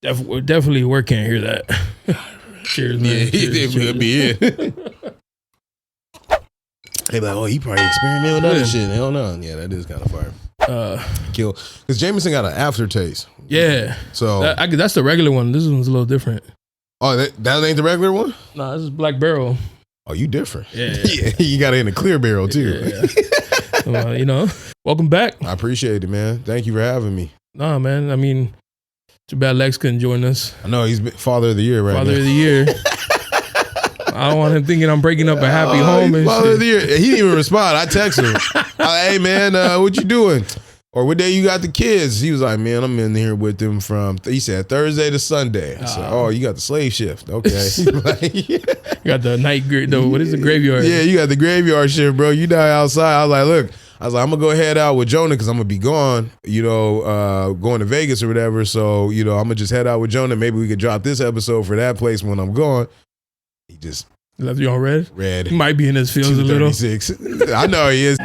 Definitely work can't hear that. Cheers, man. Yeah, he definitely be it. They be like, oh, he probably experimented with other shit. Hell no. Yeah, that is kind of fire. Kill. Because Jameson got an aftertaste. Yeah. So that's the regular one. This one's a little different. Oh, that ain't the regular one? No, this is Black Barrel. Oh, you different. Yeah. Yeah, you got it in a clear barrel too. Yeah. Welcome back. I appreciate it, man. Thank you for having me. Nah, man. I mean, too bad Lex couldn't join us. I know he's Father of the Year right now. Father of the Year. I don't want him thinking I'm breaking up a happy home and Father shit. of the Year. He didn't even respond. I text him. Hey, man, what you doing? Or what day you got the kids? He was like, man, I'm in here with them from, he said, Thursday to Sunday. I said, oh, you got the slave shift. Okay. You got the night, what is the graveyard? Yeah, you got the graveyard shift, bro. You die outside. I was like, look, I'm going to go head out with JONA because I'm going to be gone, going to Vegas or whatever. So, I'm going to just head out with JONA. Maybe we could drop this episode for that place when I'm gone. He just left you on red? Red. He might be in his feels a little. I know he is.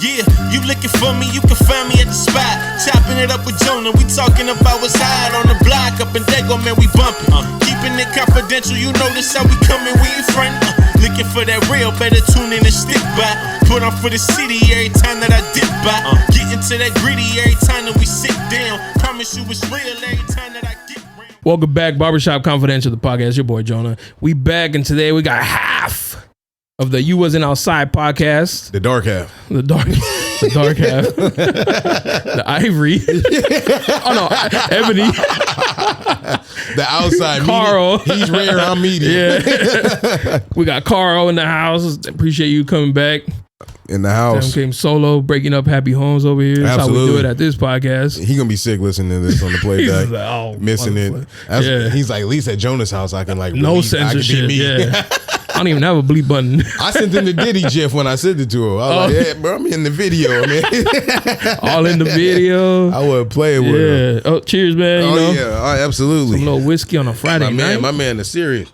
Yeah. You looking for me, you can find me at the spot. Chopping it up with JONA, we talking about what's hot on the block. Up in Dago, man, we bumping. Keeping it confidential, you know this how we coming, we in front. Looking for that real, better tune in and stick by. Put on for the city every time that I dip by. Getting to that gritty every time that we sit down. Promise you it's real every time that I get round. Welcome back, Barbershop Confidential, the podcast. Your boy JONA. We back, and today we got half of the You Wasn't Outside podcast. The dark half. The dark half. The ivory. Oh no, ebony. The outside. Karl. He's rare, I'm medium. Yeah. We got Karl in the house. Appreciate you coming back. In the house. Sam came solo, breaking up happy homes over here. That's how we do it at this podcast. He gonna be sick listening to this on the playback. Like, missing it. He's like, at least at JONA's house, I can no censorship. Yeah. I don't even have a bleep button. I sent him the Diddy gif when I sent it to him. I was like, yeah, bro, I'm in the video, man. All in the video. I would play with him. Oh, cheers, man. Yeah, absolutely. Some little whiskey on a Friday night. My man is serious.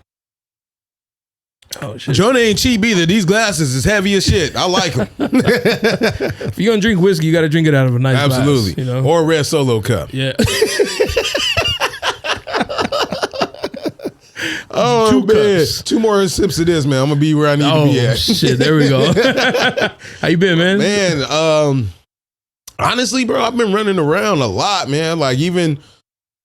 Oh, shit. JONA ain't cheap either. These glasses is heavy as shit. I like them. If you're going to drink whiskey, you got to drink it out of a nice absolutely. glass. Or a red Solo cup. Yeah. Oh, man. Cups. 2 more sips of this, man. I'm going to be where I need to be at. Shit, there we go. How you been, man? Man, honestly, bro, I've been running around a lot, man. Like, even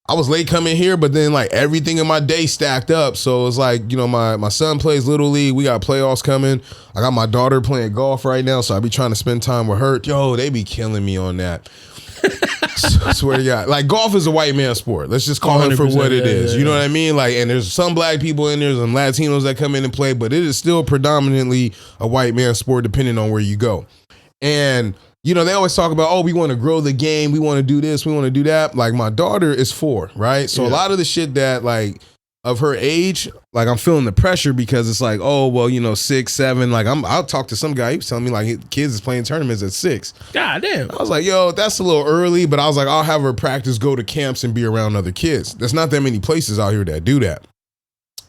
I was late coming here, but then, like, everything in my day stacked up. So it's like, my son plays Little League. We got playoffs coming. I got my daughter playing golf right now, so I be trying to spend time with her. Yo, they be killing me on that. I swear to God. Like, golf is a white man sport. Let's just call it for what it is. You know what I mean? Like, and there's some black people in there, some Latinos that come in and play, but it is still predominantly a white man sport depending on where you go. And, they always talk about, oh, we want to grow the game. We want to do this. We want to do that. Like, my daughter is 4, right? So a lot of the shit that, like, of her age, like, I'm feeling the pressure because it's like, oh, well, 6, 7. Like, I'll talk to some guy. He was telling me, like, his kids is playing tournaments at 6. God damn. I was like, yo, that's a little early. But I was like, I'll have her practice, go to camps, and be around other kids. There's not that many places out here that do that.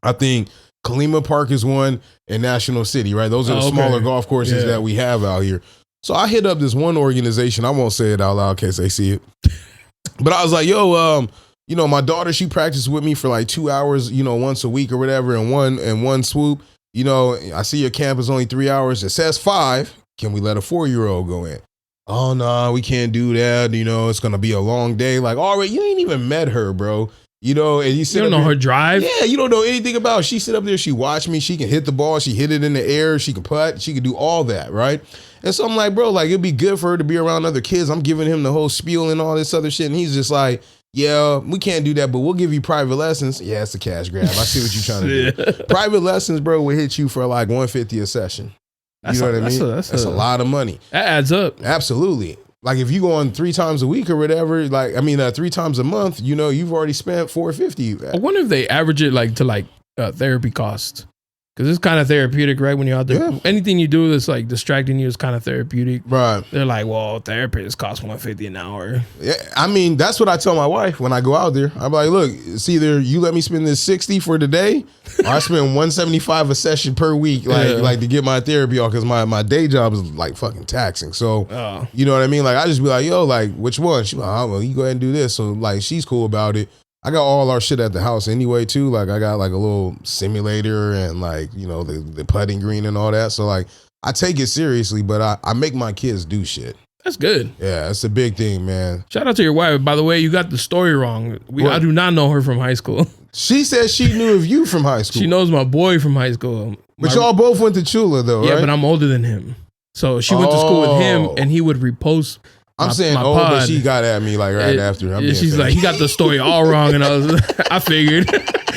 I think Kalima Park is one, and National City, right? Those are the smaller golf courses that we have out here. So I hit up this one organization. I won't say it out loud in case they see it. But I was like, yo, my daughter, she practiced with me for like 2 hours, once a week or whatever, in one swoop. I see your camp is only 3 hours. It says 5. Can we let a 4-year-old go in? Oh, no, we can't do that. It's going to be a long day. Like, already, you ain't even met her, bro. And you don't know her drive? Yeah, you don't know anything about her. She sit up there, she watch me, she can hit the ball, she hit it in the air, she can putt, she can do all that, right? And so I'm like, bro, like, it'd be good for her to be around other kids. I'm giving him the whole spiel and all this other shit, and he's just like, yeah, we can't do that, but we'll give you private lessons. Yeah, it's a cash grab. I see what you're trying to do. Private lessons, bro, will hit you for like $150 a session. You know what I mean? That's a lot of money. That adds up. Absolutely. Like, if you go on 3 times a week or whatever, 3 times a month, you've already spent $450. I wonder if they average it to therapy cost. Because it's kind of therapeutic, right? When you're out there, anything you do that's like distracting you is kind of therapeutic. Right. They're like, well, therapists cost $150 an hour. Yeah, I mean, that's what I tell my wife when I go out there. I'm like, look, it's either you let me spend this $60 for the day, or I spend $175 a session per week, like to get my therapy off, because my day job is like fucking taxing. So, you know what I mean? Like, I just be like, yo, like, which one? She's like, oh, well, you go ahead and do this. So, like, she's cool about it. I got all our shit at the house anyway, too. Like, I got like a little simulator and like, you know, the putting green and all that. So, like, I take it seriously, but I make my kids do shit. That's good. Yeah, that's a big thing, man. Shout out to your wife. By the way, you got the story wrong. I do not know her from high school. She said she knew of you from high school. She knows my boy from high school. But y'all both went to Chula, though, right? Yeah, but I'm older than him. So she went to school with him, and he would repost I'm saying, but she got at me like right after. She's like, he got the story all wrong, and I figured,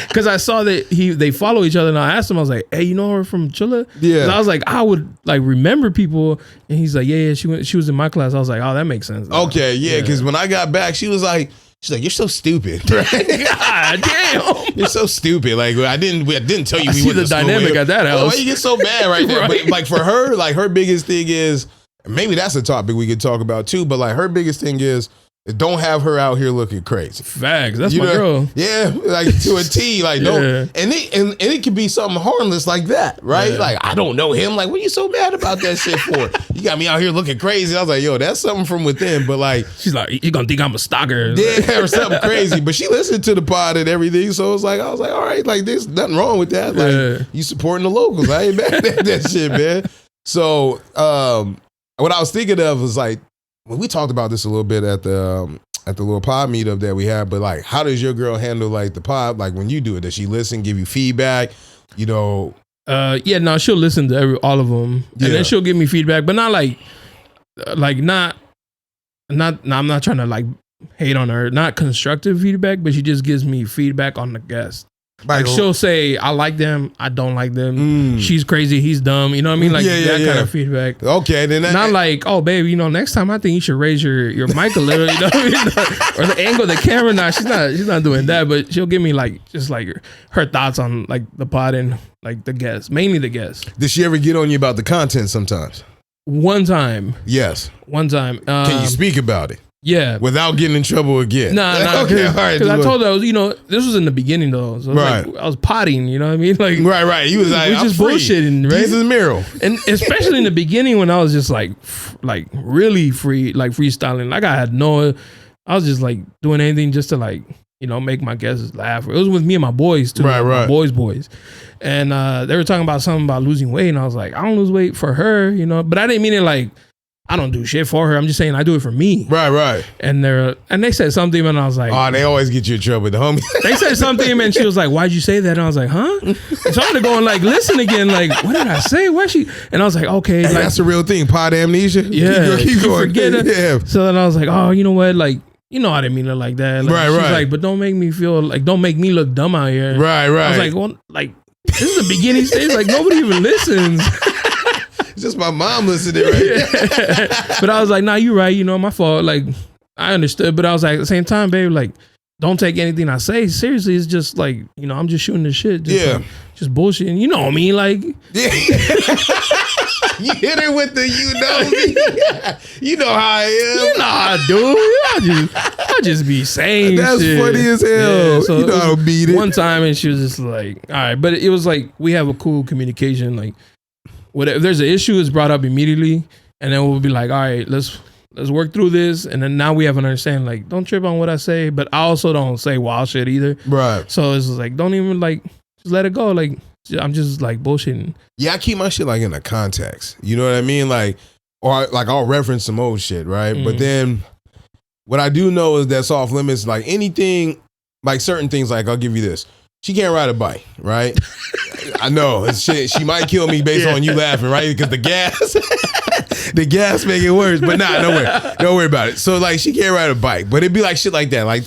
because I saw that they follow each other, and I asked him, I was like, hey, you know her from Chula? Yeah. I was like, I would like remember people, and he's like, yeah, she was in my class. I was like, oh, that makes sense. Okay, yeah, because when I got back, she's like, you're so stupid. Right? God damn, you're so stupid. Like I didn't tell you. We see the dynamic at that house. Why you get so mad right there? But like for her, like her biggest thing is. Maybe that's a topic we could talk about too, but like her biggest thing is don't have her out here looking crazy. Facts. That's my girl. Yeah, like to a T. Like don't, and it could be something harmless like that, right? Yeah. Like I don't know him. Like what are you so mad about that shit for? You got me out here looking crazy. I was like, yo, that's something from within. But like, she's like, you gonna think I'm a stalker? Yeah, or something crazy. But she listened to the pod and everything, so I was like, all right, like there's nothing wrong with that. Like you supporting the locals. I ain't mad at that shit, man. So, what I was thinking of was like, when we talked about this a little bit at the little pod meetup that we had, but like, how does your girl handle like the pod? Like when you do it, does she listen, give you feedback? You know? Yeah, no, she'll listen to all of them, and then she'll give me feedback, but not not. I'm not trying to like hate on her, not constructive feedback, but she just gives me feedback on the guest. Like she'll say, I like them, I don't like them. She's crazy, he's dumb. You know what I mean? Like that kind of feedback. Okay, then not like, oh babe, you know, next time I think you should raise your mic a little, you know what I mean? Or the angle of the camera. Nah, she's not doing that, but she'll give me like just like her thoughts on like the pod and like the guests, mainly the guests. Did she ever get on you about the content sometimes? One time. Yes. One time. Can you speak about it? Yeah. Without getting in trouble again. Nah. Okay, all right. Because I told her, you know, this was in the beginning though. So right. Like, I was potting, you know what I mean? Like, right. You was like, we just bullshitting, right? This is Miro. And especially in the beginning when I was just like really free, like freestyling. Like I was just like doing anything just to like, you know, make my guests laugh. It was with me and my boys too. Right. My boys. And they were talking about something about losing weight. And I was like, I don't lose weight for her, you know, but I didn't mean it like, I don't do shit for her. I'm just saying I do it for me. Right. And they said something and I was like, oh, they always get you in trouble with the homie. They said something and she was like, why'd you say that? And I was like, huh? And so I had to go and like listen again. Like, what did I say? Why she? And I was like, okay. Hey, like, that's a real thing. Pod amnesia. Yeah. Keep going. Forget it. Yeah. So then I was like, oh, you know what? Like, you know, I didn't mean it like that. Like, Right. She's like, but don't make me feel like, don't make me look dumb out here. Right. I was like, well, like, this is the beginning stage. Like, nobody even listens. It's just my mom listening right now. But I was like, nah, you're right. You know, my fault. Like, I understood. But I was like, at the same time, babe, like, don't take anything I say seriously. It's just like, you know, I'm just shooting the shit. Just bullshitting. You know me. Like, yeah. You hit her with the, you know me. You know how I am. You know how I do. I just be saying that's shit. funny as hell. Yeah, so you know how to beat it. One time and she was just like, all right. But it was like, we have a cool communication. Like, if there's an issue, it's brought up immediately. And then we'll be like, all right, let's work through this. And then now we have an understanding, like, don't trip on what I say. But I also don't say wild shit either. Right. So it's like, don't even like, just let it go. Like, I'm just like bullshitting. Yeah, I keep my shit like in a context. You know what I mean? Like, or like I'll reference some old shit, right? But then what I do know is that's off limits. Like anything, like certain things, like I'll give you this. She can't ride a bike, right? I know. She might kill me based on you laughing, right? Because the gas make it worse. But don't worry about it. So like she can't ride a bike, but it'd be like shit like that. Like,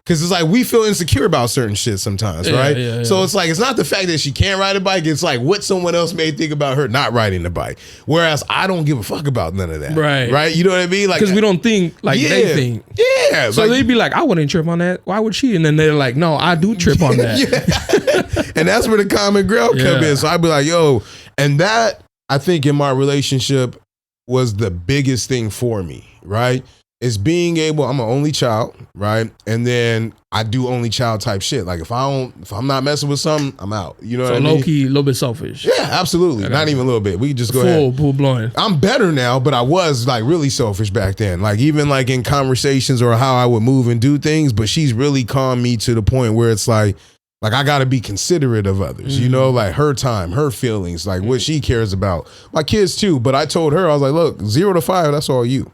because it's like we feel insecure about certain shit sometimes, right? Yeah. So it's like, it's not the fact that she can't ride a bike. It's like what someone else may think about her not riding the bike. Whereas I don't give a fuck about none of that. Right? You know what I mean? Like, because we don't think like they think. Yeah. So like, they'd be like, I wouldn't trip on that. Why would she? And then they're like, no, I do trip on that. And that's where the common ground come in. So I'd be like, yo, and that I think in my relationship was the biggest thing for me, right? Is being able, I'm an only child, right? And then I do only child type shit. Like if I'm not messing with something, I'm out. You know what I mean? So low key, a little bit selfish. Yeah, absolutely. Not even a little bit. We can just go ahead. Full blowing. I'm better now, but I was like really selfish back then. Like even like in conversations or how I would move and do things, but she's really calmed me to the point where it's like I got to be considerate of others, you know, like her time, her feelings, like what she cares about. My kids too. But I told her, I was like, look, 0 to 5, that's all you.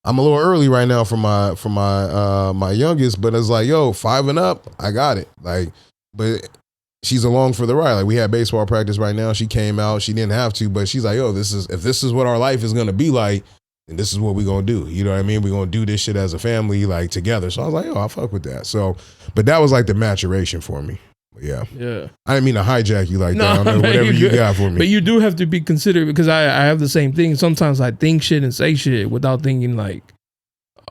I'm a little early right now for my youngest, but it's like, yo, 5 and up, I got it. Like, but she's along for the ride. Like we had baseball practice right now. She came out. She didn't have to, but she's like, yo, if this is what our life is gonna be like, then this is what we're gonna do. You know what I mean? We're gonna do this shit as a family, like together. So I was like, yo, I'll fuck with that. So, but that was like the maturation for me. Yeah. I didn't mean to hijack you like that. I don't know, whatever you got for me. But you do have to be considerate because I have the same thing. Sometimes I think shit and say shit without thinking like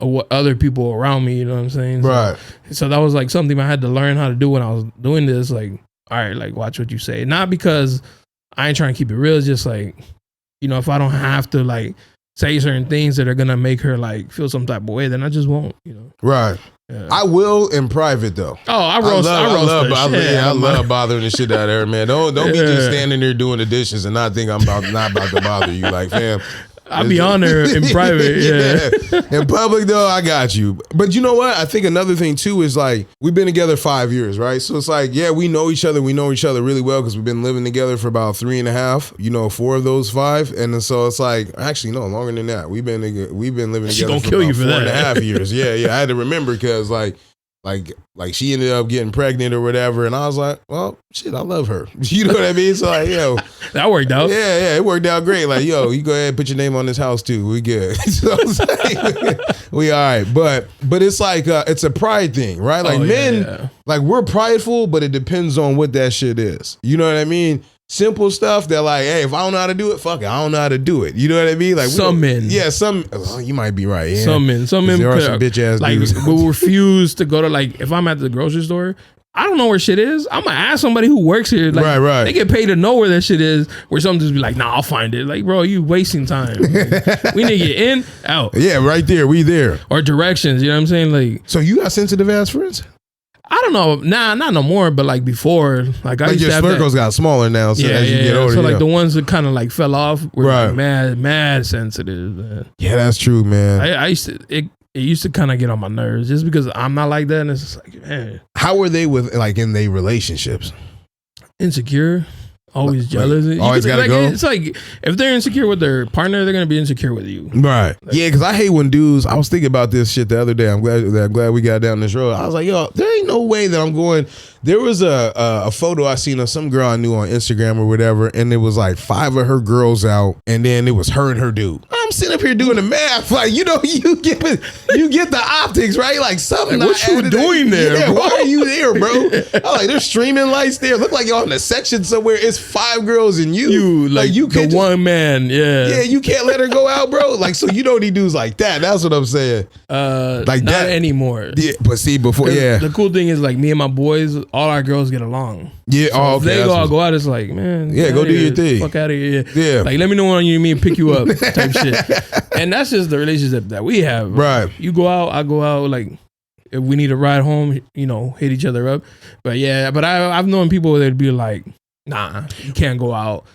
what other people around me, you know what I'm saying? Right. So that was like something I had to learn how to do when I was doing this. Like, all right, like watch what you say. Not because I ain't trying to keep it real. It's just like, you know, if I don't have to like say certain things that are going to make her like feel some type of way, then I just won't, you know? Right. Yeah. I will in private though. Oh, I love bothering the shit out of her, man. Don't be just standing there doing the dishes and not think I'm not about to bother you. Like, fam, I'll be on there in private. Yeah. In public though, I got you. But you know what? I think another thing too is like we've been together 5 years, right? So it's like, yeah, we know each other. We know each other really well because we've been living together for about 3.5. You know, 4 of those 5, and so it's like actually no longer than that. We've been living together for about 4.5 years. Yeah. I had to remember because like she ended up getting pregnant or whatever, and I was like, well, shit, I love her. You know what I mean? So like, yo, that worked out. Yeah, it worked out great. Like, yo, you go ahead and put your name on this house too. We good. So I was like, we all right. But it's like it's a pride thing, right? Like men, like we're prideful, but it depends on what that shit is. You know what I mean? Simple stuff that like, hey, if I don't know how to do it, fuck it, I don't know how to do it. You know what I mean? Like some men, you might be right. Yeah. Some men, there are some bitch ass like dudes. will refuse to go to like if I'm at the grocery store, I don't know where shit is. I'm gonna ask somebody who works here. Like, right. They get paid to know where that shit is. Where some just be like, nah, I'll find it. Like, bro, you wasting time. Like, we need to get in, out. Yeah, right there. We there. Or directions. You know what I'm saying? Like, so you got sensitive ass friends? I don't know. Nah, not no more. But like before, like I used your to have circles got smaller now. So as you get older, so like the ones that kind of like fell off were right. like mad sensitive. Man. Yeah, that's true, man. I used to it used to kind of get on my nerves just because I'm not like that, and it's just like, man. How were they with like in their relationships? Insecure. Always jealous. Always gotta go. It's like if they're insecure with their partner, they're gonna be insecure with you. Right. Like, yeah, because I hate when dudes. I was thinking about this shit the other day. I'm glad we got down this road. I was like, yo, there ain't no way that I'm going. There was a photo I seen of some girl I knew on Instagram or whatever, and it was like 5 of her girls out, and then it was her and her dude. I'm sitting up here doing the math, like you get the optics, right? Like something. Like, what you doing there? Yeah, why are you there, bro? I'm like, there's streaming lights there. Look like y'all in a section somewhere. It's 5 girls and you like you the one man. Yeah, you can't let her go out, bro. Like so, you don't need dudes like that. That's what I'm saying. Like not that anymore. Yeah, but see before. Yeah, the cool thing is like me and my boys. All our girls get along. Yeah, so if they go out, it's like, man, yeah, go do your thing. Fuck out of here. Yeah. Like, let me know when you need me to pick you up type shit. And that's just the relationship that we have. Right. You go out, I go out. Like, if we need a ride home, you know, hit each other up. But yeah, but I've known people that'd be like, nah, you can't go out.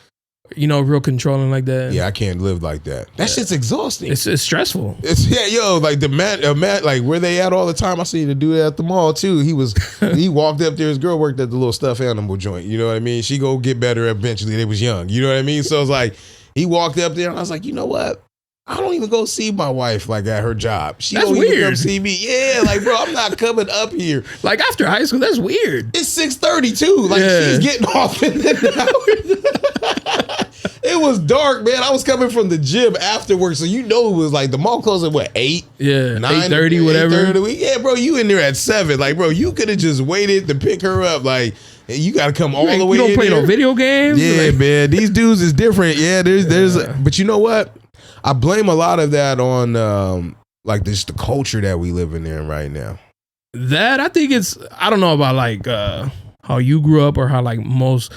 You know, real controlling like that. Yeah, I can't live like that. That shit's exhausting. It's stressful. Like the man, like where they at all the time. I seen the dude at the mall too. He walked up there. His girl worked at the little stuffed animal joint. You know what I mean? She go get better eventually. They was young. You know what I mean? So it's like he walked up there, and I was like, you know what? I don't even go see my wife like at her job. She that's don't weird. Even come see me. Yeah, like bro, I'm not coming up here. Like after high school, that's weird. It's 6:30 too. Like she's getting off in an hour. It was dark, man. I was coming from the gym after work, so you know it was like the mall closed at what 8? Yeah, 8:30, whatever. 8:30. Yeah, bro, you in there at 7. Like, bro, you could have just waited to pick her up. Like, you got to come all the way. You don't play no video games. Yeah, man. These dudes is different. Yeah, there's. But you know what? I blame a lot of that on like the culture that we live in right now. That I think I don't know about like how you grew up or how like most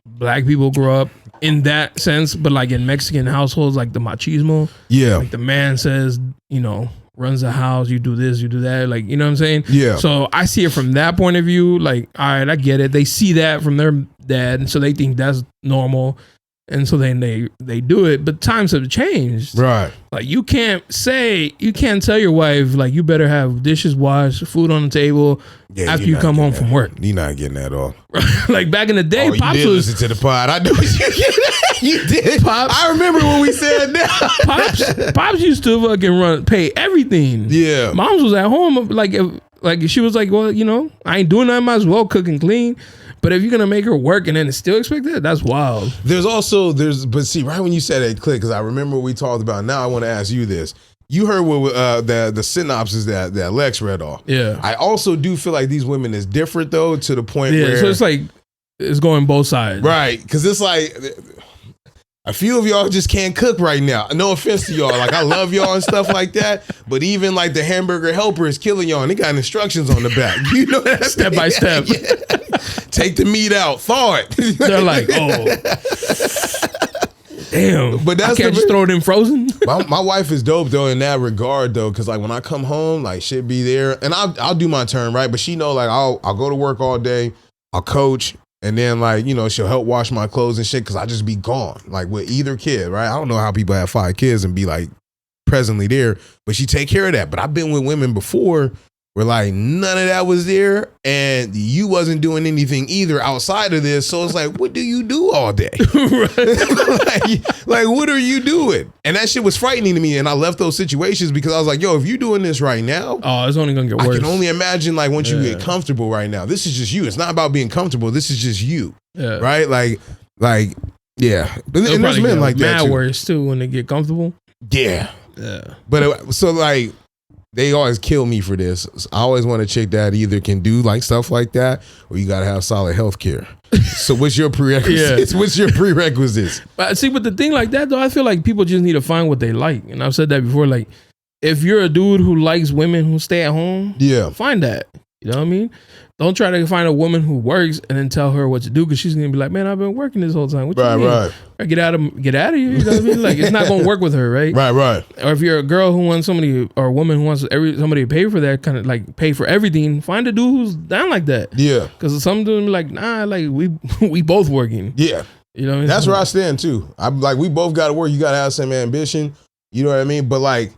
black people grow up in that sense, but like in Mexican households, like the machismo, like the man says, you know, runs the house, you do this, you do that, like, you know what I'm saying? Yeah. So I see it from that point of view, like, all right, I get it. They see that from their dad, and so they think that's normal. And so then they do it, but times have changed. Right. Like you can't tell your wife like you better have dishes washed, food on the table after you come home from work. You're not getting that off. Like back in the day, Pops you did was listen to the pod. I know you did. Pops, I remember when we said that. Pops used to fucking pay everything. Yeah. Moms was at home like she was like, well, you know, I ain't doing nothing, might as well cook and clean. But if you're gonna make her work and then still expect that, that's wild. But see, right when you said it, click, because I remember what we talked about. Now I want to ask you this. You heard what the synopsis that Lex read off. Yeah. I also do feel like these women is different though, to the point where so it's like it's going both sides. Right. Because it's like a few of y'all just can't cook right now. No offense to y'all. Like, I love y'all and stuff like that. But even like the hamburger helper is killing y'all and they got instructions on the back. You know that? Step by step. Yeah. Take the meat out. Thaw it. They're like, oh. Damn. But that's I can't just throw it in frozen. My wife is dope though in that regard though. Cause like when I come home, like shit be there. And I'll do my turn, right? But she know like I'll go to work all day. I'll coach. And then, like, you know, she'll help wash my clothes and shit because I just be gone, like, with either kid, right? I don't know how people have 5 kids and be, like, presently there. But she take care of that. But I've been with women before where, like, none of that was there. And you wasn't doing anything either outside of this. So it's like, what do you do all day? like, what are you doing? And that shit was frightening to me. And I left those situations because I was like, yo, if you doing this right now. Oh, it's only going to get worse. I can only imagine, like, once you get comfortable right now. This is just you. It's not about being comfortable. This is just you. Yeah. Right? Like, yeah. And there's men like that, mad worse, too, when they get comfortable. Yeah. Yeah. But so, like, they always kill me for this. I always want a chick that either can do like stuff like that or you got to have solid health care. So what's your prerequisites? What's your prerequisites? But see, with the thing like that, though, I feel like people just need to find what they like. And I've said that before. Like, if you're a dude who likes women who stay at home, find that. You know what I mean? Don't try to find a woman who works and then tell her what to do because she's gonna be like, "Man, I've been working this whole time." What you mean? Right. Get out of here. You know what I mean? Like, it's not gonna work with her, right? Right. Or if you're a girl who wants somebody or a woman who wants somebody to pay for that kind of like pay for everything, find a dude who's down like that. Yeah. Because some dudes be like, nah, like we both working. Yeah. You know what I mean? That's where I stand too. I'm like, we both got to work. You got to have some ambition. You know what I mean? But like,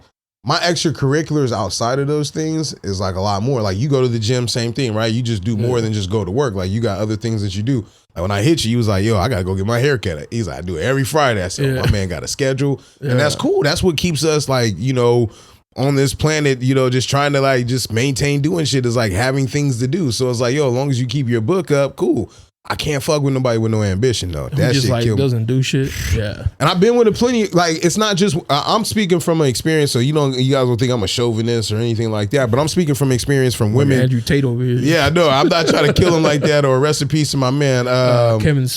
my extracurriculars outside of those things is like a lot more. Like you go to the gym, same thing, right? You just do more than just go to work. Like you got other things that you do. Like when I hit you, he was like, yo, I got to go get my hair cut. He's like, I do it every Friday. I said, my man got a schedule. And that's cool. That's what keeps us like, you know, on this planet, you know, just trying to like just maintain doing shit is like having things to do. So it's like, yo, as long as you keep your book up, cool. I can't fuck with nobody with no ambition though. That just shit like kill me. Doesn't do shit. Yeah. And I've been with plenty. Like it's not just. I'm speaking from an experience. So you guys don't think I'm a chauvinist or anything like that. But I'm speaking from experience from women. Andrew Tate over here. Yeah, no, I'm not trying to kill him like that or rest in peace to my man Kevin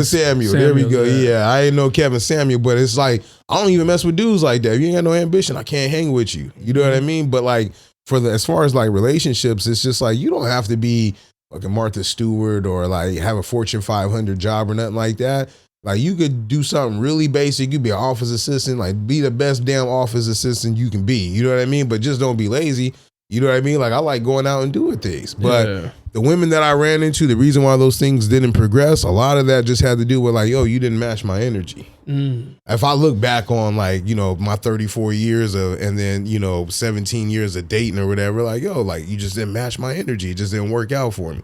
Samuel. There we go. Yeah, I ain't know Kevin Samuel, but it's like I don't even mess with dudes like that. If you ain't got no ambition, I can't hang with you. You know what I mean? But like as far as like relationships, it's just like you don't have to be like a Martha Stewart or like have a Fortune 500 job or nothing like that. Like you could do something really basic. You be an office assistant, like be the best damn office assistant you can be. You know what I mean? But just don't be lazy. You know what I mean? Like I like going out and doing things. But the women that I ran into, the reason why those things didn't progress, a lot of that just had to do with like, yo, you didn't match my energy. If I look back on like, you know, my 34 years and then, you know, 17 years of dating or whatever, like, yo, like you just didn't match my energy. It just didn't work out for me.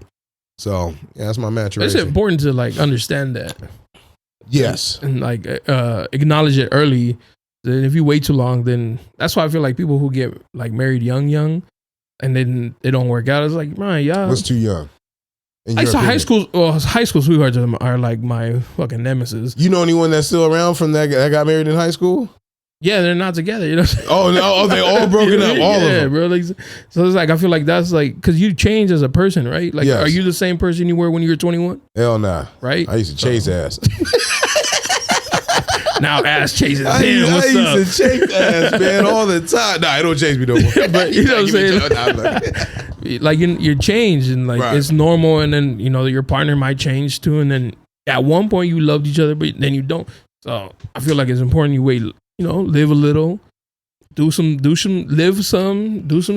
So yeah, that's my maturation. It's important to like understand that. Yes. And like acknowledge it early. Then if you wait too long, then that's why I feel like people who get like married young and then it don't work out. It's like, man, y'all. What's too young? Like so high school sweethearts are like my fucking nemesis. You know anyone that's still around from that got married in high school? Yeah, they're not together. You know. Oh no! Oh, they all broken up. All of them, bro. Like, so it's like I feel like that's like because you change as a person, right? Like, are you the same person you were when you were 21? Hell nah. Right? I used to chase ass. Now ass chases him. I used to chase ass, man, all the time. Nah, it don't chase me no more. But you know what I'm saying? like you're changed, and like it's normal, and then your partner might change too, and then at one point you loved each other, but then you don't. So I feel like it's important you wait, live a little, do some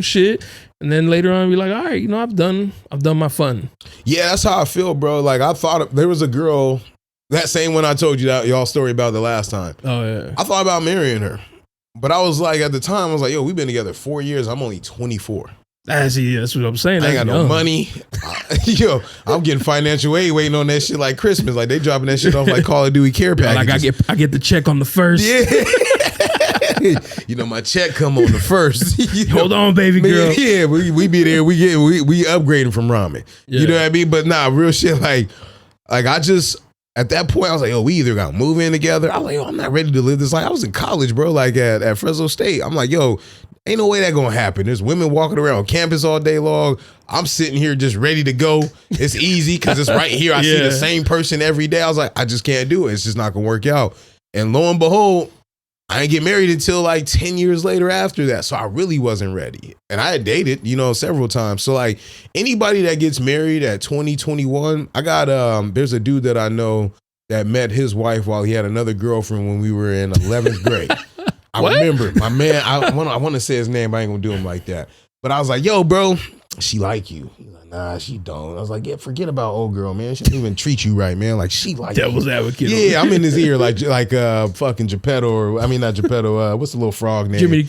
shit, and then later on be like, all right, I've done my fun. Yeah, that's how I feel, bro. Like I thought there was a girl, that same one I told you that y'all story about the last time. Oh yeah. I thought about marrying her, but I was like, at the time I was like, yo, we've been together 4 years. I'm only 24. That's what I'm saying. I ain't got no money. Yo, I'm getting financial aid waiting on that shit like Christmas. Like they dropping that shit off like Call of Duty care packages. Like I get the check on the first. Yeah. My check come on the first. Hold on, baby girl. Yeah, we be there. We upgrading from ramen. Yeah. You know what I mean? But nah, real shit. Like I just at that point I was like, we either gotta move in together. I was like, I'm not ready to live this life. I was in college, bro. Like at Fresno State. I'm like, ain't no way that gonna happen. There's women walking around on campus all day long. I'm sitting here just ready to go. It's easy because it's right here. I see the same person every day. I was like, I just can't do it. It's just not gonna work out. And lo and behold, I didn't get married until like 10 years later after that. So I really wasn't ready. And I had dated, several times. So like anybody that gets married at 20, 21, I got, there's a dude that I know that met his wife while he had another girlfriend when we were in 11th grade. I remember my man, I want to say his name, but I ain't gonna do him like that. But I was like, yo, bro, she like you. He's like, nah, she don't. I was like, yeah, forget about old girl, man. She don't even treat you right, man. Like she like Devil's advocate. Yeah, I'm in his ear like fucking Geppetto, or I mean not Geppetto, what's the little frog name? Jiminy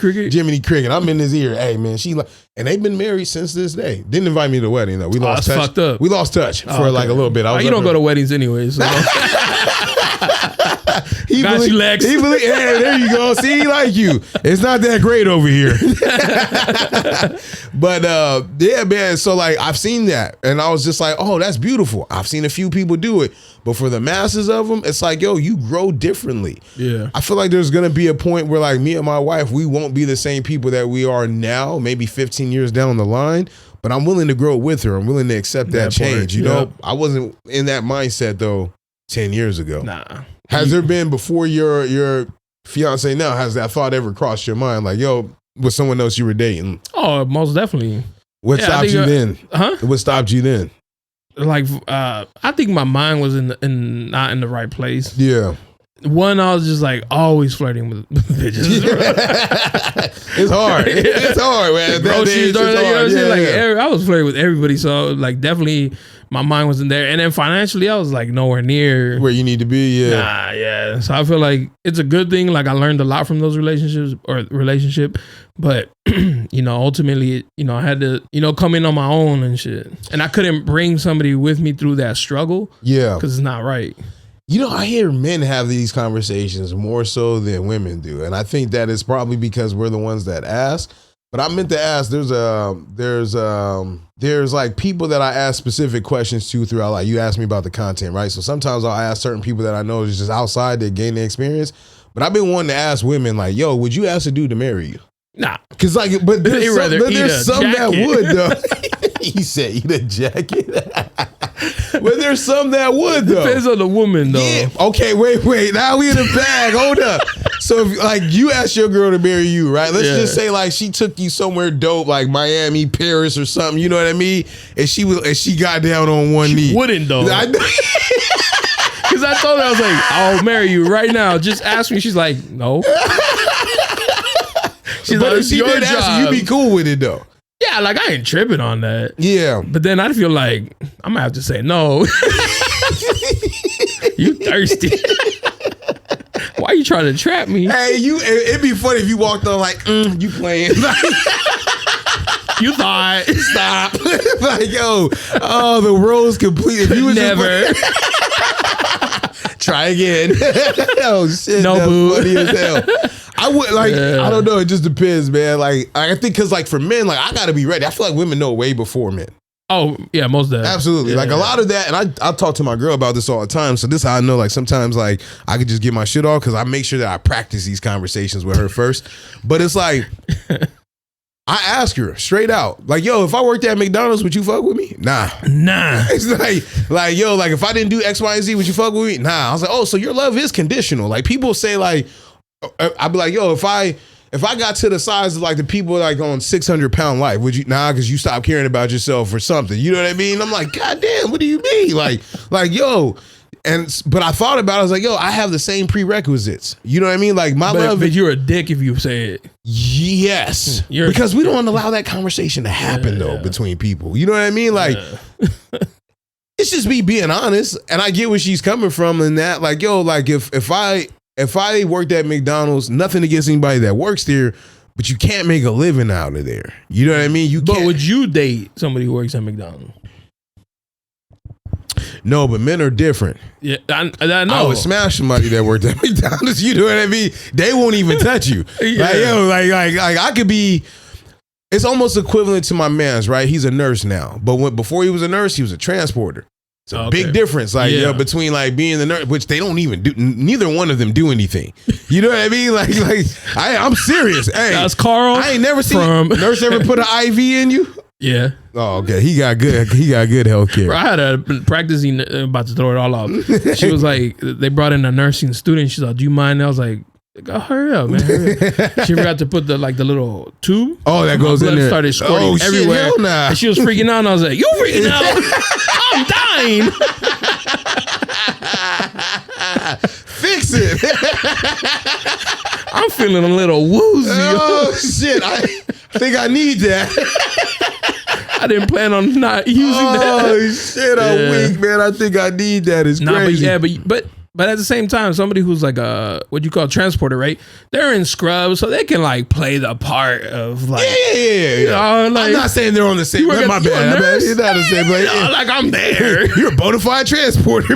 Cricket. I'm in his ear. Hey man, she like, and they've been married since this day. Didn't invite me to the wedding though. We lost touch. Fucked up. We lost touch for like a little bit. You don't go to weddings anyways. So. He believe, hey, there you go. See, he like you. It's not that great over here. But yeah, man. So like I've seen that, and I was just like, oh, that's beautiful. I've seen a few people do it, but for the masses of them, it's like, yo, you grow differently. Yeah. I feel like there's gonna be a point where like me and my wife, we won't be the same people that we are now. Maybe 15 years down the line. But I'm willing to grow with her. I'm willing to accept that change. You know, I wasn't in that mindset though 10 years ago. Nah. Has there been, before your fiance now, has that thought ever crossed your mind? Like, yo, with someone else you were dating? Oh, most definitely. What stopped you then? Huh? What stopped you then? Like, I think my mind was not in the right place. Yeah. One, I was just like always flirting with bitches. It's hard. It's hard, man. I was flirting with everybody, so like definitely my mind wasn't there. And then financially, I was like nowhere near where you need to be. Yeah. Nah, yeah. So I feel like it's a good thing. Like I learned a lot from those relationship, but ultimately, I had to, come in on my own and shit. And I couldn't bring somebody with me through that struggle. Yeah. Because it's not right. I hear men have these conversations more so than women do. And I think that is probably because we're the ones that ask. But I meant to ask, there's like people that I ask specific questions to throughout. Like you asked me about the content, right? So sometimes I'll ask certain people that I know is just outside that gain the experience. But I've been wanting to ask women like, yo, would you ask a dude to marry you? Nah. Cause like, but there's some that would though. He said eat a jacket. But there's some that would though. Depends on the woman though. Yeah. Okay, wait. Now we in the bag. Hold up. So if like you asked your girl to marry you, right? Let's just say like she took you somewhere dope, like Miami, Paris, or something. You know what I mean? And she got down on one knee. Wouldn't though. Because I told her, I was like, I'll marry you right now. Just ask me. She's like, no. She's but like, if she did ask you, you'd be cool with it though. Yeah, like I ain't tripping on that. Yeah. But then I feel like I'm gonna have to say no. You thirsty. Why you trying to trap me? Hey, it'd be funny if you walked on like, you playing. You thought. Stop. Like, yo, the world's complete. If you was never. Try again. Oh shit. No, that's boo. Funny as hell. I would like, I don't know. It just depends, man. Like, I think because like for men, like I gotta be ready. I feel like women know way before men. Oh yeah, most of that. Absolutely. Like a lot of that, and I talk to my girl about this all the time. So this is how I know like sometimes like I could just get my shit off because I make sure that I practice these conversations with her first. But it's like I ask her straight out, like, yo, if I worked at McDonald's, would you fuck with me? Nah. It's like, yo, like if I didn't do X, Y, and Z, would you fuck with me? Nah. I was like, oh, so your love is conditional. Like people say like, I'd be like, yo, if I if I got to the size of like the people like on 600-pound life, would you because you stopped caring about yourself or something? You know what I mean? I'm like, God damn, what do you mean? Like yo. But I thought about it, I was like, yo, I have the same prerequisites. You know what I mean? Like my love. But you're a dick if you say it. Yes. Because we don't allow that conversation to happen though between people. You know what I mean? Like it's just me being honest. And I get where she's coming from in that. Like, yo, like if I worked at McDonald's, nothing against anybody that works there, but you can't make a living out of there. You know what I mean? But would you date somebody who works at McDonald's? No, but men are different. Yeah, I know. I would smash somebody that worked at McDonald's. You know what I mean? They won't even touch you. Like, yo, like I could be. It's almost equivalent to my man's, right? He's a nurse now, but before he was a nurse, he was a transporter. It's a big difference, like between like being the nurse, which they don't even do. Neither one of them do anything. You know what I mean? Like I'm serious. Hey, that's Karl. I ain't never seen nurse ever put an IV in you. Yeah. Oh, okay. He got good health care. Bro, I had a practicing, about to throw it all out. She was like, they brought in a nursing student. She's like, do you mind? I was like, hurry up, man. Hurry up. She forgot to put the little tube. Oh, that goes in there. Started squirting everywhere. Shit, hell nah. And she was freaking out. And I was like, you freaking out? I'm dying. Fix it. I'm feeling a little woozy. Oh, shit. I think I need that. I didn't plan on not using that. Oh, shit. I'm weak, man. I think I need that. It's crazy. But at the same time, somebody who's like what you call transporter, right? They're in scrubs, so they can like play the part of like. Yeah. You know, like, I'm not saying they're on the same. My bad. You're not the same place. Like I'm there. You're a bona fide transporter.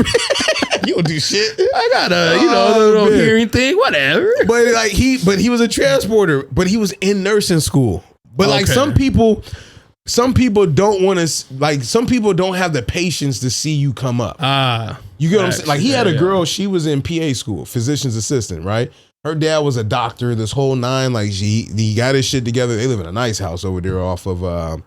You don't do shit. I got a little hearing thing, whatever. But like he was a transporter, but he was in nursing school. But like some people don't want to, like, some people don't have the patience to see you come up. You get what I'm saying? Like, he had a girl, she was in PA school, physician's assistant, right? Her dad was a doctor, this whole nine. Like, he got his shit together. They live in a nice house over there off of,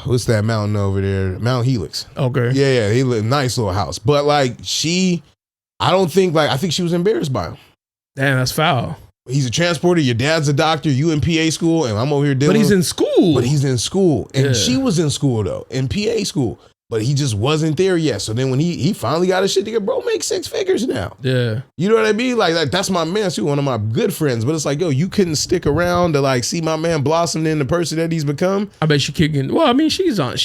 what's that mountain over there? Mount Helix. Okay. Yeah, he lived nice little house. But, like, I think she was embarrassed by him. Damn, that's foul. He's a transporter. Your dad's a doctor. You in PA school, and I'm over here dealing. But he's in school. But he's in school, and she was in school though, in PA school. But he just wasn't there yet. So then when he finally got his shit together, bro, makes 6 figures now. Yeah, you know what I mean? Like that's my man too, one of my good friends. But it's like, yo, you couldn't stick around to like see my man blossom into the person that he's become. I bet she kicking. Well, I mean, she's up.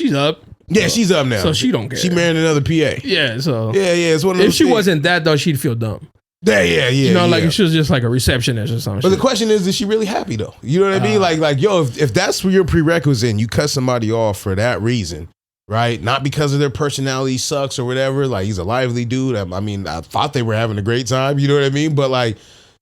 Yeah, she's up now. So she don't care. She married another PA. Yeah, so yeah. It's one of those if she wasn't that though, she'd feel dumb. Yeah. You know, like if she was just like a receptionist or something. But the question is she really happy though? You know what I mean? Like, yo, if that's your prerequisite and you cut somebody off for that reason, right? Not because of their personality sucks or whatever. Like, he's a lively dude. I mean, I thought they were having a great time. You know what I mean? But like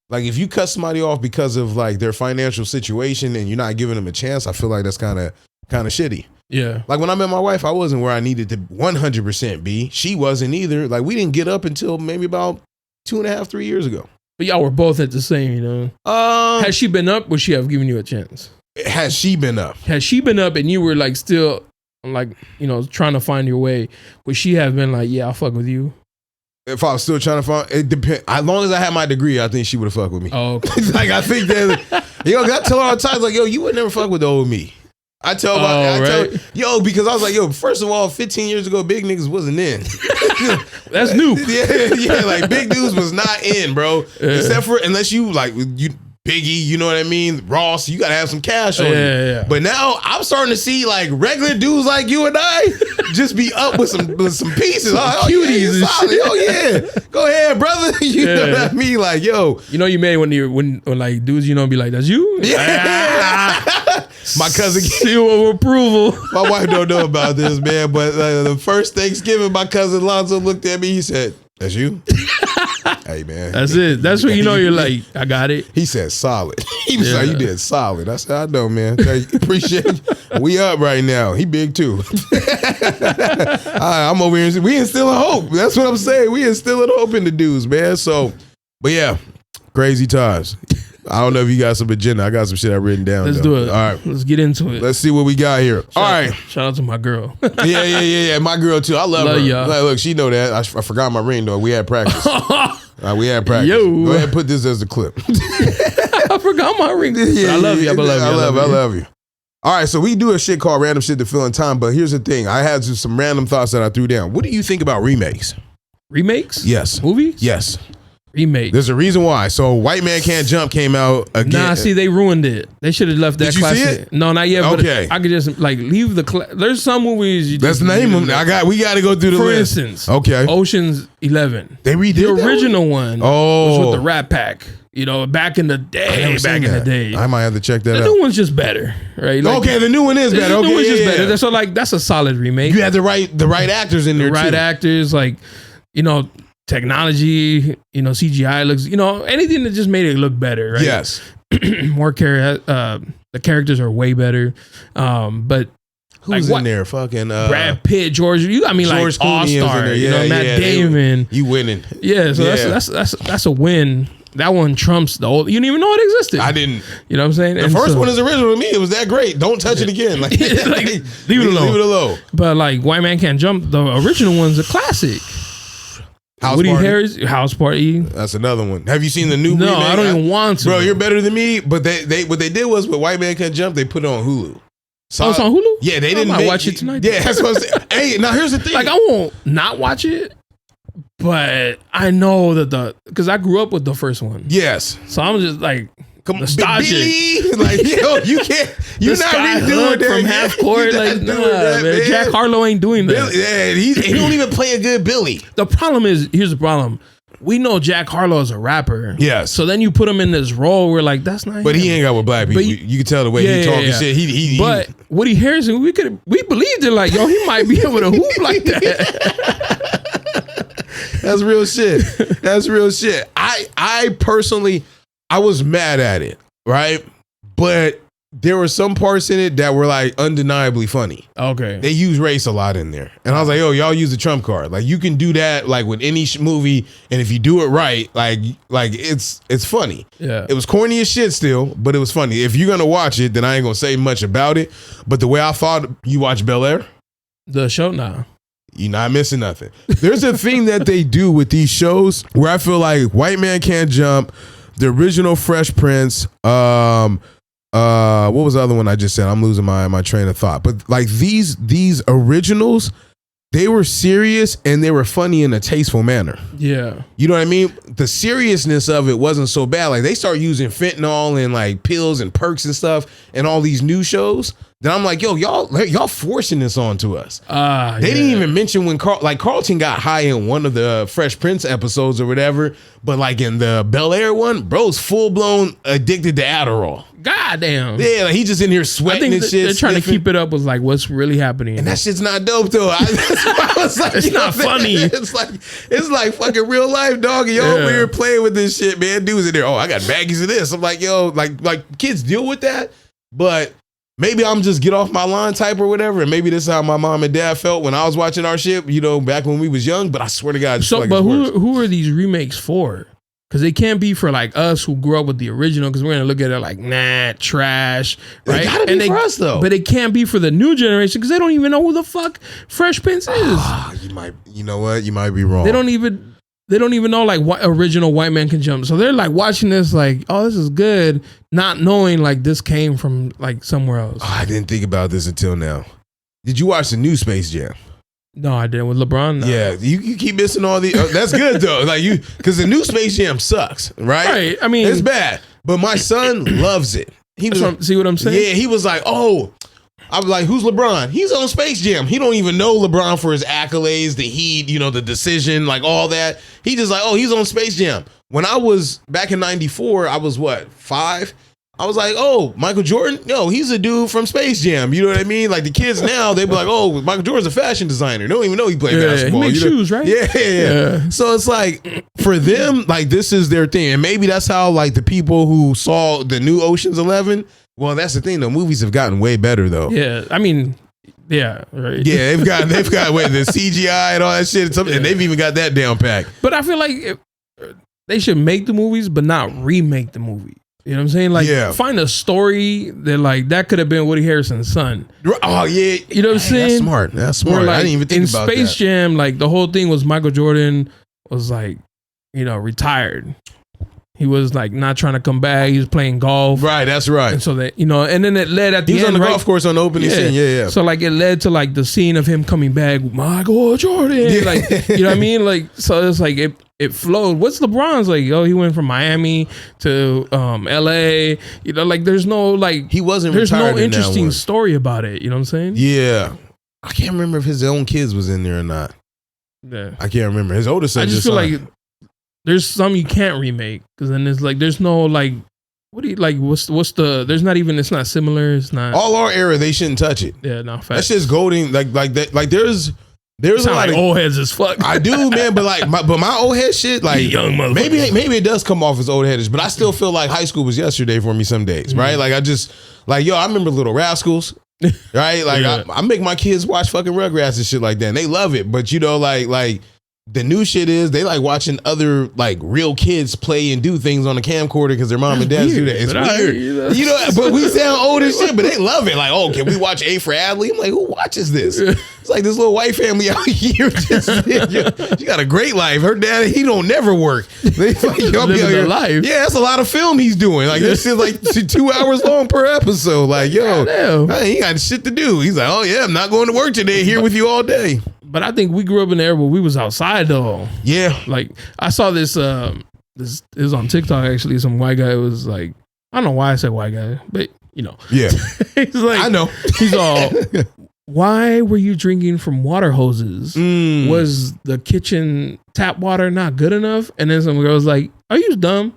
if you cut somebody off because of like their financial situation and you're not giving them a chance, I feel like that's kind of shitty. Yeah. Like when I met my wife, I wasn't where I needed to 100% be. She wasn't either. Like, we didn't get up until maybe about 2.5, 3 years ago. But y'all were both at the same, you know. Had she been up, would she have given you a chance? Has she been up? Has she been up and you were like still like, you know, trying to find your way, would she have been like, yeah, I'll fuck with you? If I was still trying to find, it depends. As long as I had my degree, I think she would have fucked with me. Oh, okay. Like, I think that, I tell her all the time, like, yo, you would never fuck with the old me. I tell because I was like, yo, first of all, 15 years ago, big niggas wasn't in. That's new. Yeah, like big dudes was not in, bro. Yeah. Except for, unless you like, you Biggie, you know what I mean? Ross, you gotta have some cash on you. Yeah. But now I'm starting to see like regular dudes like you and I just be up with some pieces. Cuties and shit. Oh yeah, go ahead, brother. You know what I mean? Like, yo, you know you made when like dudes, you know, be like, that's you. Yeah. My cousin seal of approval. My wife don't know about this, man. But the first Thanksgiving, my cousin Lonzo looked at me. He said, "That's you." Hey, man. That's it. That's when you know you're like, I got it. He said solid. He was like, you did solid. I said, I know, man. Appreciate it. We up right now. He big too. I'm over here. We instilling hope. That's what I'm saying. We instilling hope in the dudes, man. So, but yeah, crazy times. I don't know if you got some agenda. I got some shit I've written down. Let's do it. All right. Let's get into it. Let's see what we got here. All right. Shout out to my girl. Yeah. My girl too. I love her. Y'all. Like, look, she know that. I forgot my ring though. We had practice. We had practice. Yo. Go ahead and put this as the clip. forgot my ring. I love you. I love you. All right, so we do a shit called random shit to fill in time, but here's the thing. I had just some random thoughts that I threw down. What do you think about remakes? Remakes? Yes. Movies? Yes. Remake. There's a reason why. So White Man Can't Jump came out again. Nah, see, they ruined it. They should have left that Did you classic. see it? No, not yet. Okay. But I could just like leave the. There's some movies. Let's name them. We got to go through the For list. instance, okay. Ocean's 11. They redid the original one. Oh, was with the Rat Pack. You know, back in the day. I might have to check that out. The new one's just better, right? Like, okay, the new one is better. The new one's just yeah. better. So like that's a solid remake. You had the right actors in there. The right too. actors, like technology, CGI looks, anything that just made it look better, right? Yes. More the characters are way better. But who's in there? Fucking Brad Pitt, George Clooney all-star. Yeah, Matt Damon. You winning. Yeah, so that's a win. That one trumps the old. You didn't even know it existed. I didn't. You know what I'm saying? The first one is original to me. It was that great. Don't touch it again. Like, leave it alone. Leave it alone. But like White Man Can't Jump, the original one's a classic. Woody Harris, House Party. That's another one. Have you seen the new remake? No, I don't even want to. Bro, you're better than me. But they what they did was with White Man Can't Jump, they put it on Hulu. So, it's on Hulu? Yeah, they didn't watch it tonight. Yeah, that's what I'm saying. Hey, now here's the thing. Like, I won't not watch it, but I know that because I grew up with the first one. Yes. So I'm just like, nostalgic. Like, you can't. You're not redoing that from half court. Like, nah, man. Jack Harlow ain't doing that. Billy, yeah, he don't even play a good Billy. The problem is, here's the problem. We know Jack Harlow is a rapper. Yes. So then you put him in this role. We're like, that's not. But he ain't got with black people. You can tell the way he talking shit. But Woody Harrelson, we believed it. Like, yo, he might be able to hoop like that. That's real shit. That's real shit. I personally, I was mad at it, right? But there were some parts in it that were like undeniably funny. Okay. They use race a lot in there. And I was like, yo, y'all use the trump card. Like, you can do that like with any movie, and if you do it right, like it's funny. Yeah. It was corny as shit still, but it was funny. If you're gonna watch it, then I ain't gonna say much about it. But the way I thought, you watch Bel Air? The show now. You're not missing nothing. There's a thing that they do with these shows where I feel like White Man Can't Jump, the original Fresh Prince, what was the other one I just said? I'm losing my train of thought. But like these originals, they were serious and they were funny in a tasteful manner. Yeah. You know what I mean? The seriousness of it wasn't so bad. Like, they start using fentanyl and like pills and perks and stuff in all these new shows. Then I'm like, yo, y'all forcing this onto us. They didn't even mention when Carlton got high in one of the Fresh Prince episodes or whatever, but like in the Bel Air one, bro's full blown addicted to Adderall. Goddamn. Yeah, like, he just in here sweating and shit. They're trying to keep it up with like what's really happening. And that shit's not dope though. That's why I was like, it's not funny. It's like fucking real life, dog. And y'all over here playing with this shit, man. Dudes in there, oh, I got baggies of this. I'm like, yo, like kids deal with that, but maybe I'm just get off my line type or whatever. And maybe this is how my mom and dad felt when I was watching our shit, back when we was young. But I swear to God. So, but who are these remakes for? Because they can't be for like us who grew up with the original, because we're going to look at it like, nah, trash. Right? They gotta be for us though. But it can't be for the new generation because they don't even know who the fuck Fresh Prince is. You know what? You might be wrong. They don't even know like what original White Man Can Jump. So they're like watching this like, oh, this is good, not knowing like this came from like somewhere else. I didn't think about this until now. Did you watch the new Space Jam? No, I didn't. With LeBron? No. Yeah, you keep missing all the. That's good though. Like because the new Space Jam sucks, right? Right. I mean, it's bad, but my son loves it. See what I'm saying? Yeah, he was like, oh. I was like, who's LeBron? He's on Space Jam. He don't even know LeBron for his accolades, the heat, the decision, like all that. He just like, oh, he's on Space Jam. When I was back in 94, I was 5? I was like, oh, Michael Jordan? No, he's a dude from Space Jam. You know what I mean? Like the kids now, they be like, oh, Michael Jordan's a fashion designer. They don't even know he played basketball. He makes shoes, right? Yeah. So it's like, for them, like this is their thing. And maybe that's how like the people who saw the new Ocean's 11, well, that's the thing. The movies have gotten way better though. Yeah. I mean, yeah, right. Yeah, they've got the CGI and all that shit. And they've even got that down pat. But I feel like they should make the movies, but not remake the movie. You know what I'm saying? Like, find a story that could have been Woody Harrelson's son. Oh, yeah. You know what I'm saying? That's smart. Like, I didn't even think about that. In Space Jam, like, the whole thing was Michael Jordan was, like, retired. he was like not trying to come back. He was playing golf. Right, that's right. And so that, and then it led at the end. He was on the golf course on the opening scene. Yeah. So like it led to like the scene of him coming back, Michael Jordan. Like, you know what I mean? Like, so it's like it flowed. What's LeBron's like? He went from Miami to LA. Like there's no like he wasn't. There's no in interesting story about it. You know what I'm saying? Yeah, I can't remember if his own kids was in there or not. Yeah, I can't remember. His older son. I just feel like there's some you can't remake because then there's like there's no like what do you like? What's the? There's not even. It's not similar. It's not all our era. They shouldn't touch it. Yeah, no. Facts. That's just golden. Like that. Like there's a lot of old heads as fuck. I do, man. But like, my old head shit. Like young motherfucker. Maybe it does come off as old headish, but I still feel like high school was yesterday for me some days. Right? Like I just like I remember Little Rascals. Right? Like I make my kids watch fucking Rugrats and shit like that. And they love it, but like. The new shit is they like watching other like real kids play and do things on the camcorder because their mom and dad do that. It's weird, but we sound old as shit, but they love it. Like, can we watch A for Adley? I'm like, who watches this? It's like this little white family out here. She got a great life. Her dad, he don't never work. They fucking living their life. Yeah, that's a lot of film he's doing. Like this is like 2 hours long per episode. Like, he got shit to do. He's like, I'm not going to work today. Here with you all day. But I think we grew up in the era where we was outside though. Yeah. Like I saw this it was on TikTok actually. Some white guy was like, I don't know why I said white guy, but Yeah. He's like, I know. He's all, why were you drinking from water hoses? Was the kitchen tap water not good enough? And then some girl was like, are you dumb?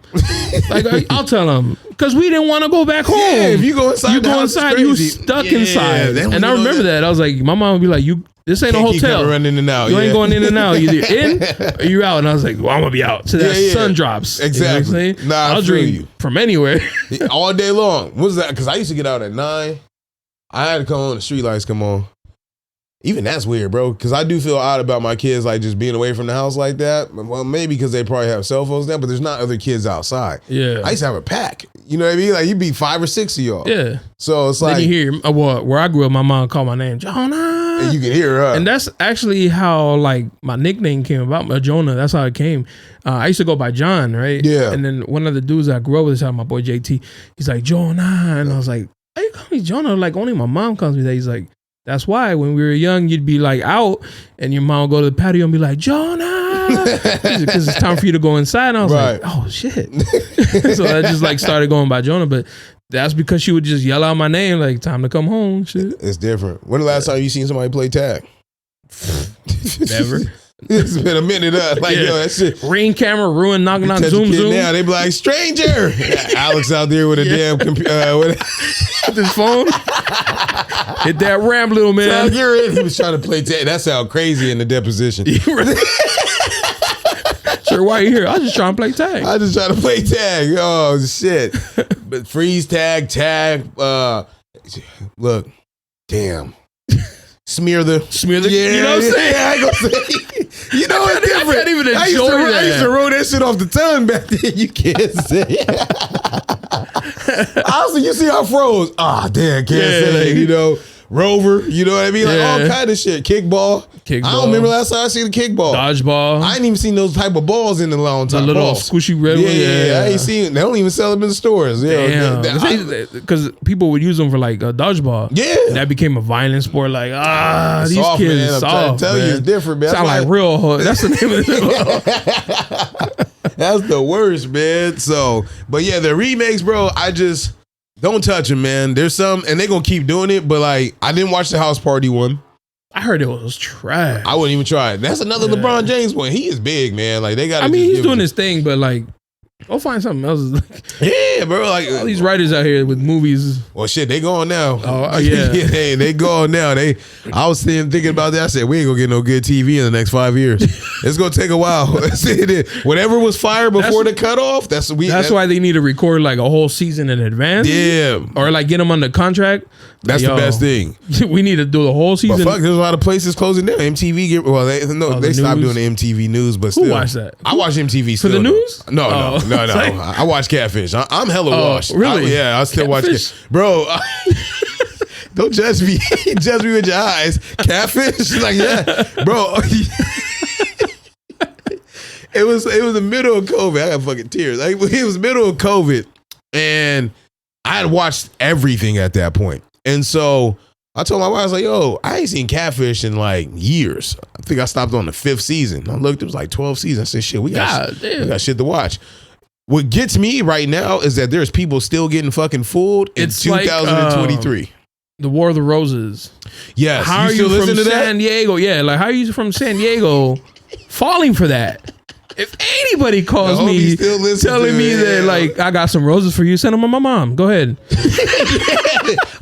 Like I'll tell them. Because we didn't want to go back home. Yeah, if you go inside, you stuck inside. And I remember that. I was like, my mom would be like, this ain't a hotel. Running in and out. You ain't going in and out. You're either in or you're out. And I was like, well, I'm going to be out. So that sun drops. Exactly. You know I'll drink from anywhere. All day long. What was that? Because I used to get out at 9. I had to come on, the street lights come on. Even that's weird, bro. Because I do feel odd about my kids like just being away from the house like that. Well, maybe because they probably have cell phones now, but there's not other kids outside. Yeah. I used to have a pack. You know what I mean? Like you'd be 5 or 6 of y'all. Yeah. So it's like. Then you hear, where I grew up, my mom called my name, Jonah. And you can hear her. And that's actually how like my nickname came about, Jonah. That's how it came. I used to go by John, right? Yeah. And then one of the dudes I grew up with, my boy JT, he's like, Jonah. And I was like, why you call me Jonah? Like only my mom calls me that. He's like, that's why when we were young, you'd be like out and your mom would go to the patio and be like, Jonah, because it's time for you to go inside. And I was like, oh shit. So I just like started going by Jonah, but that's because she would just yell out my name, like time to come home. Shit. It's different. When the last time you seen somebody play tag? Never. It's been a minute. That shit. Ring camera, ruin, knock, zoom. Now they be like, stranger. Alex out there with a damn computer. With his phone. Hit that ramp, little man. He was trying to play tag. That sound crazy in the deposition. Sure, why you here? I was just trying to play tag. I just trying to play tag. Oh, shit. But freeze tag. Look, damn. Smear the. Yeah, you know what I'm saying? I ain't gonna say. You know it's different. I can't even enjoy that. I used to roll that shit off the tongue back then. You can't say. Also, you see how froze. Damn, can't say that. Rover, you know what I mean? Like all kind of shit. Kickball. I don't remember last time I seen a kickball. Dodgeball. I ain't even seen those type of balls in a long time. The little squishy red one. Yeah, I ain't seen. They don't even sell them in the stores. Because people would use them for like a dodgeball. Yeah, and that became a violent sport. Like these soft, kids man. soft. I'm trying to tell you, it's different, man. Sound like real hood. That's the name of it. That's the worst, man. So, but yeah, the remakes, bro. I just don't touch them, man. There's some, and they gonna keep doing it. But like, I didn't watch the House Party one. I heard it was trash. I wouldn't even try it. That's another LeBron James one. He is big, man. Like they got. I mean, he's doing his thing, but like, go find something else. Yeah, bro. Like all these writers out here with movies. Well, shit, they going now. Oh yeah, they going now. I was thinking about that. I said we ain't gonna get no good TV in the next 5 years. It's gonna take a while. Whatever was fired before the cutoff. That's why they need to record like a whole season in advance. Yeah, or like get them under contract. That's the best thing. We need to do the whole season. But fuck, there's a lot of places closing down. MTV, they stopped doing the MTV news, but still. Who watched that? I watch MTV still. For the news? No. I watch Catfish. I'm hella washed. Really? I still watch Catfish. Bro, don't judge me. Judge me with your eyes. Catfish? Like, yeah. Bro. It was the middle of COVID. I got fucking tears. Like, it was middle of COVID, and I had watched everything at that point. And so I told my wife, I was like, yo, I ain't seen Catfish in like years. I think I stopped on the 5th season. I looked, it was like 12 seasons. I said, shit, we got shit to watch. What gets me right now is that there's people still getting fucking fooled in 2023. Like, the War of the Roses. Yes. How are you from San Diego? Yeah, like how are you from San Diego falling for that? If anybody calls me telling me that like I got some roses for you, send them to my mom. Go ahead.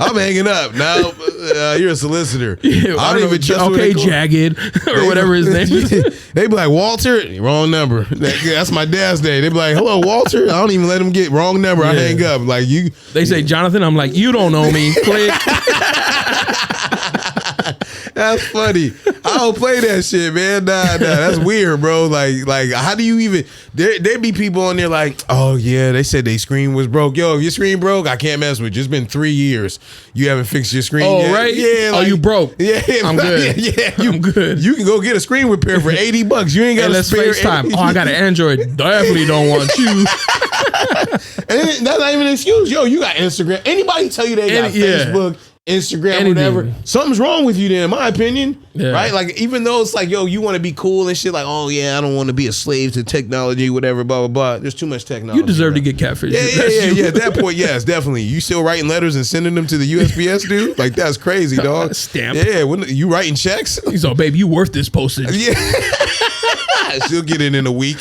I'm hanging up now. You're a solicitor. Yeah, I don't even trust. Okay, Jagged or whatever his name is. They be like, Walter, wrong number. That's my dad's name. They be like, hello, Walter. I don't even let them get wrong number. I hang up. Like you. They say Jonathan. I'm like, you don't know me. Click. That's funny. I don't play that shit, man. Nah, that's weird, bro. Like, how do you even? There be people on there like, oh yeah, they said their screen was broke. Yo, if your screen broke, I can't mess with you. It's been 3 years. You haven't fixed your screen yet. Right? Yeah. Like, you broke? Yeah, I'm good. Yeah, I'm good. You can go get a screen repair for $80. You ain't got to spare FaceTime. Oh, I got an Android. Definitely don't want you. And that's not even an excuse. Yo, you got Instagram. Anybody tell you they got Facebook? Instagram, whatever. Something's wrong with you then, in my opinion. Yeah. Right? Like, even though it's like, yo, you want to be cool and shit, like, oh yeah, I don't want to be a slave to technology, whatever, blah, blah, blah. There's too much technology. You deserve to get catfish. Yeah. At that point, yes, definitely. You still writing letters and sending them to the USPS, dude? Like, that's crazy, dog. Stamp. Yeah, you writing checks? He's like, babe, you worth this postage. Yeah. She'll get it in a week.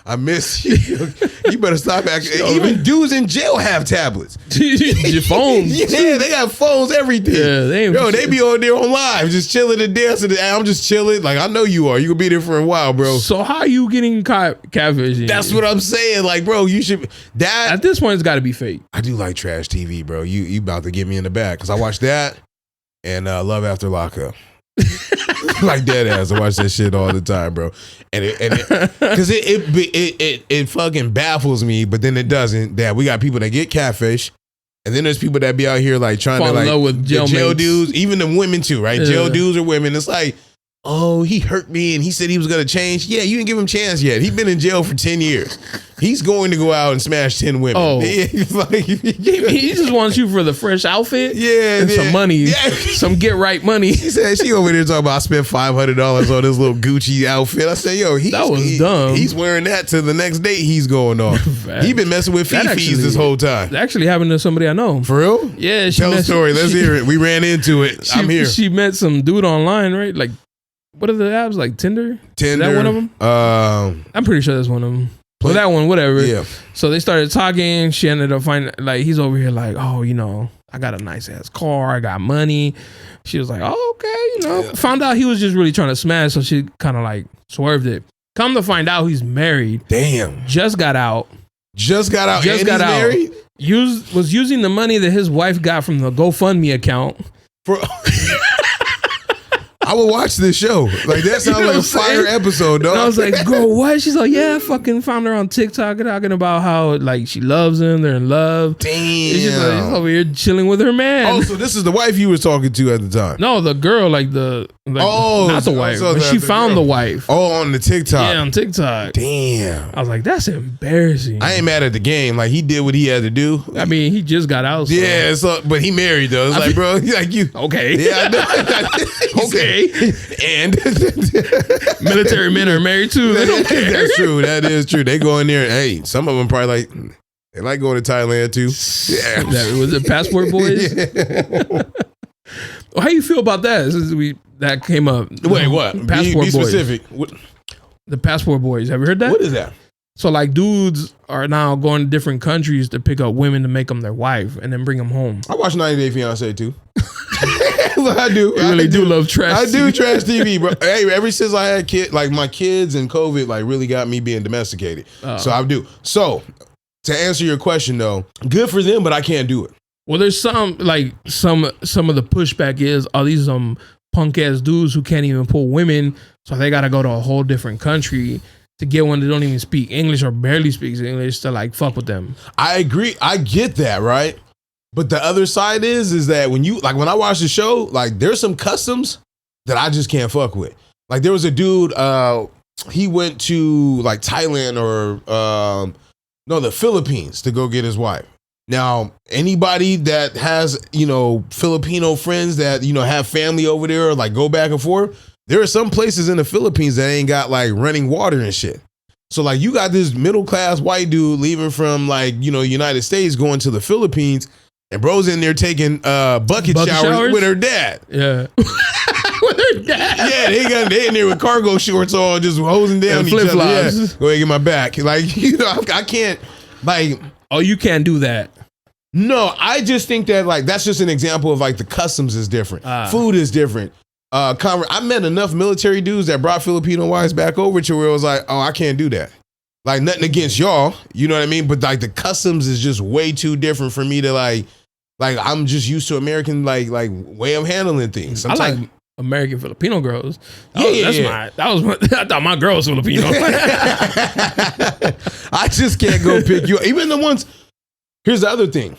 I miss you. You better stop acting. Even dudes in jail have tablets. Your phones. Yeah, they got phones, everything. Yeah, they be on there on live, just chilling and dancing. I'm just chilling. Like, I know you are. You gonna be there for a while, bro. So how are you getting catfish? That's what I'm saying. Like, bro, you should. That at this point, it's got to be fake. I do like trash TV, bro. You about to get me in the back because I watch that and Love After Lockup. Like dead ass. I watch that shit all the time, bro. And it fucking baffles me, but then it doesn't. That we got people that get catfish, and then there's people that be out here like trying to like love with jail dudes, even the women too, right? Yeah. Jail dudes or women. It's like, oh, he hurt me and he said he was gonna change. Yeah, you didn't give him a chance yet. He's been in jail for 10 years. He's going to go out and smash 10 women. Oh, he just wants you for the fresh outfit, and some money, some get right money. She said she over there talking about I spent $500 on this little Gucci outfit. I said, yo, that was dumb. He's wearing that to the next date he's going on. He been messing with Fifi's this whole time. That actually happened to somebody I know. For real? Yeah. Tell the story. Let's hear it. We ran into it. I'm here. She met some dude online, right? Like, what are the apps? Like Tinder? Is that one of them? I'm pretty sure that's one of them. Well, that one, whatever. Yeah. So they started talking. She ended up finding, like, he's over here like, oh, I got a nice ass car. I got money. She was like, oh, okay, Yeah. Found out he was just really trying to smash. So she kind of like swerved it. Come to find out he's married. Damn. Just got out. Married? Was using the money that his wife got from the GoFundMe account. I would watch this show. Like, that sounds like a fire episode, dog. And I was like, girl, what? She's like, yeah, I fucking found her on TikTok talking about how, like, she loves him. They're in love. Damn. She's like, over here chilling with her man. Oh, so this is the wife you was talking to at the time? No, the girl, not the wife. But she found the wife. Oh, on the TikTok. Yeah, on TikTok. Damn. I was like, that's embarrassing. I ain't mad at the game. Like, he did what he had to do. I mean, he just got out. So. Yeah, but he married, though. It's like, bro, like you. Okay. Yeah, I know. Okay. And military men are married too. They don't care. That's true. That is true. They go in there and hey, some of them probably they like going to Thailand too. Yeah. Was it Passport Boys? Yeah. Well, how you feel about that? That came up. Wait, what? Passport be specific. Boys. The Passport Boys. Have you heard that? What is that? So like dudes are now going to different countries to pick up women to make them their wife and then bring them home. I watch 90 Day Fiance too. I do. You really do love trash I do trash TV, bro. Hey, ever since I had kids, like my kids and COVID, like really got me being domesticated. So I do. So to answer your question though, good for them, but I can't do it. Well, there's some of the pushback is, these punk ass dudes who can't even pull women, so they got to go to a whole different country to get one that don't even speak English or barely speaks English to like fuck with them. I agree. I get that, right? But the other side is that when I watch the show, like there's some customs that I just can't fuck with. Like there was a dude, he went to like Thailand or the Philippines to go get his wife. Now, anybody that has, Filipino friends that, have family over there or like go back and forth, there are some places in the Philippines that ain't got like running water and shit. So like you got this middle class white dude leaving from like, United States going to the Philippines, and bro's in there taking bucket showers with her dad. Yeah. With her dad. Yeah, they in there with cargo shorts on, just hosing down and each other. Yeah. Go ahead, get my back. Like, I can't like. Oh, you can't do that. No, I just think that like that's just an example of like the customs is different. Food is different. I met enough military dudes that brought Filipino wives back over to where it was like, oh, I can't do that. Like nothing against y'all, you know what I mean? But like the customs is just way too different for me to like I'm just used to American like way of handling things. Sometimes, I like American Filipino girls. I thought my girl was Filipino. I just can't go pick you. Even the ones. Here's the other thing.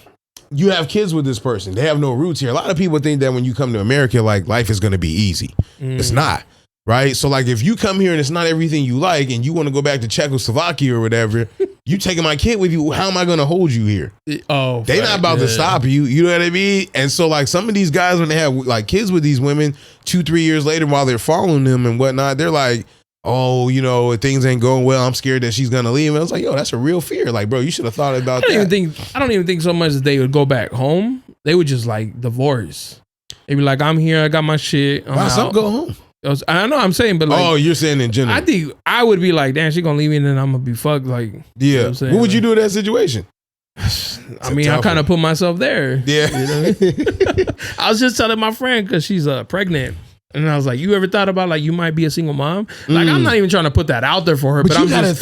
You have kids with this person. They have no roots here. A lot of people think that when you come to America, like life is going to be easy. It's not, right? So like if you come here and it's not everything you like and you want to go back to Czechoslovakia or whatever, you taking my kid with you, how am I going to hold you here? Oh, they not about to stop you. You know what I mean? And so like some of these guys, when they have like kids with these women 2-3 years later while they're following them and whatnot, they're like, oh, if things ain't going well, I'm scared that she's gonna leave. And I was like, yo, that's a real fear. Like, bro, you should have thought about that. I don't even think so much that they would go back home. They would just like divorce. They'd be like, I'm here, I got my shit. Why some go home? I know I'm saying, but like, oh, you're saying in general. I think I would be like, damn, she gonna leave me and then I'm gonna be fucked. Like, yeah. What would you do in that situation? I mean, I kind of put myself there. Yeah. I was just telling my friend because she's pregnant. And I was like, you ever thought about like you might be a single mom? Like I'm not even trying to put that out there for her, but I'm just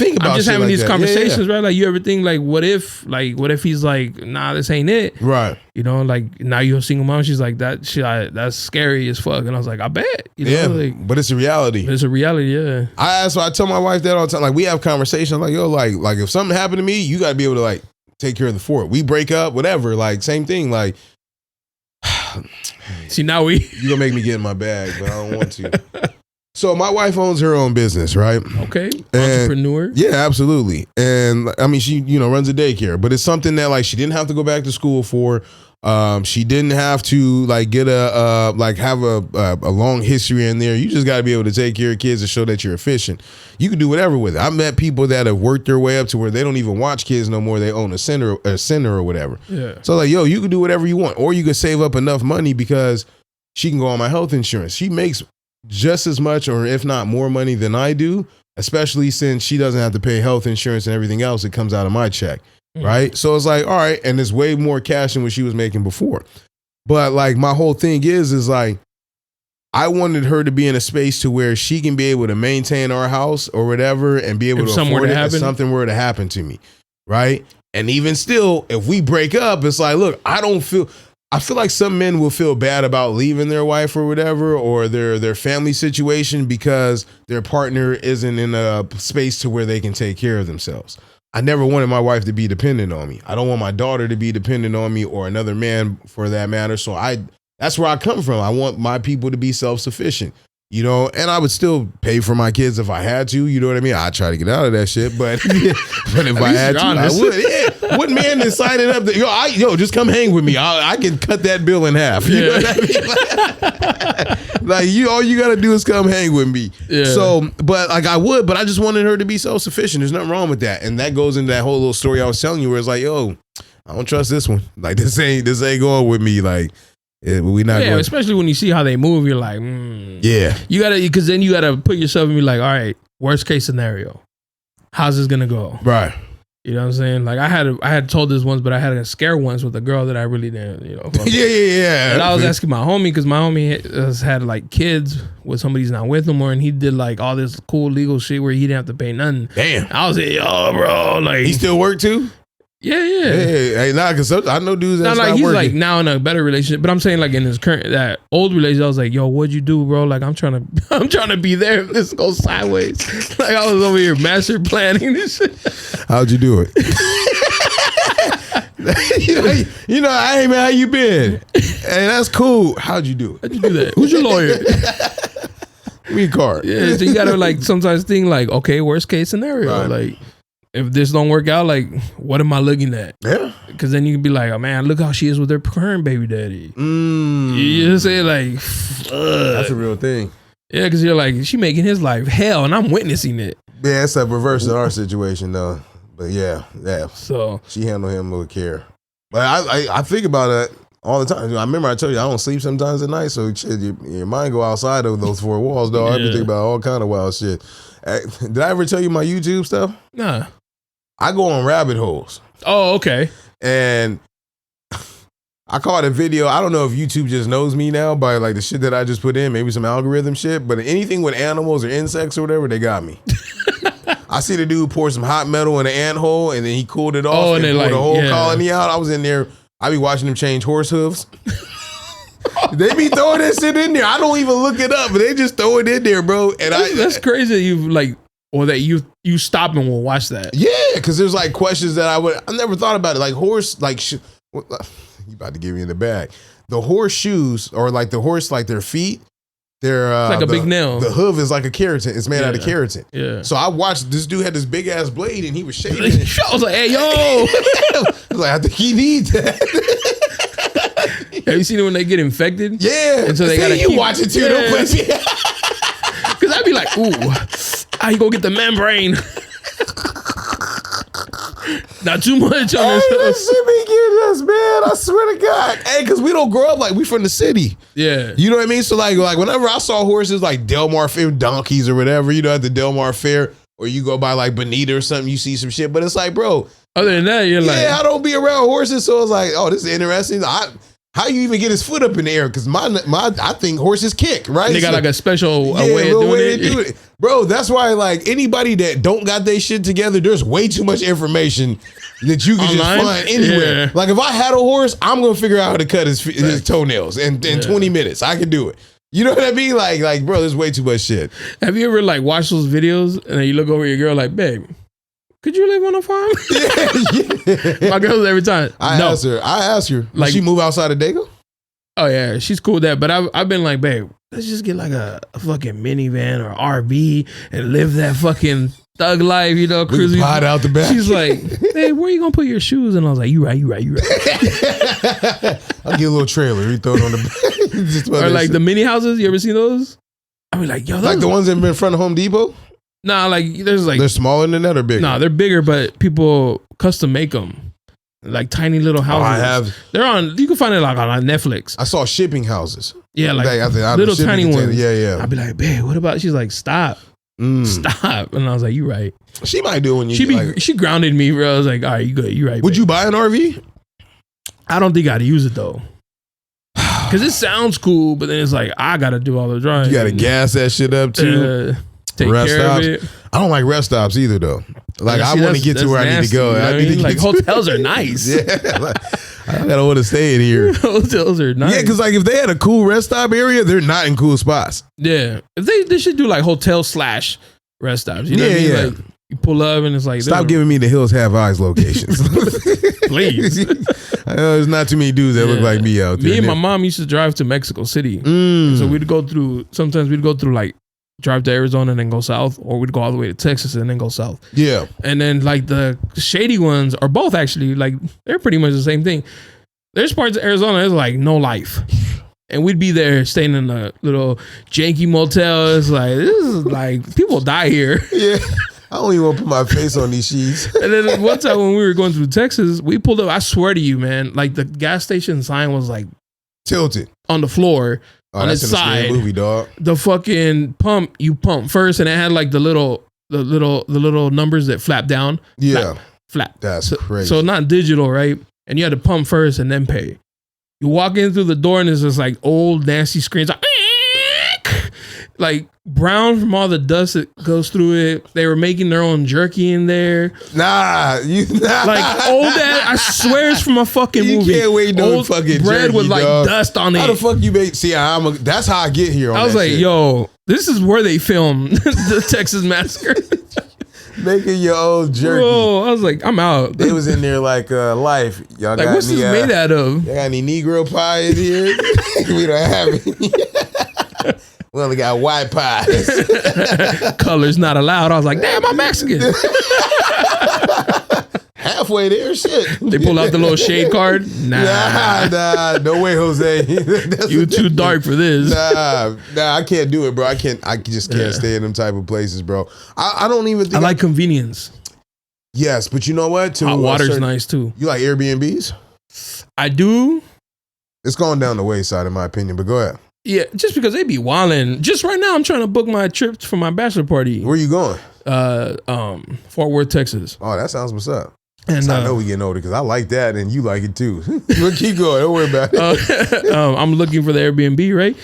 having like these conversations, yeah. right? Like you ever think like what if he's like, nah, this ain't it, right? Like now you're a single mom. She's like that shit. That's scary as fuck. And I was like, I bet, like, but it's a reality. It's a reality, yeah. I tell my wife that all the time. Like we have conversations like, yo, like if something happened to me, you got to be able to like take care of the fort. We break up, whatever. Like same thing, like. See, now you're gonna make me get in my bag, but I don't want to. So my wife owns her own business, right? Okay. Entrepreneur. Yeah, absolutely. And I mean, she, runs a daycare, but it's something that like she didn't have to go back to school for. She didn't have to like get have a long history in there. You just got to be able to take care of kids and show that you're efficient. You can do whatever with it. I met people that have worked their way up to where they don't even watch kids no more. They own a center or whatever. Yeah. So like, yo, you can do whatever you want, or you can save up enough money because she can go on my health insurance. She makes just as much, or if not more money than I do, especially since she doesn't have to pay health insurance and everything else. It comes out of my check. Right. So it's like, all right. And it's way more cash than what she was making before. But like my whole thing is like, I wanted her to be in a space to where she can be able to maintain our house or whatever and be able to afford it if something were to happen to me. Right. And even still, if we break up, it's like, look, I feel like some men will feel bad about leaving their wife or whatever, or their family situation because their partner isn't in a space to where they can take care of themselves. I never wanted my wife to be dependent on me. I don't want my daughter to be dependent on me or another man for that matter. So that's where I come from. I want my people to be self-sufficient, and I would still pay for my kids if I had to, you know what I mean? I'd try to get out of that shit, but if I had to, I would. Yeah. What man is signing up that, just come hang with me. I can cut that bill in half. You know what I mean? Like all you got to do is come hang with me. Yeah. So, but like I would, but I just wanted her to be self-sufficient. There's nothing wrong with that. And that goes into that whole little story I was telling you where it's like, yo, I don't trust this one. Like this ain't going with me. Like, we not. Yeah, especially when you see how they move, you're like, yeah. Because then you gotta put yourself and be like, all right, worst case scenario, how's this gonna go? Right. You know what I'm saying? Like I had told this once, but I had a scare once with a girl that I really didn't, Yeah. And I was asking my homie because my homie has had like kids with somebody who's not with him, and he did like all this cool legal shit where he didn't have to pay nothing. Damn. I was like, yo, bro, like he still work too. Yeah. Hey, because I know dudes that like he's working. like now in a better relationship, but I'm saying like in his current that old relationship, I was like, yo, what'd you do, bro? Like I'm trying to be there if this goes sideways. Like I was over here master planning this shit. How'd you do it? Hey man, how you been? Hey, that's cool. How'd you do it? How'd you do that? Who's your lawyer? Me card. Yeah, so you gotta like sometimes think like, okay, worst case scenario. Right. Like if this don't work out, like what am I looking at? Yeah. Because then you can be like, oh man, look how she is with her current baby daddy. You know what I'm saying? Like, That's a real thing. Yeah, because you're like, she making his life hell, and I'm witnessing it. Yeah, it's a reverse in our situation though. But yeah. So she handled him with care. But I think about it all the time. I remember I told you I don't sleep sometimes at night, so shit, your mind go outside of those four walls, dog. I be thinking about all kind of wild shit. Did I ever tell you my YouTube stuff? Nah. I go on rabbit holes. Oh, okay. And I caught a video. I don't know if YouTube just knows me now by like the shit that I just put in, maybe some algorithm shit, but anything with animals or insects or whatever, they got me. I see the dude pour some hot metal in an ant hole and then he cooled it off and pulled the whole colony out. I was in there. I be watching them change horse hooves. They be throwing that shit in there. I don't even look it up, but they just throw it in there, bro. And that's crazy that you've like, or that you stop and will watch that. Yeah, because there's like questions that I never thought about it. Like horse, like you about to give me in the bag. The horseshoes or like the horse, like their feet. They're like a big nail. The hoof is like a keratin. It's made out of keratin. Yeah. So I watched this dude had this big ass blade and he was shaving it. I was like, hey, yo. I was like, I think he needs that. Have you seen it when they get infected? Yeah. And so they gotta watch it too. Yeah. Don't play. Because I'd be like, ooh, how you go get the membrane? Not too much on this. That shit be getting us, man. I swear to God. Hey, because we don't grow up like we from the city. Yeah. You know what I mean? So like whenever I saw horses like Del Mar Fair, donkeys or whatever, you know, at the Del Mar Fair, or you go by like Bonita or something, you see some shit. But it's like, bro. Other than that, you're like. Yeah, I don't be around horses. So it's like, oh, this is interesting. How you even get his foot up in the air? Because I think horses kick, right? They got like a special way of doing it. Bro, that's why like anybody that don't got their shit together, there's way too much information that you can just find anywhere. Yeah. Like if I had a horse, I'm going to figure out how to cut his toenails in 20 minutes. I can do it. You know what I mean? Like, bro, there's way too much shit. Have you ever like watched those videos and then you look over your girl like, babe, could you live on a farm? Yeah. My girl's every time. I ask her. Like, she move outside of Dago? Oh yeah, she's cool with that. But I've been like, babe, let's just get like a fucking minivan or RV and live that fucking thug life, you know, cruising. Pod out the back. She's like, hey, where you gonna put your shoes? And I was like, you right. I'll get a little trailer. You throw it on the back. Or like the mini houses. You ever seen those? I mean, like, yo, like the ones that have in front of Home Depot. Nah, like there's like they're smaller than that or bigger. Nah, they're bigger, but people custom make them. Like tiny little houses. I have. They're on. You can find it like on Netflix. I saw shipping houses. Yeah, like little tiny ones. Yeah. I'd be like, babe, what about? She's like, stop, stop. And I was like, you right. She might do it when you. She grounded me, bro. I was like, all right, you good, you right. Would you buy an RV? I don't think I'd use it though. Because it sounds cool, but then it's like I gotta do all the driving. You gotta gas that shit up too. Take rest care stops. of it. I don't like rest stops either though. Like I want to get to where nasty, I need to go. I need to like hotels are nice. Yeah, like, I gotta want to stay in here. Hotels are nice. Yeah, because like if they had a cool rest stop area, they're not in cool spots. Yeah, if they should do like hotel / rest stops. You know what I mean? Like you pull up and it's like stop giving me the Hills Have Eyes locations, please. I know there's not too many dudes that look like me out there. Me and my mom used to drive to Mexico City, so we'd go through. Sometimes we'd go through like. Drive to Arizona and then go south, or we'd go all the way to Texas and then go south. Yeah. And then like the shady ones are both actually like they're pretty much the same thing. There's parts of Arizona that's like no life. And we'd be there staying in a little janky motel. It's like this is like people die here. Yeah. I don't even want to put my face on these sheets. And then one time when we were going through Texas, we pulled up, I swear to you, man, like the gas station sign was like tilted on the floor. Oh, on that's its side, movie, dog. The fucking pump, you pump first, and it had like the little numbers that flap down. Yeah, flap. That's crazy. So not digital, right? And you had to pump first and then pay. You walk in through the door and there's this like old nasty screens, like brown from all the dust that goes through it. They were making their own jerky in there. Nah. Like old ass. I swear it's from a fucking movie. You can't wait no fucking bread jerky, with like dog. dust on it. How the fuck you make? See, that's how I get here. On I was that like, shit. yo, this is where they filmed the Texas Massacre. Making your own jerky. Bro, I was like, I'm out. They was in there like life. Y'all like, got what's any, this made out of? Y'all got any Negro pie in here? We don't have any. We only got white pies. Colors not allowed. I was like, damn, I'm Mexican. Halfway there, shit. They pull out the little shade card. Nah, no way, Jose. You too dark for this. Nah, I can't do it, bro. I just can't stay in them type of places, bro. I don't even think I like convenience. Yes, but you know what? Hot water's nice too. You like Airbnbs? I do. It's going down the wayside, in my opinion, but go ahead. Yeah, just because they be wilding. Just right now, I'm trying to book my trip for my bachelor party. Where you going? Fort Worth, Texas. Oh, that sounds what's up. And I know we getting older because I like that and you like it too. But keep going. Don't worry about it. I'm looking for the Airbnb, right?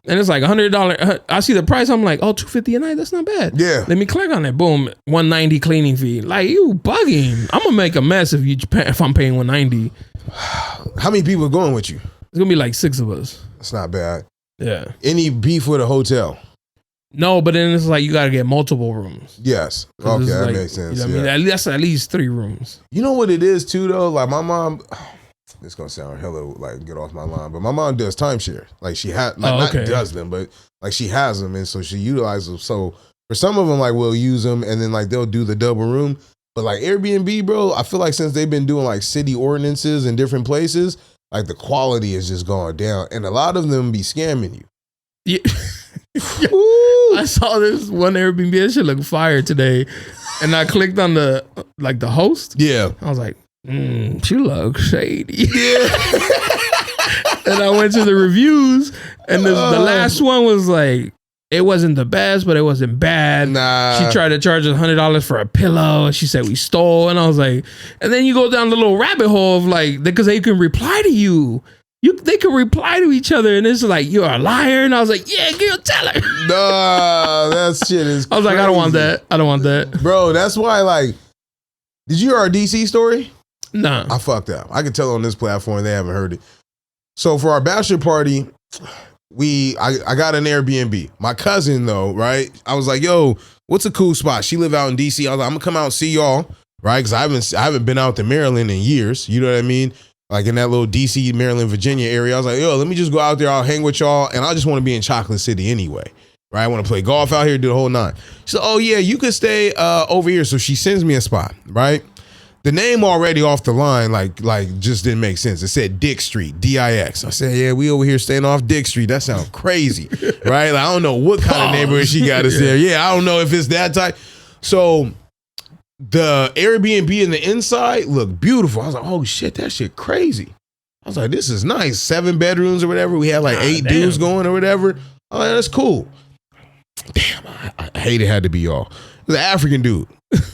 And it's like $100. I see the price. I'm like, oh, $250 a night. That's not bad. Yeah. Let me click on it. Boom, $190 cleaning fee. Like, you bugging. I'm gonna make a mess if I'm paying $190. How many people are going with you? It's gonna be like 6 of us. That's not bad. Yeah. Any beef with a hotel? No, but then it's like you gotta get multiple rooms. Yes. Okay, that makes sense. You know what I mean? That's at least 3 rooms. You know what it is too though? Like my mom, it's gonna sound hella like get off my line, but my mom does timeshare. Like she has, not does them, but like she has them, and so she utilizes them. So for some of them, like we'll use them, and then like they'll do the double room. But like Airbnb, bro, I feel like since they've been doing like city ordinances in different places, like the quality is just going down, and a lot of them be scamming you. Yeah. I saw this one Airbnb. That shit look fire today, and I clicked on the host. Yeah, I was like, she looks shady. Yeah. And I went to the reviews, and the last one was like, it wasn't the best, but it wasn't bad. Nah. She tried to charge us $100 for a pillow, and she said we stole. And I was like, and then you go down the little rabbit hole of like, because they can reply to you. They can reply to each other, and it's like, you're a liar. And I was like, yeah, girl, tell her. Nah, that shit is I was like, I don't want that. Bro, that's why, like, did you hear our DC story? Nah. I fucked up. I could tell on this platform they haven't heard it. So for our bachelor party, I got an Airbnb. My cousin, though, right? I was like, yo, what's a cool spot? She live out in DC. I was like, I'm going to come out and see y'all, right? Because I haven't been out to Maryland in years. You know what I mean? Like in that little DC, Maryland, Virginia area. I was like, yo, let me just go out there. I'll hang with y'all. And I just want to be in Chocolate City anyway. Right? I want to play golf out here, do the whole 9. She said, oh, yeah, you could stay over here. So she sends me a spot, right? The name already off the line, like just didn't make sense. It said Dick Street, D-I-X. I said, yeah, we over here staying off Dick Street. That sounds crazy, right? Like, I don't know what kind of neighborhood she got us there. Yeah, I don't know if it's that type. So the Airbnb in the inside looked beautiful. I was like, oh shit, that shit crazy. I was like, this is nice. 7 bedrooms or whatever. We had like 8 dudes going or whatever. Oh, that's cool. Damn, I hate it had to be y'all. It was an African dude.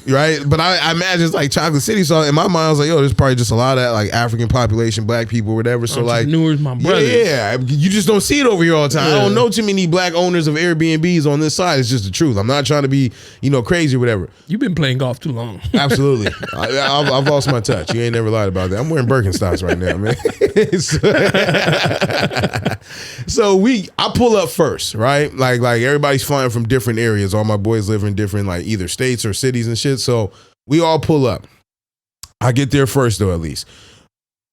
Right, but I imagine it's like Chocolate City. So in my mind, I was like, "Yo, there's probably just a lot of like African population, black people, whatever." So like, my brothers. Yeah, you just don't see it over here all the time. Yeah. I don't know too many black owners of Airbnbs on this side. It's just the truth. I'm not trying to be, crazy or whatever. You've been playing golf too long. Absolutely, I've lost my touch. You ain't never lied about that. I'm wearing Birkenstocks right now, man. So I pull up first, right? Like everybody's flying from different areas. All my boys live in different like either states or cities and shit. So we all pull up. I get there first though, at least.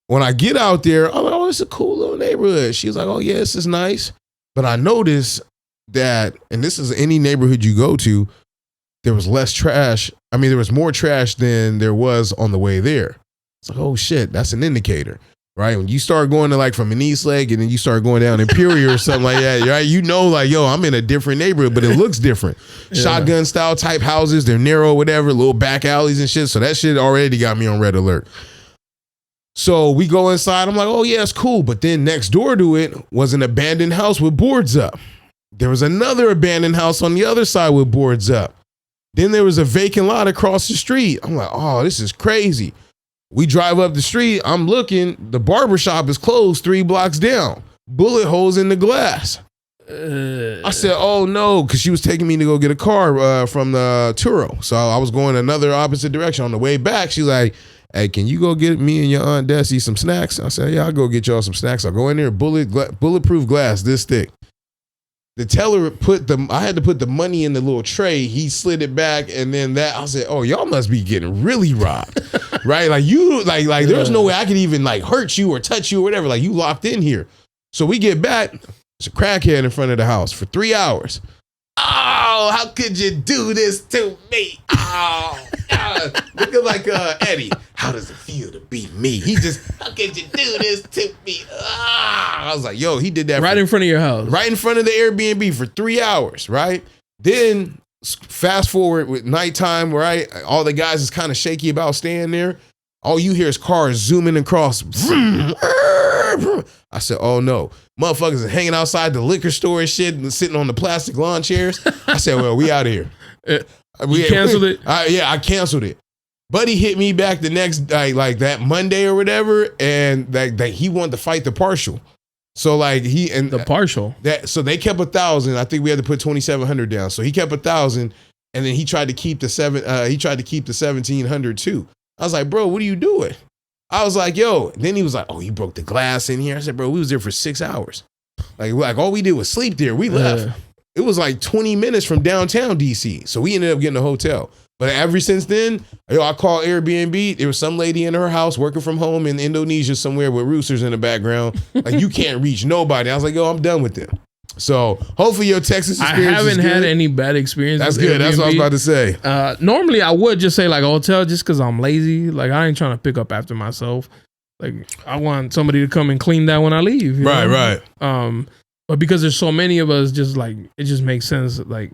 When I get out there, I'm like, oh, it's a cool little neighborhood. She's like, oh yeah, this is nice. But I noticed that, and this is any neighborhood you go to, there was less trash. I mean, there was more trash than there was on the way there. It's like, oh shit, that's an indicator. Right? When you start going to like from an East Lake and then you start going down Imperial or something like that, right? You know, like, yo, I'm in a different neighborhood, but it looks different. Yeah. Shotgun style type houses, they're narrow, whatever, little back alleys and shit. So that shit already got me on red alert. So we go inside. I'm like, oh yeah, it's cool. But then next door to it was an abandoned house with boards up. There was another abandoned house on the other side with boards up. Then there was a vacant lot across the street. I'm like, oh, this is crazy. We drive up the street. I'm looking. The barbershop is closed 3 blocks down. Bullet holes in the glass. I said, oh no, because she was taking me to go get a car from the Turo. So I was going another opposite direction. On the way back, she's like, hey, can you go get me and your Aunt Desi some snacks? I said, yeah, I'll go get y'all some snacks. I'll go in there, bulletproof glass this thick. The teller I had to put the money in the little tray. He slid it back, and then I said, oh, y'all must be getting really robbed. Right? Like there's no way I could even like hurt you or touch you or whatever. Like you locked in here. So we get back. There's a crackhead in front of the house for 3 hours. Oh, how could you do this to me? Oh, looking like Eddie. How does it feel to be me? He just, how could you do this to me? I was like, yo, he did that right in front of your house. Right in front of the Airbnb for 3 hours, right? Then fast forward with nighttime, right? All the guys is kind of shaky about staying there. All you hear is cars zooming across. I said, oh no. Motherfuckers is hanging outside the liquor store and shit and sitting on the plastic lawn chairs. I said, well, we out of here. You canceled it? Yeah, I canceled it. Buddy hit me back the next, like that Monday or whatever, and that he wanted to fight the partial. So like the partial. So they kept 1,000. I think we had to put 2,700 down. So he kept 1,000, and then he tried to keep the 1,700 too. I was like, bro, what are you doing? I was like, yo. Then he was like, oh, you broke the glass in here. I said, bro, we was there for 6 hours. Like all we did was sleep there. We left. It was like 20 minutes from downtown DC. So we ended up getting a hotel. But ever since then, I called Airbnb. There was some lady in her house working from home in Indonesia somewhere with roosters in the background. Like, you can't reach nobody. I was like, yo, I'm done with them. So hopefully your Texas experience I haven't had any bad experiences. That's good. Airbnb. That's what I was about to say. Normally I would just say like a hotel just because I'm lazy. Like, I ain't trying to pick up after myself. Like, I want somebody to come and clean that when I leave. Right. But because there's so many of us, just like, it just makes sense. Like,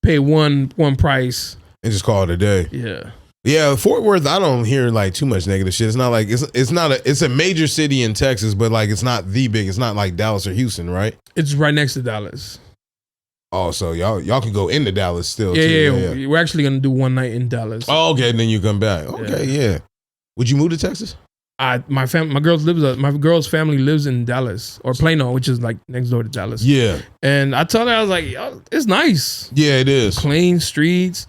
pay one price and just call it a day. Yeah, Fort Worth, I don't hear like too much negative shit. It's not like it's a major city in Texas, but like it's not the big. It's not like Dallas or Houston, right? It's right next to Dallas. Oh, so y'all can go into Dallas still. Yeah. We're actually gonna do one night in Dallas. Oh, okay, and then you come back. Okay, yeah. Would you move to Texas? My girl's family lives in Dallas or Plano, which is like next door to Dallas. Yeah. And I told her, I was like, oh, it's nice. Yeah, it is. Clean streets.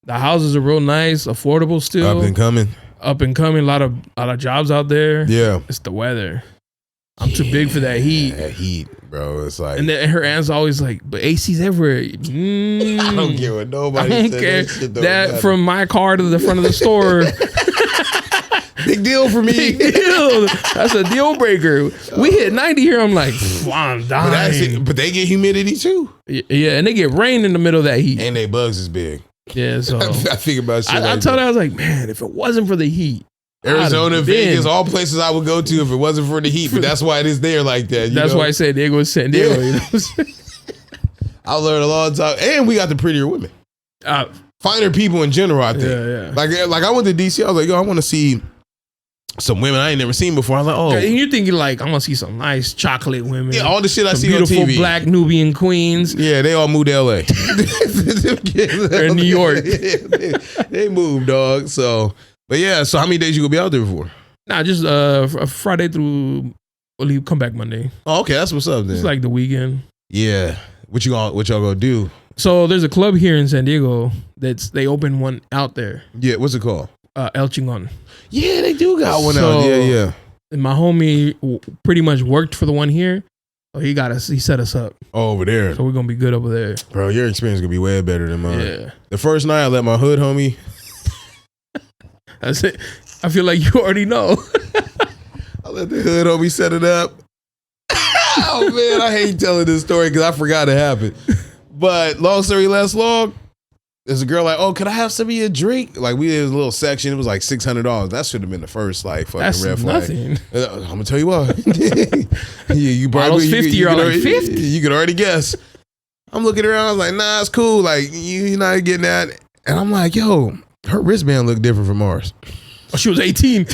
The houses are real nice, affordable still. Up and coming. A lot of jobs out there. Yeah. It's the weather. I'm too big for that heat. That heat, bro. It's like. And then her aunt's always like, but AC's everywhere. I don't care what nobody I don't care. That from my car to the front of the store. Big deal for me. Big deal. That's a deal breaker. We hit 90 here. I'm like, I'm dying. But they get humidity too. Yeah, and they get rain in the middle of that heat. And they bugs is big. Yeah, so I think about shit. I told her, I was like, man, if it wasn't for the heat, Arizona, Vegas, all places I would go to if it wasn't for the heat. But that's why it is there like that. That's why I said Diego is San Diego. You know what I'm saying? I learned a long time, and we got the prettier women, finer people in general. I think. Yeah. Like I went to DC. I was like, yo, I want to see some women I ain't never seen before. I was like, oh. And you're thinking like, I'm going to see some nice chocolate women. Yeah, all the shit I see on TV. Beautiful black Nubian queens. Yeah, they all moved to LA. They're in New York. They moved, dog. So, but yeah, so how many days you going to be out there for? Nah, just Friday through, we'll come back Monday. Oh, okay, that's what's up then. It's like the weekend. Yeah. What y'all gonna do? So there's a club here in San Diego they opened one out there. Yeah, what's it called? El Chingon. Yeah, they do got one out. Yeah. And my homie pretty much worked for the one here. So he set us up. Oh, over there. So we're going to be good over there. Bro, your experience is going to be way better than mine. Yeah. The first night I let my hood homie. That's it. I feel like you already know. I let the hood homie set it up. Oh, man, I hate telling this story because I forgot it happened. But long story less long. There's a girl like, oh, could I have some of your drink? Like, we did a little section. It was like $600. That should have been the first, like, fucking that's red flag. Nothing. I'm going to tell you what. You probably, 50, you're like 50? You could already guess. I'm looking around. I was like, nah, it's cool. Like, you're not getting that. And I'm like, yo, her wristband looked different from ours. Oh, she was 18.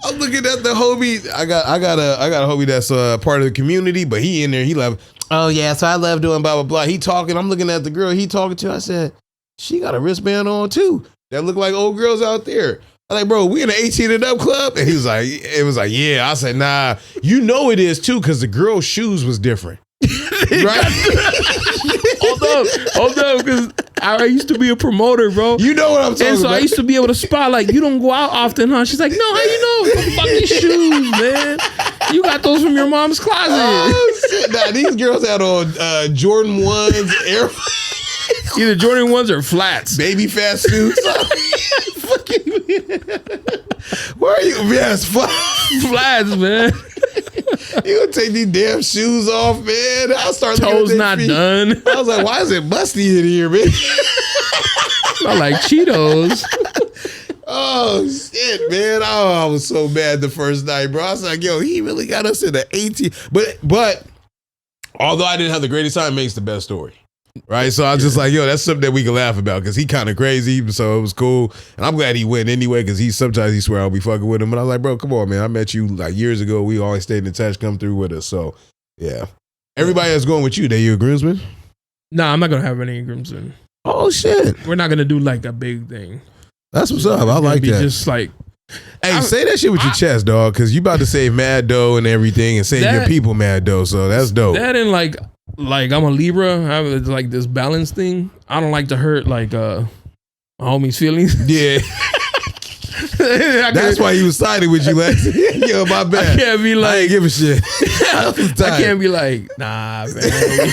I'm looking at the homie. I got a homie that's part of the community, but he in there. He like, oh yeah, so I love doing blah blah blah. He talking. I'm looking at the girl he talking to. I said, she got a wristband on too. That look like old girls out there. I'm like, bro, we in an 18 and up club, and he was like, it was like, yeah. I said, nah, you know it is too, because the girl's shoes was different. Right? Hold up, because I used to be a promoter, bro. You know what I'm talking about. And so I used to be able to spot, like, you don't go out often, huh? She's like, no, how you know? Fuck these shoes, man. You got those from your mom's closet. Oh, shit. Nah, these girls had on Jordan 1s, Air either Jordan 1s or flats. Baby fat suits. Fucking where are you? Yes, flats, man. You gonna take these damn shoes off, man? I'll start toes not feet. done. I was like, why is it musty in here, man? I like Cheetos. Oh shit, man! Oh, I was so mad the first night, bro. I was like, yo, he really got us in the 18. But although I didn't have the greatest time, it makes the best story. Right, so I was just like, yo, that's something that we can laugh about because he kind of crazy, so it was cool, and I'm glad he went anyway because sometimes he swear I'll be fucking with him, but I was like, bro, come on, man, I met you like years ago, we always stayed in touch, come through with us, so yeah. Everybody that's going with you, they you a groomsman? Nah, I'm not gonna have any groomsmen. Oh shit, we're not gonna do like a big thing. That's what's up. I like that. Just like, hey, say that shit with your chest, dog, because you about to save mad dough and everything, and save your people mad dough, so that's dope. That and like I'm a Libra. I have like this balance thing. I don't like to hurt like my homie's feelings. Yeah. That's why he was siding with you last. Yo, my bad. I can't be like, I ain't give a shit. I can't be like, nah, man.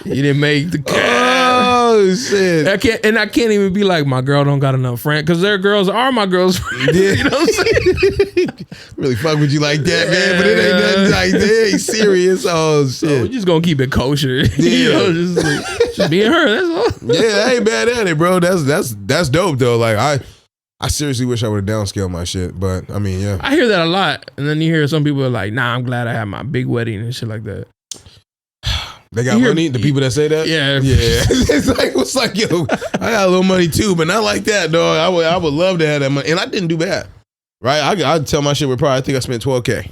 You didn't make the cut. Oh shit! I can't even be like, my girl don't got enough friends because their girls are my girls' friends. Yeah. You know what I'm saying? Really fuck with you like that, man. But it ain't nothing like that. He's serious. Oh shit! So we're just gonna keep it kosher. Yeah. You know, just being her. That's all. Yeah, I ain't bad at it, bro. That's dope though. Like I seriously wish I would have downscaled my shit, but I mean, yeah. I hear that a lot, and then you hear some people are like, nah, I'm glad I had my big wedding and shit like that. They got money? The people that say that? Yeah. Yeah. It's like, yo, I got a little money too, but not like that, dog. I would love to have that money. And I didn't do bad. Right? I'd tell my shit with pride. I think I spent $12K.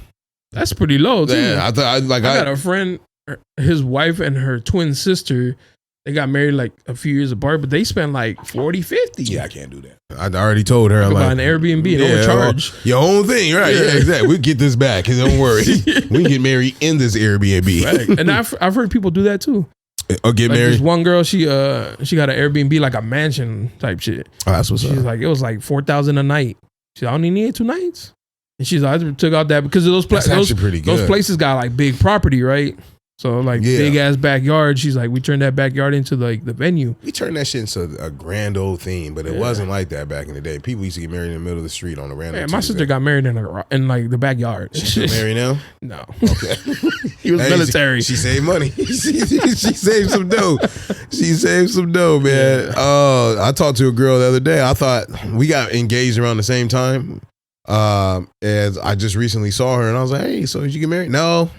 That's pretty low, too. Yeah, I got a friend, his wife and her twin sister, they got married like a few years apart, but they spent like 40, 50. Yeah, I can't do that. I already told her. I'm like, an Airbnb and overcharge. Your own thing, right? Yeah, exactly. We'll get this back. Don't worry. We can get married in this Airbnb. Right. And I've heard people do that too. Or get like married. This one girl, she got an Airbnb, like a mansion type shit. Oh, that's what's up. She's like, it was like $4,000 a night. She's like, I only needed 2 nights. And she's like, I took out that because of those places. Those places got like big property, right? So like big ass backyard. She's like, we turned that backyard into like the venue. We turned that shit into a grand old theme, but it wasn't like that back in the day. People used to get married in the middle of the street on a random. Yeah, my sister got married in like the backyard. She's married now? No. Okay. He was military. She saved money. she saved some dough. She saved some dough, man. I talked to a girl the other day. I thought we got engaged around the same time. As I just recently saw her, and I was like, "Hey, so did you get married?" No.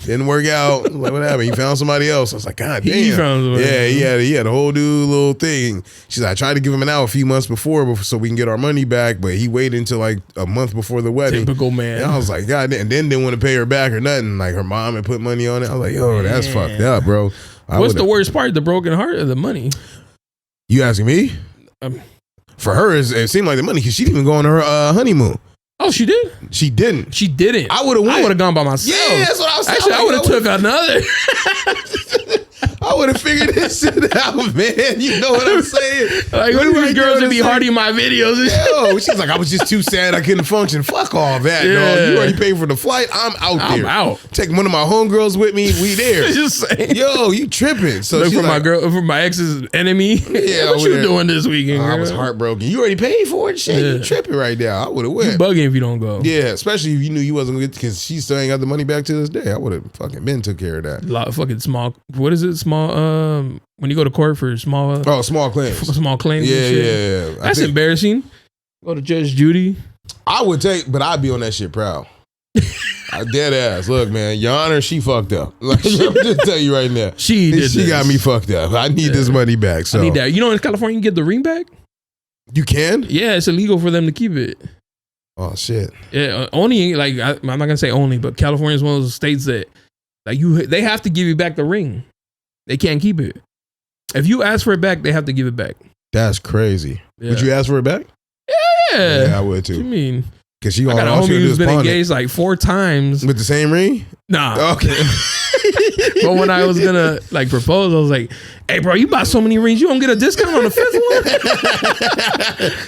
Didn't work out. Like, what happened? He found somebody else. I was like, God damn. He had a whole new little thing. She's like, I tried to give him an out a few months before so we can get our money back, but he waited until like a month before the wedding. Typical man. And I was like, God damn. And then didn't want to pay her back or nothing. Like her mom had put money on it. I was like, yo, that's fucked up, bro. What's the worst part? The broken heart or the money? You asking me? For her, it seemed like the money because she didn't even go on her honeymoon. Oh, she did? She didn't. She didn't. I would have gone by myself. Yeah, that's what I was saying. Actually, I would have took another. I would have figured this shit out, man. You know what I'm saying? Like, what do these girls that be hearting my videos? Yo, she's like, I was just too sad I couldn't function. Fuck all that, dog. You already paid for the flight. I'm there. I'm out. Take one of my homegirls with me. We there. Just saying. Yo, you tripping. So look for my ex's enemy. Yeah, what you doing this weekend, girl? I was heartbroken. You already paid for it? Shit, you tripping right now. I would have went. You bugging if you don't go. Yeah, especially if you knew you wasn't going to get, because she still ain't got the money back to this day. I would have fucking been took care of that. A lot of fucking small, what is it? Small, when you go to court for small claims. Small claims. Yeah. That's embarrassing. Go to Judge Judy. I would take, but I'd be on that shit proud. I dead ass. Look, man, Your Honor, she fucked up. Like, I'm just tell you right now. She got me fucked up. I need this money back. So I need that. You know, in California, you can get the ring back. You can? Yeah, it's illegal for them to keep it. Oh shit. Yeah, only like I'm not gonna say only, but California is one of those states that like they have to give you back the ring. They can't keep it. If you ask for it back, they have to give it back. That's crazy. Yeah. Would you ask for it back? Yeah, I would too. What you mean? Because she I got a homie who's been engaged like 4 times with the same ring. Nah. Okay. But when I was gonna like propose, I was like, "Hey, bro, you bought so many rings, you don't get a discount on the 5th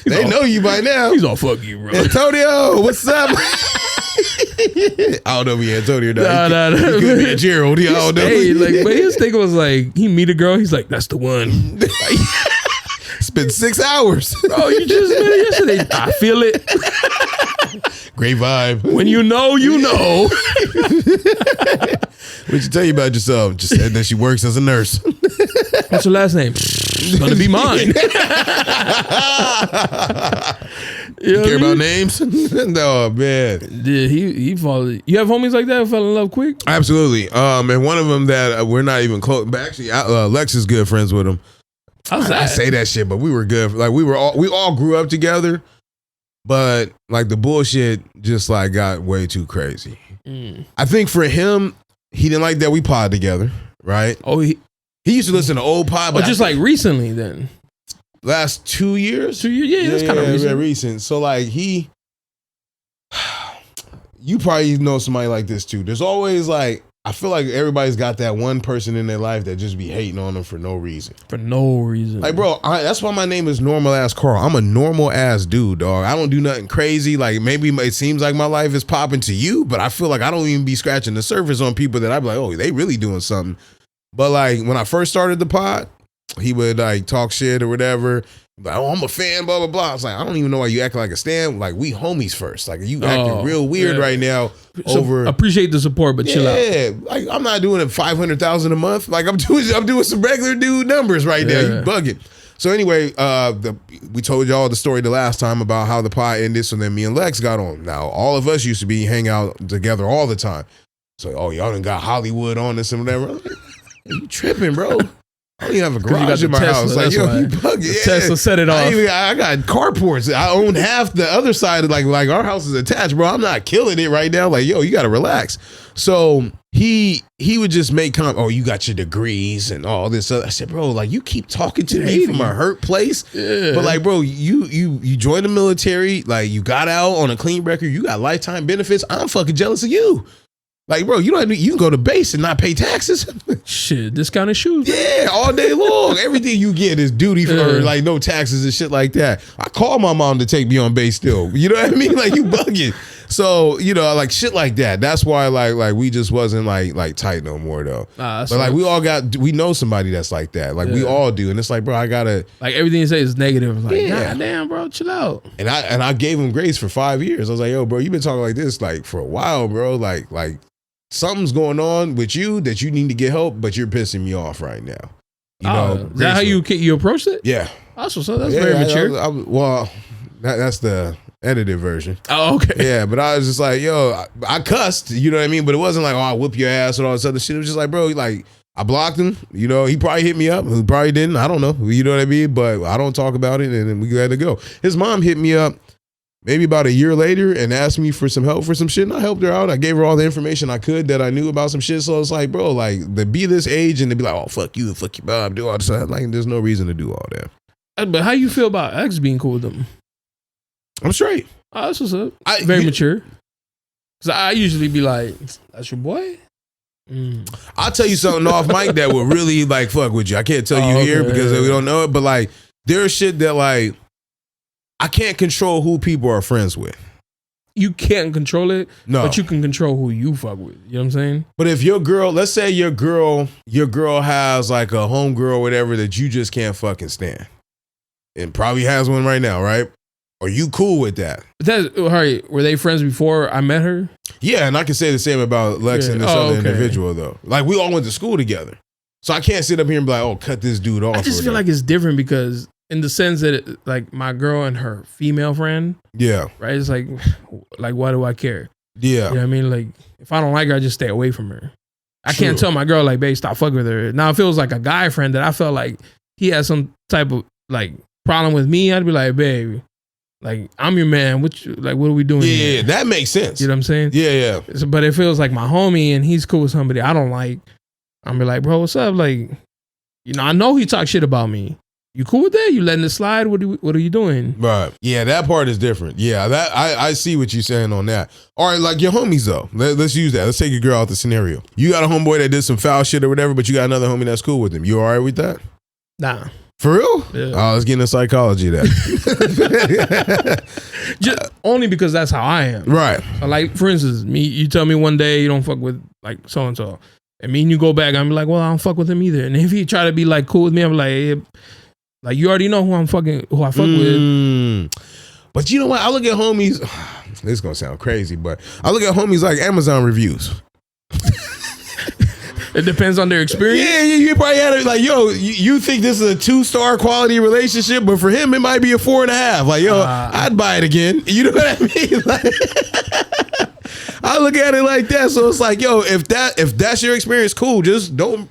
one." They know you by now. He's all fuck you, bro. Antonio, what's up? I don't know if he Antonio or not. Nah. He could be a Gerald. I don't know. Hey, like, but his thing was like, he meet a girl, he's like, "That's the one." Spent 6 hours. Bro, you just met it yesterday. I feel it. Great vibe. When you know, you know. What'd she tell you about yourself? Just said that she works as a nurse. What's her last name? It's gonna be mine. You care about names? No, man. Yeah, he followed. You have homies like that who fell in love quick? Absolutely. And one of them that we're not even close. But actually, Lex is good friends with him. I say that shit, but we were good. Like we all grew up together, but like the bullshit just like got way too crazy. I think for him, he didn't like that we pod together, right? Oh, he used to listen to old pod, but just like recently then. Last 2 years? 2 years, yeah, that's kind of recent. So like you probably know somebody like this too. There's always like, I feel like everybody's got that one person in their life that just be hating on them for no reason. For no reason. Like, bro, that's why my name is Normal Ass Karl. I'm a normal ass dude, dog. I don't do nothing crazy. Like, maybe it seems like my life is popping to you, but I feel like I don't even be scratching the surface on people that I be like, oh, they really doing something. But like, when I first started the pod, he would like talk shit or whatever. Like, oh, I'm a fan, blah, blah, blah. I was like, I don't even know why you act like a stan. Like, we homies first. Like, you acting real weird right now over. Appreciate the support, but chill out. Yeah, like, I'm not doing it $500,000 a month. Like, I'm doing some regular dude numbers right now. You bugging. So anyway, we told y'all the story the last time about how the pod ended. So then me and Lex got on. Now, all of us used to be hang out together all the time. So, oh, y'all done got Hollywood on this and whatever. Like, you tripping, bro? I don't even have a garage in my house. Like, yo, you bugging. Tesla set it off. I got carports. I own half the other side of like our house is attached, bro. I'm not killing it right now. Like, yo, you got to relax. So he would just make comment, oh, you got your degrees and all this other. I said, bro, like, you keep talking to me from a hurt place. Yeah. But like, bro, you joined the military. Like, you got out on a clean record. You got lifetime benefits. I'm fucking jealous of you. Like, bro, you can go to base and not pay taxes. Shit, discounted shoes. Yeah, all day long. Everything you get is duty for like no taxes and shit like that. I call my mom to take me on base still. You know what I mean? Like, you bugging. So, you know, like shit like that. That's why like we just wasn't like tight no more though. But like we know somebody that's like that. Like we all do. And it's like, bro, I gotta, like everything you say is negative. Like, God damn, bro, chill out. And I gave him grace for 5 years. I was like, yo, bro, you've been talking like this like for a while, bro. Like something's going on with you that you need to get help, but you're pissing me off right now. You know, is that how you approached it? Yeah. That's very mature. Well, that's the edited version. Oh, okay. Yeah, but I was just like, yo, I cussed, you know what I mean? But it wasn't like, oh, I'll whip your ass and all this other shit. It was just like, bro, like, I blocked him. You know, he probably hit me up. He probably didn't. I don't know. You know what I mean? But I don't talk about it, and we had to go. His mom hit me up maybe about a year later and asked me for some help for some shit, and I helped her out. I gave her all the information I could that I knew about some shit. So it's like, bro, like, to be this age and to be like, oh, fuck you, fuck your mom, do all this stuff. Like, there's no reason to do all that. But how you feel about X being cool with them? I'm straight. Oh, that's what's up. Very mature. Because I usually be like, that's your boy? I'll tell you something off mic that will really, like, fuck with you. I can't tell you here because we don't know it, but, like, there's shit that, like, I can't control who people are friends with. You can't control it, but you can control who you fuck with. You know what I'm saying? But if your girl, let's say your girl has like a homegirl or whatever that you just can't fucking stand, and probably has one right now, right? Are you cool with that? Were they friends before I met her? Yeah, and I can say the same about Lex and this other individual though. Like, we all went to school together, so I can't sit up here and be like, oh, cut this dude off. I just feel like it's different because, in the sense that, like, my girl and her female friend. Yeah. Right? It's like, why do I care? Yeah. You know what I mean? Like, if I don't like her, I just stay away from her. I can't tell my girl, like, babe, stop fucking with her. Now, if it was like a guy friend that I felt like he had some type of, like, problem with me, I'd be like, babe, like, I'm your man. What are we doing here? Yeah, that makes sense. You know what I'm saying? Yeah. But if it was like my homie and he's cool with somebody I don't like, I'm be like, bro, what's up? Like, you know, I know he talks shit about me. You cool with that? You letting it slide? What are you doing? Right. Yeah, that part is different. Yeah, that I see what you're saying on that. All right, like your homies though. Let's use that. Let's take your girl out the scenario. You got a homeboy that did some foul shit or whatever, but you got another homie that's cool with him. You all right with that? Nah. For real? Yeah. Oh, let's get into psychology of that. Just only because that's how I am. Right. Like, for instance, you tell me one day you don't fuck with like so and so, and me and you go back, I'm like, well, I don't fuck with him either. And if he try to be like cool with me, I'm like, hey, like, you already know who I fuck with. But you know what? I look at homies. this is gonna sound crazy, but I look at homies like Amazon reviews. It depends on their experience. Yeah, you probably had it like, yo, you think this is a 2-star quality relationship, but for him it might be a 4.5. Like, yo, I'd buy it again. You know what I mean? Like, I look at it like that. So it's like, yo, if that's your experience, cool. Just don't.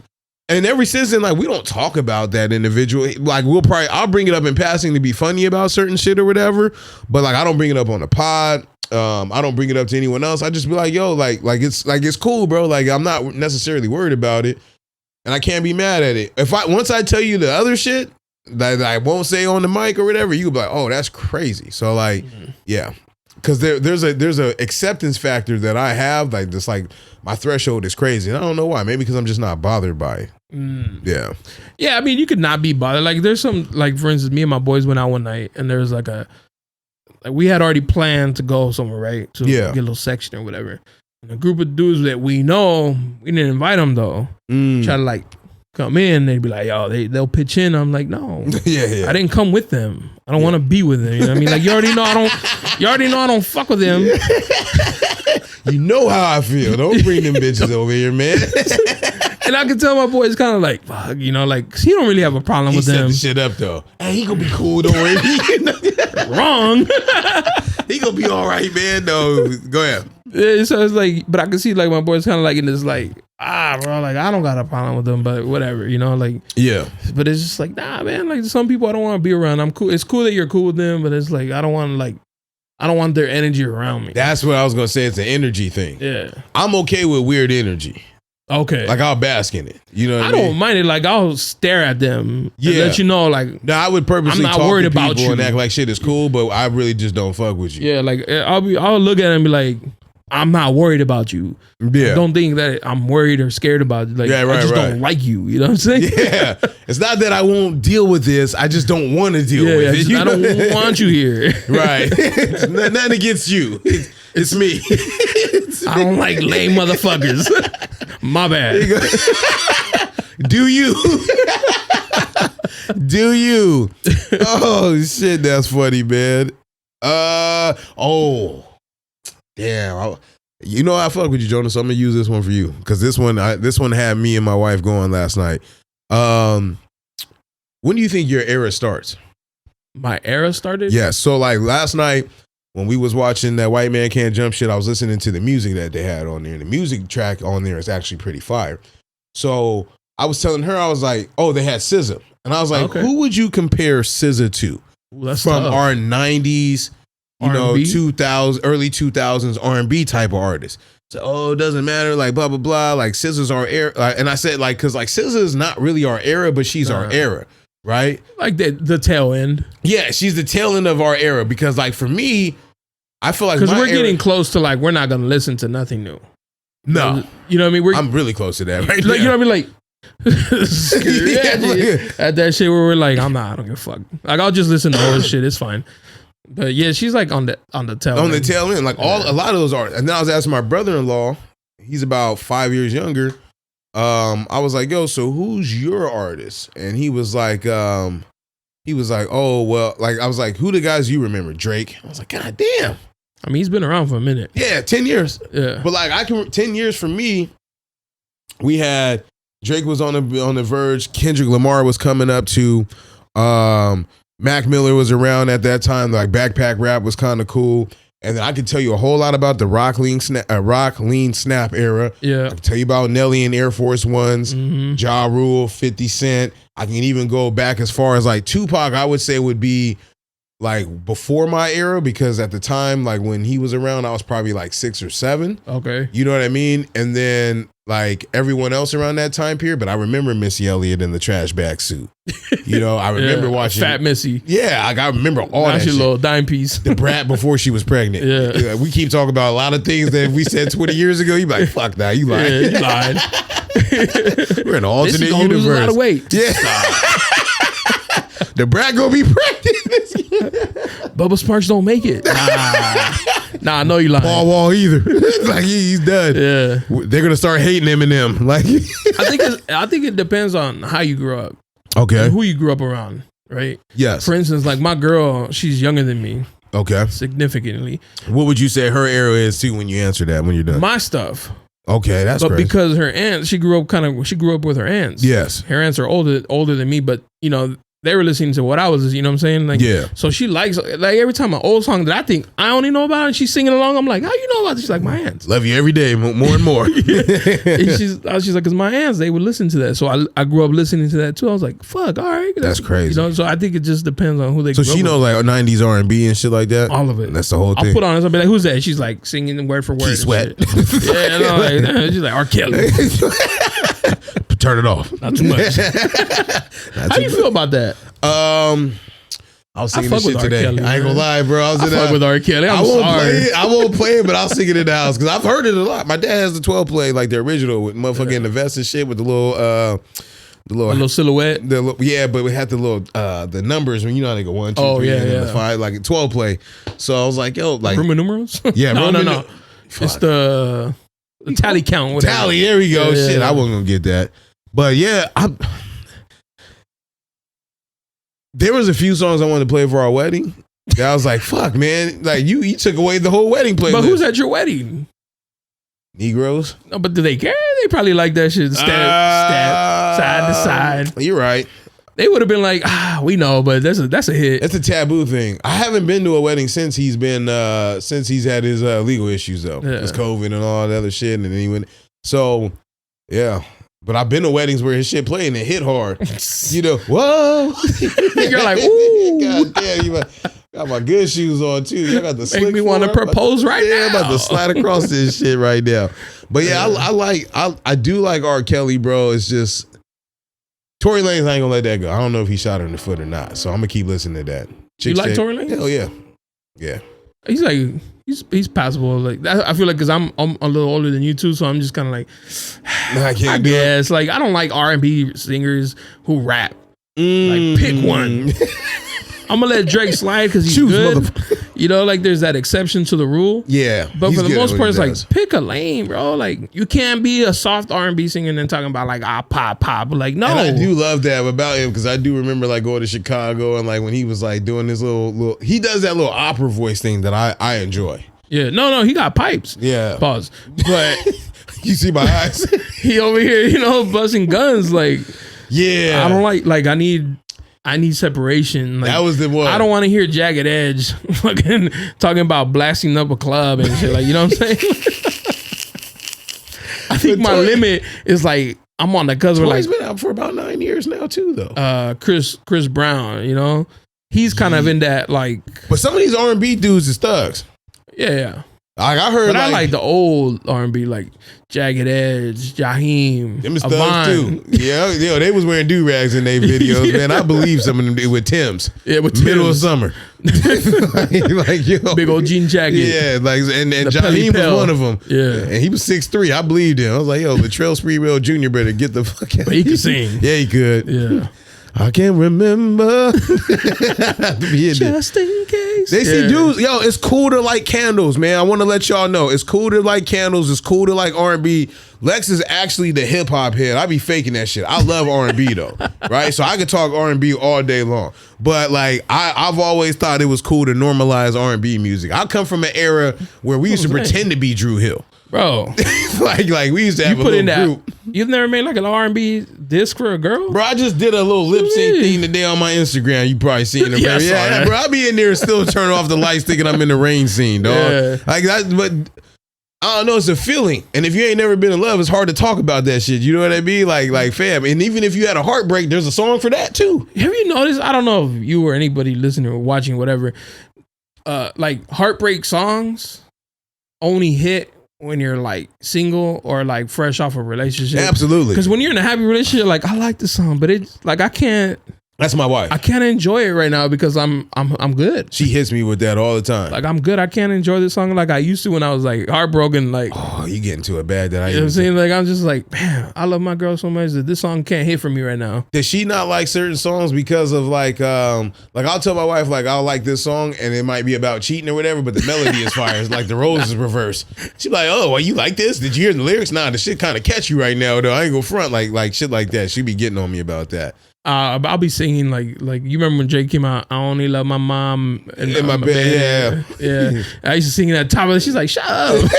And every season, like, we don't talk about that individual. Like, I'll bring it up in passing to be funny about certain shit or whatever. But like, I don't bring it up on the pod. I don't bring it up to anyone else. I just be like, yo, it's cool, bro. Like, I'm not necessarily worried about it, and I can't be mad at it. Once I tell you the other shit that I won't say on the mic or whatever, you be like, oh, that's crazy. So like, yeah, because there's a acceptance factor that I have, like, just like my threshold is crazy, and I don't know why. Maybe because I'm just not bothered by it. Yeah. I mean, you could not be bothered. Like, there's some, like, for instance, me and my boys went out one night, and there was like we had already planned to go somewhere, right? To get a little section or whatever. And a group of dudes that we know, we didn't invite them though. Try to like come in, they'd be like, yo, they'll pitch in. I'm like, no, I didn't come with them. I don't want to be with them. You know what I mean? Like, you already know I don't fuck with them. You know how I feel. Don't bring them bitches over here, man. And I can tell my boy is kind of like, fuck, you know, like, 'cause he don't really have a problem with them. He set the shit up though. Hey, he gonna be cool, don't worry. Wrong. He gonna be all right, man. No, go ahead. Yeah, so it's like, but I can see like my boy's kind of like in this like, bro, like, I don't got a problem with them, but whatever, you know, like, yeah. But it's just like, nah, man, like, some people I don't want to be around. I'm cool. It's cool that you're cool with them, but it's like, I don't want their energy around me. That's what I was gonna say. It's an energy thing. Yeah, I'm okay with weird energy. Okay, like, I'll bask in it. You know what I mean? don't mind it. Like, I'll stare at them. Yeah, let you know. Like, no, I would purposely I'm not talk worried to about people you and act like shit is cool, but I really just don't fuck with you. Yeah, like, I'll look at them and be like, I'm not worried about you. Yeah, don't think that I'm worried or scared about you. Like, I just don't like you. You know what I'm saying? Yeah, it's not that I won't deal with this. I just don't want to deal with it. I don't want you here. Right. It's nothing against you. It's me. I don't like lame motherfuckers. My bad. Do you? Do you? Oh shit, that's funny, man. Damn. You know I fuck with you, Jonah, so I'm gonna use this one for you. Cause this one had me and my wife going last night. When do you think your era starts? My era started? Yeah. So like last night, when we was watching that White Man Can't Jump shit, I was listening to the music that they had on there. And the music track on there is actually pretty fire. So I was telling her, I was like, oh, they had SZA. And I was like, who would you compare SZA to? From tough. Our 90s, you R&B? Know, 2000, early 2000s R&B type of artists. So, oh, it doesn't matter, like, blah, blah, blah. Like, SZA's our era. And I said, like, because, like, SZA is not really our era, but she's our era. Right? Like the tail end. Yeah, she's the tail end of our era because, like, for me, I feel like because we're getting close to, like, we're not going to listen to nothing new. No. You know what I mean? I'm really close to that right now. You know what I mean? Like, at that shit where we're like, I don't give a fuck. Like, I'll just listen to old shit. It's fine. But yeah, she's like on the tail end. On the tail end. Like, a lot of those artists. And then I was asking my brother-in-law, he's about 5 years younger. I was like, yo, so who's your artist? And he was like, oh, well, like, I was like, who the guys you remember? Drake. I was like, God damn. I mean, he's been around for a minute. Yeah, 10 years. Yeah. But like, 10 years for me, we had Drake was on the verge. Kendrick Lamar was coming up to, Mac Miller was around at that time. Like, backpack rap was kind of cool. And then I can tell you a whole lot about the rock lean snap era. Yeah, I can tell you about Nelly and Air Force Ones, Ja Rule, 50 Cent. I can even go back as far as like Tupac. I would say would be like before my era because at the time, like when he was around, I was probably like 6 or 7. Okay, you know what I mean. And then like everyone else around that time period, but I remember Missy Elliott in the trash bag suit. You know, I remember watching Fat Missy. Yeah, I remember all that shit. Little dime piece. The brat before she was pregnant. Yeah. We keep talking about a lot of things that we said 20 years ago. You be like, fuck that, you lied. Yeah, you lied. We're in an alternate universe. Lose a lot of weight. Yeah. The brat gonna be pregnant. Bubba Sparks don't make it. Nah, I know you lying. Paul Wall either. Like he's done. Yeah, they're gonna start hating Eminem. Like I think it depends on how you grew up. Okay, and who you grew up around, right? Yes. For instance, like my girl, she's younger than me, Okay. Significantly. What would you say her era is too when you answer that, when you're done? My stuff. Okay, that's but crazy. Because her aunt, she grew up with her aunts. Yes. Her aunts are older than me, but you know, they were listening to what I was, you know what I'm saying? Like, yeah. So she likes, like, every time an old song that I think I only know about and she's singing along, I'm like, how you know about this? She's like, my aunts. Love you every day, more and more. And she's like, because my aunts, they would listen to that. So I grew up listening to that too. I was like, fuck, all right. That's crazy. You know, so I think it just depends on who they So she knows like 90s R&B and shit like that? All of it. That's the whole thing. I'll put on it. I'll be like, who's that? She's like singing word for word. Key Sweat. Yeah, and I'm like, nah. She's like, R. Kelly. Turn it off. Not too much. How do you feel about that? I was singing this shit today. Kelly, I ain't gonna lie, bro. I fuck with R. Kelly. I won't play it, but I'll sing it in the house because I've heard it a lot. My dad has the 12 play, like the original with motherfucking in the vest and shit with the little silhouette. Yeah, but we had the little the numbers when you know how they go 1, 2, 3, and then the 5, like a 12 play. So I was like, yo, like Roman numerals? Yeah, no. It's the tally count. Whatever. Tally, there we go. Yeah, Shit, yeah. I wasn't gonna get that. But yeah, there was a few songs I wanted to play for our wedding. That I was like, fuck, man. Like you took away the whole wedding playlist. But who's at your wedding? Negroes. No, but do they care? They probably like that shit. Step, side to side. You're right. They would have been like, we know, but that's a hit. It's a taboo thing. I haven't been to a wedding since he's had his legal issues though. Yeah. His COVID and all that other shit, and then he went. So yeah. But I've been to weddings where his shit played and it hit hard. You know, whoa. You're like, ooh. God damn, you got my good shoes on too. You got the slick. Make me want to propose right now. I'm about to slide across this shit right now. But yeah, I do like R. Kelly, bro. It's just Tory Lanez, I ain't gonna let that go. I don't know if he shot her in the foot or not. So I'm gonna keep listening to that. You like Tory Lanez? Hell yeah. Yeah. He's like, he's passable. Like I feel like because I'm a little older than you too, so I'm just kind of like, I guess. Like I don't like R&B singers who rap. Like pick one. I'm gonna let Drake slide because he's good. You know, like there's that exception to the rule. Yeah, but for the most part, it's like pick a lane, bro. Like you can't be a soft R&B singer and then talking about like pop. Like no, and I do love that about him because I do remember like going to Chicago and like when he was like doing this little he does that little opera voice thing that I enjoy. Yeah, no, he got pipes. Yeah, pause. But you see my eyes. He over here, you know, busting guns. Like yeah, I don't like. I need separation. Like, that was the one. I don't want to hear Jagged Edge fucking talking about blasting up a club and shit. Like, you know what I'm saying? I think my limit is like I'm on the cusp. Tory's been out for about 9 years now too, though. Chris Brown, you know, he's kind of in that like. But some of these R&B dudes is thugs. Yeah. Like I heard, but I like the old R&B, like Jagged Edge, Jaheim, them is thugs too. Yeah, they was wearing do rags in their videos, man. I believe some of them with Tim's. Yeah, with middle of summer, like yo, big old jean jacket. Yeah, like and Jaheim was one of them. Yeah, and he was 6'3". I believed him. I was like, yo, Latrell Sprewell Jr. better get the fuck out. But he could sing. Yeah, he could. Yeah. I can't remember. Just in case. They see dudes, yo, it's cool to like candles, man. I want to let y'all know. It's cool to like candles. It's cool to like R&B. Lex is actually the hip hop head. I be faking that shit. I love R&B though, right? So I could talk R&B all day long. But like, I've always thought it was cool to normalize R&B music. I come from an era where we used to pretend to be Drew Hill. Bro, like we used to have a little group. You've never made like an R&B disc for a girl? Bro, I just did a little lip sync thing today on my Instagram. You probably seen it. Yeah, bro, I be in there and still turn off the lights thinking I'm in the rain scene, dog. Yeah. Like that, but I don't know, it's a feeling. And if you ain't never been in love, it's hard to talk about that shit. You know what I mean? Like fam. And even if you had a heartbreak, there's a song for that too. Have you noticed? I don't know if you or anybody listening or watching, whatever, like heartbreak songs only hit when you're like single or like fresh off a relationship. Absolutely. Because when you're in a happy relationship, like I like the song, but it's like I can't. That's my wife. I can't enjoy it right now because I'm good. She hits me with that all the time. Like I'm good. I can't enjoy this song like I used to when I was like heartbroken. Like, oh, you get into it bad that I. You know what I'm saying? Like I'm just like, man, I love my girl so much that this song can't hit for me right now. Does she not like certain songs because of like I'll tell my wife like I'll like this song and it might be about cheating or whatever, but the melody is fire. It's like the roles is reversed. She's like, oh, well, you like this? Did you hear the lyrics? Nah, the shit kind of catchy right now though. I ain't gonna front like shit like that. She be getting on me about that. I'll be singing like you remember when Jay came out. I only love my mom and in my bed. Yeah. I used to sing that top of it. She's like, shut up.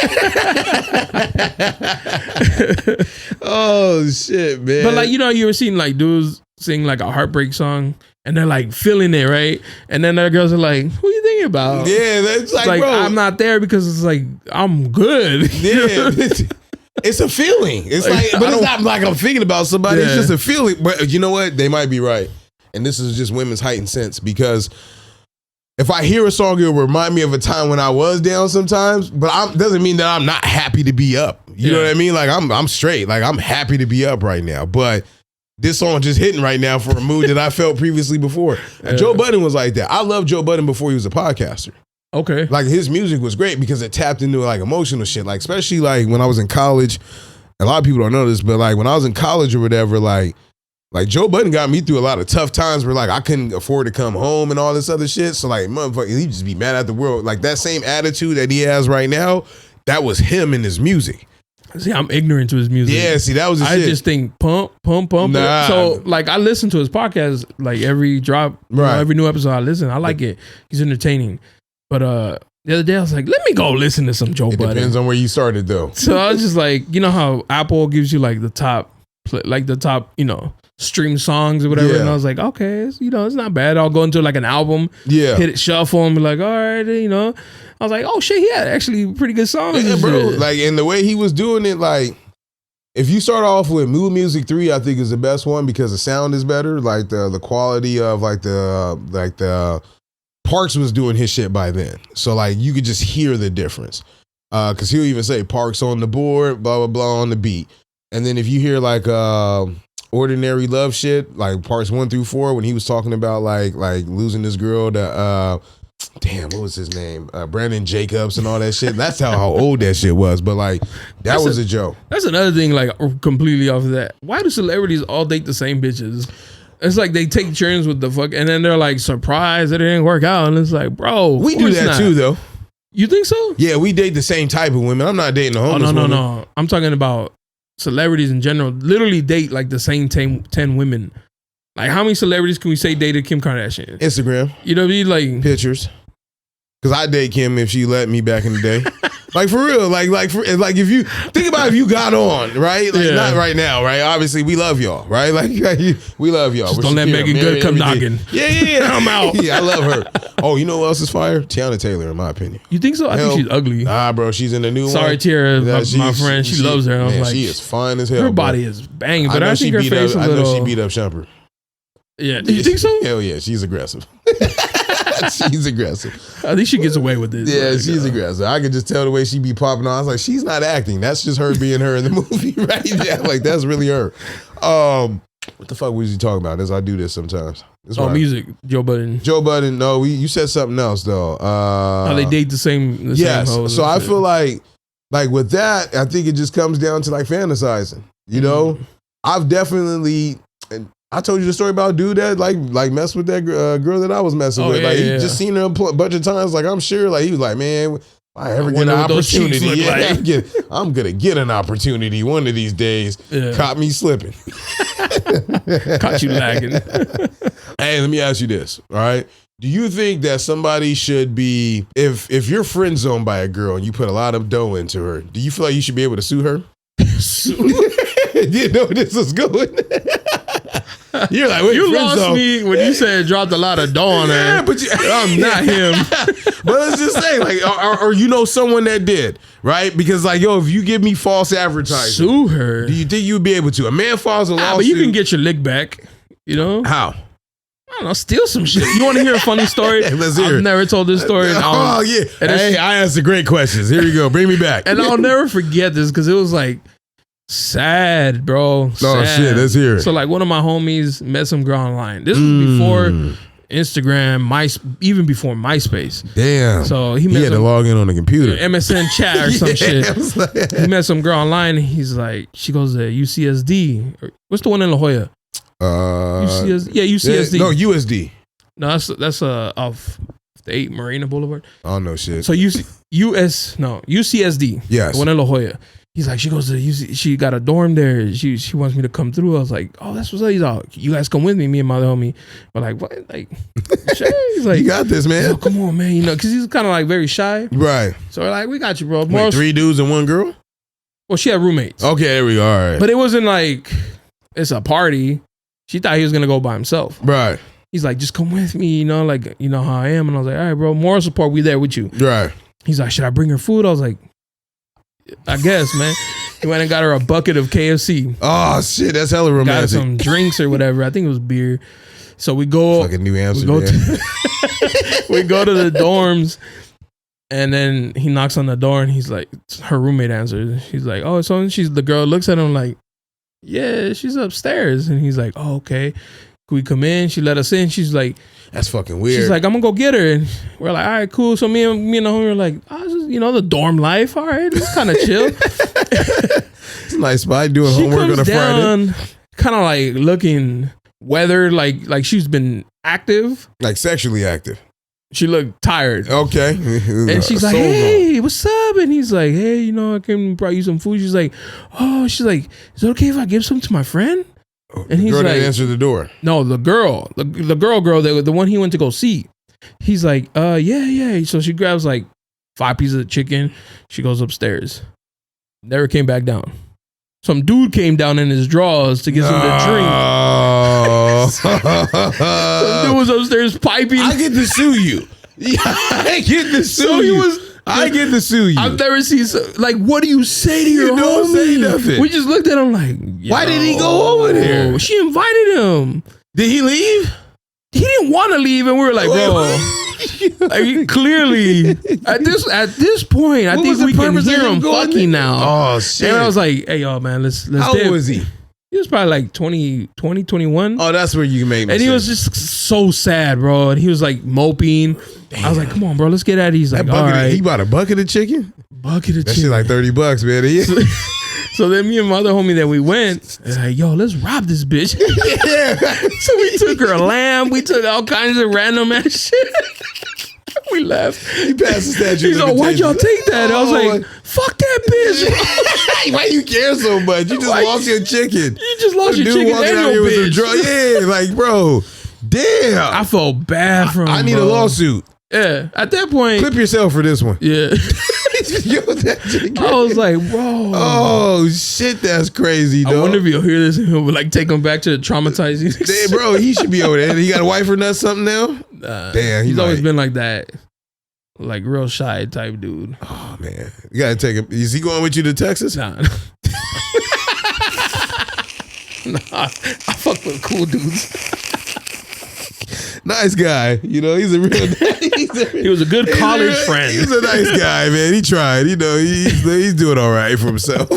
Oh shit, man! But like you ever seen like dudes sing like a heartbreak song and they're like feeling it, right? And then other girls are like, "Who are you thinking about?" Yeah, that's like, bro, I'm not there because it's like I'm good. Yeah. It's a feeling. It's like, but it's not like I'm thinking about somebody. Yeah. It's just a feeling. But you know what? They might be right. And this is just women's heightened sense, because if I hear a song, it'll remind me of a time when I was down sometimes, but doesn't mean that I'm not happy to be up. You know what I mean? Like I'm straight. Like I'm happy to be up right now. But this song just hitting right now for a mood that I felt previously before. Yeah. Joe Budden was like that. I loved Joe Budden before he was a podcaster. Okay. Like his music was great because it tapped into like emotional shit. Like especially like when I was in college, a lot of people don't know this, but like when I was in college or whatever, like Joe Budden got me through a lot of tough times where like I couldn't afford to come home and all this other shit. So like motherfucker, he'd just be mad at the world. Like that same attitude that he has right now, that was him in his music. See, I'm ignorant to his music. Yeah, see, that was the shit. I just think pump. Nah. So like I listen to his podcast like every drop, right. Every new episode I listen. I like it. He's entertaining. But the other day I was like, let me go listen to some Joe Budden. It depends on where you started though. So I was just like, you know how Apple gives you like the top, stream songs or whatever. Yeah. And I was like, okay, it's not bad. I'll go into like an album, hit it, shuffle, and be like, all right, I was like, oh shit, he had actually pretty good songs. Yeah, bro. Like, and the way he was doing it, like, if you start off with Mood Music 3, I think is the best one because the sound is better. Like the quality of the Parks was doing his shit by then. So like you could just hear the difference. Cause he'll even say Parks on the board, blah, blah, blah on the beat. And then if you hear like Ordinary Love shit, like parts 1 through 4, when he was talking about like losing this girl to what was his name? Brandon Jacobs and all that shit. That's how old that shit was. But like that was a joke. That's another thing, like completely off of that. Why do celebrities all date the same bitches? It's like they take turns with the fuck, and then they're like surprised that it didn't work out, and it's like, bro, we do that too, though. You think so? Yeah, we date the same type of women. I'm not dating a homeless woman. No. I'm talking about celebrities in general. Literally date like the same 10 women. Like how many celebrities can we say dated Kim Kardashian? Instagram. You know what I mean? Like pictures. Because I date Kim if she let me back in the day. Like for real, like if you think about if you got on, right? Like not right now, right? Obviously we love y'all, right? Like we love y'all. Just don't let Megan Good come knocking. Yeah. I'm out. Yeah, I love her. Oh, you know who else is fire? Tiana Taylor, in my opinion. You think so? I think she's ugly. Nah, bro, she's in the new one. Sorry, Tiara, my friend. She loves her. And I was like, she is fine as hell. Her body is banging, but I think her face I know she beat up Shumper. Yeah, do you think so? Hell yeah, she's aggressive. She's aggressive. I think she gets away with this. Yeah, she's aggressive. I could just tell the way she be popping on. I was like, she's not acting. That's just her being her in the movie, right? Yeah, like that's really her. What the fuck was you talking about? As I do this sometimes. Music. Joe Budden. Joe Budden. No, you said something else though. How they date the same. Yes. Same so I feel like with that, I think it just comes down to like fantasizing. You know, I've definitely. I told you the story about a dude that like messed with that girl that I was messing with. Like he just seen her a bunch of times. Like I'm sure, like he was like, man, if I ever get an opportunity, I'm gonna get an opportunity one of these days. Yeah. Caught me slipping. Caught you lagging. Hey, let me ask you this. All right. Do you think that somebody should be, if you're friend zoned by a girl and you put a lot of dough into her, do you feel like you should be able to sue her? You know where this was going. You're like, wait, you lost me when you said dropped a lot of dough on her. Yeah, but I'm not him. But let's just say, like, or you know someone that did, right? Because like, yo, if you give me false advertising, sue her. Do you think you'd be able to? A man files a lawsuit. But you can get your lick back. You know how? I don't know, steal some shit. You want to hear a funny story? Let's hear it. I've never told this story. Oh yeah. Hey, I asked the great questions. Here we go. Bring me back. And I'll never forget this because it was like. Sad, bro. Sad. Oh shit, let's hear it. So like one of my homies met some girl online. This was before Instagram, even before MySpace. Damn. So he had to log in on the computer. MSN chat or some shit. Like, he met some girl online and he's like, she goes to UCSD. What's the one in La Jolla? UCSD. No, USD. No, that's off the 8 Marina Boulevard. Oh no shit. So UCSD. Yes. The one in La Jolla. He's like, she got a dorm there. She wants me to come through. I was like, oh, that's what's up. He's like, you guys come with me. Me and my other homie. We're like, what? Like, he's like, you got this, man. Oh, come on, man. You know, because he's kind of like very shy. Right. So we're like, we got you, bro. Wait, 3 dudes and 1 girl? Well, she had roommates. Okay, there we go. All right. But it wasn't like it's a party. She thought he was gonna go by himself. Right. He's like, just come with me. You know, like you know how I am. And I was like, all right, bro. Moral support. We there with you. Right. He's like, should I bring her food? I was like, I guess, man. He went and got her a bucket of KFC. Oh shit, that's hella romantic. Got some drinks or whatever. I think it was beer. So we go. Fucking New Amsterdam. We go to the dorms, and then he knocks on the door, and he's like, her roommate answers. He's like, oh, so the girl looks at him like, yeah, she's upstairs, and he's like, oh, okay. Can we come in? She let us in. She's like, that's fucking weird. She's like, I'm gonna go get her, and we're like, all right, cool. So me and the homie were like, oh, just, you know, the dorm life. All right, this is kind of chill. It's a nice spot. Doing homework on a Friday. Kind of like looking weathered, like she's been active, like sexually active. She looked tired. Okay. And she's like, hey, what's up? And he's like, hey, you know, I came and brought you some food. She's like, is it okay if I give some to my friend? And he's girl like, didn't answer the door. No, the girl, the one he went to go see. He's like, yeah. So she grabs like 5 pieces of chicken. She goes upstairs. Never came back down. Some dude came down in his drawers to get some to drink. Some dude was upstairs piping. I get to sue you. I get to sue you. I get to sue you. I've never seen like, what do you say to your homie? Don't say nothing. We just looked at him like, why did he go over there? She invited him. Did he leave? He didn't want to leave, and we were like, bro. Like, clearly, at this point, I think we can hear him fucking now. Oh shit! And I was like, hey, yo, man, let's. How old was he? He was probably like 20, 21. Oh, that's where you make me. And he was just so sad, bro. And he was like moping. Damn. I was like, come on, bro, let's get at it. He's like, all right. He bought a bucket of chicken? Bucket of that chicken. That shit like $30, man. So then me and my other homie that we went, like, yo, let's rob this bitch. So we took her lamb. We took all kinds of random ass shit. We left. He passed the statue. He's like, why'd y'all take that? I was like, fuck that bitch. Why you care so much? You just lost your chicken. You just lost your chicken and your bitch. Yeah, like, bro, damn. I felt bad for him. I need a lawsuit. Yeah, at that point. Clip yourself for this one. Yeah. I was like, bro. Oh, shit, that's crazy, dog. I wonder if he'll hear this and he'll like take him back to the traumatizing. Damn, bro, he should be over there. He got a wife or not something now? Damn, he's always been like that. Like real shy type dude. Oh, man. You got to take him. Is he going with you to Texas? Nah. I fuck with cool dudes. Nice guy, you know. He was a good college friend. He's a nice guy, man. He tried, you know. He's doing all right for himself.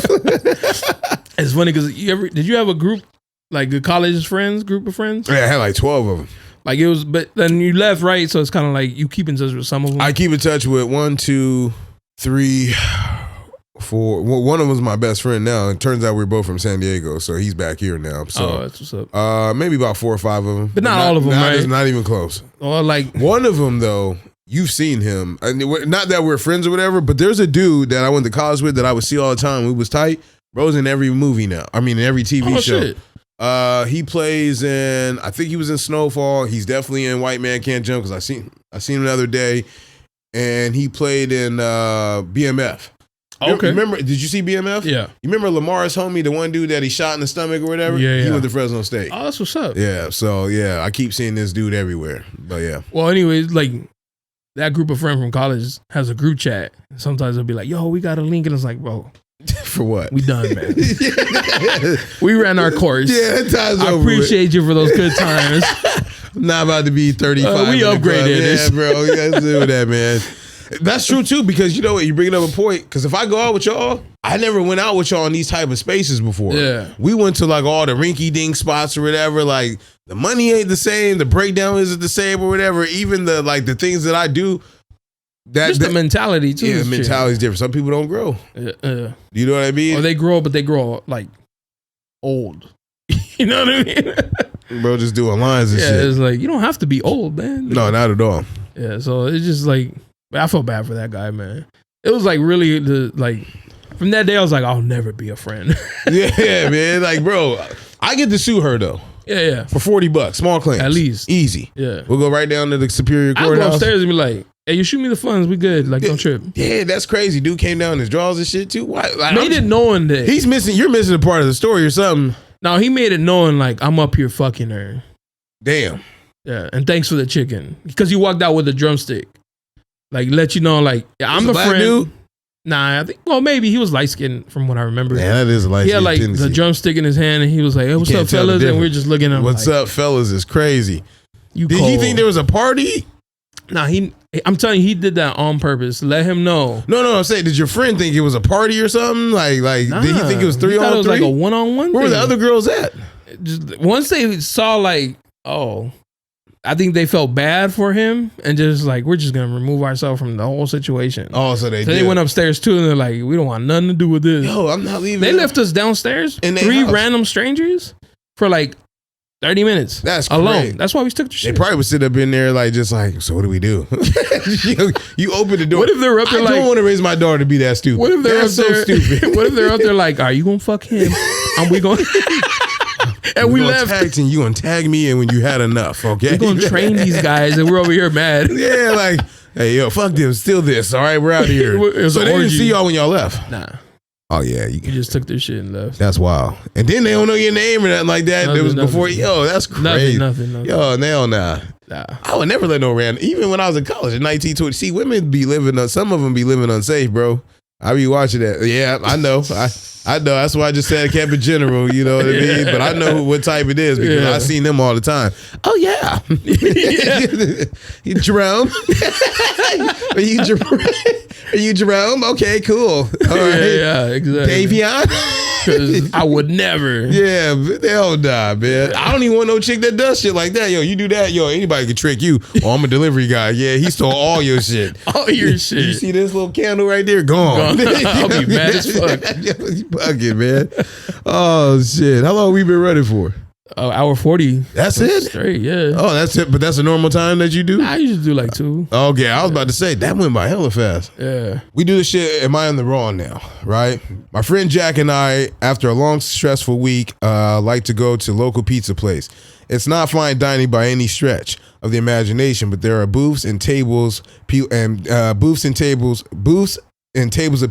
It's funny because did you have a group like a college group of friends? Yeah, I had like 12 of them. Like it was, but then you left, right? So it's kind of like you keep in touch with some of them. I keep in touch with 1, 2, 3, 4. Well, one of them was my best friend now. It turns out we're both from San Diego, so he's back here now. So that's what's up. Maybe about 4 or 5 of them, but not all of them, right? Not even close. Or like one of them though. You've seen him. Not that we're friends or whatever, but there's a dude that I went to college with that I would see all the time. We was tight. Bro's in every movie now. I mean, in every TV show. Shit. He plays in. I think he was in Snowfall. He's definitely in White Man Can't Jump because I seen him the other day, and he played in BMF. Okay. Remember? Did you see BMF? Yeah. You remember Lamar's homie, the one dude that he shot in the stomach or whatever? Yeah. He went to Fresno State. Oh, that's what's up. Yeah. So yeah, I keep seeing this dude everywhere. But yeah. Well, anyways, like that group of friends from college has a group chat. Sometimes they'll be like, "Yo, we got a link," and it's like, "Bro, for what? We done, man. We ran our course. Yeah, that time's over. I appreciate you for those good times. I'm not about to be 35. We upgraded this, bro. You guys do that, man. That's true too, because you know what, you bring up a point. Because if I go out with y'all, I never went out with y'all in these type of spaces before. Yeah, we went to like all the rinky-dink spots or whatever. Like the money ain't the same, the breakdown isn't the same or whatever. Even the like the things that I do. Just the mentality too. Yeah, mentality is different. Some people don't grow. You know what I mean? Or they grow, but they grow like old. You know what I mean? Bro, just doing lines and shit. Yeah, it's like you don't have to be old, man. No, not at all. Yeah, so it's just like I felt bad for that guy, man. It was like really From that day, I was like, I'll never be a friend. Yeah, man. Like, bro, I get to sue her though. Yeah. For $40, small claims. At least. Easy. Yeah. We'll go right down to the Superior I'll Courthouse. go upstairs and be like, hey, you shoot me the funds, we good. Like, don't trip. Yeah, that's crazy. Dude came down in his drawers and shit too. Why? Like, Made it knowing that. You're missing a part of the story or something. No, he made it knowing like, I'm up here fucking her. Damn. Yeah, and thanks for the chicken. Because he walked out with a drumstick. Like, let you know, like, yeah, I'm the friend. Dude? Nah, I think, well, maybe he was light skinned from what I remember. Yeah, that is light skinned. He had like the drumstick in his hand and he was like, hey, what's up, fellas? And we were just looking at him. What's up, fellas? Is crazy. Did he think there was a party? Nah, I'm telling you, he did that on purpose. Let him know. No, I'm saying, did your friend think it was a party or something? Like, nah, did he think it was 3 on 3? It was like a 1-on-1 Where were the other girls at? Just, once they saw like, oh, I think they felt bad for him and just like, we're just gonna remove ourselves from the whole situation. Oh, so they went upstairs too and they're like, we don't want nothing to do with this. Yo, I'm not leaving. They left us downstairs, 3 random strangers for like 30 minutes. That's alone. Crazy. That's why we took the shit. They probably would sit up in there like, just like, so what do we do? you open the door. What if they're up there I like, don't want to raise my daughter to be that stupid. What if they're That's up there, so stupid? What if they're up there like, are you gonna fuck him? And we going and we left. You gonna tag me in when you had enough, okay? We're gonna train these guys and we're over here mad. Yeah, like, hey, yo, fuck them, steal this. All right, we're out of here. So they didn't see y'all when y'all left? Nah. Oh yeah, you just took their shit and left. That's wild. And then they don't know your name or nothing like that. It was before. Yo, that's crazy. Nothing. Yo, hell nah. I would never let no random. Even when I was in college in 1920. See, women be living. Some of them be living unsafe, bro. I be watching that. Yeah, I know. I know. That's why I just said kept it general. You know what I mean? But I know what type it is because I seen them all the time. Oh yeah. You Jerome? Are you Jerome? Okay, cool. All right. Yeah, exactly. Davion? Because I would never. Yeah, hell nah, man. I don't even want no chick that does shit like that. Yo, you do that, yo, anybody can trick you. Oh, I'm a delivery guy. Yeah, he stole all your shit. All your shit. You see this little candle right there? Gone. I'll be mad as fuck. You bugging, man. Oh, shit. How long we been running for? Hour 40. That's it? Straight, yeah. Oh, that's it. But that's a normal time that you do? I usually do like 2. Okay, I was about to say, that went by hella fast. Yeah. We do this shit, am I in the wrong now, right? My friend Jack and I, after a long, stressful week, like to go to local pizza place. It's not fine dining by any stretch of the imagination, but there are booths and tables of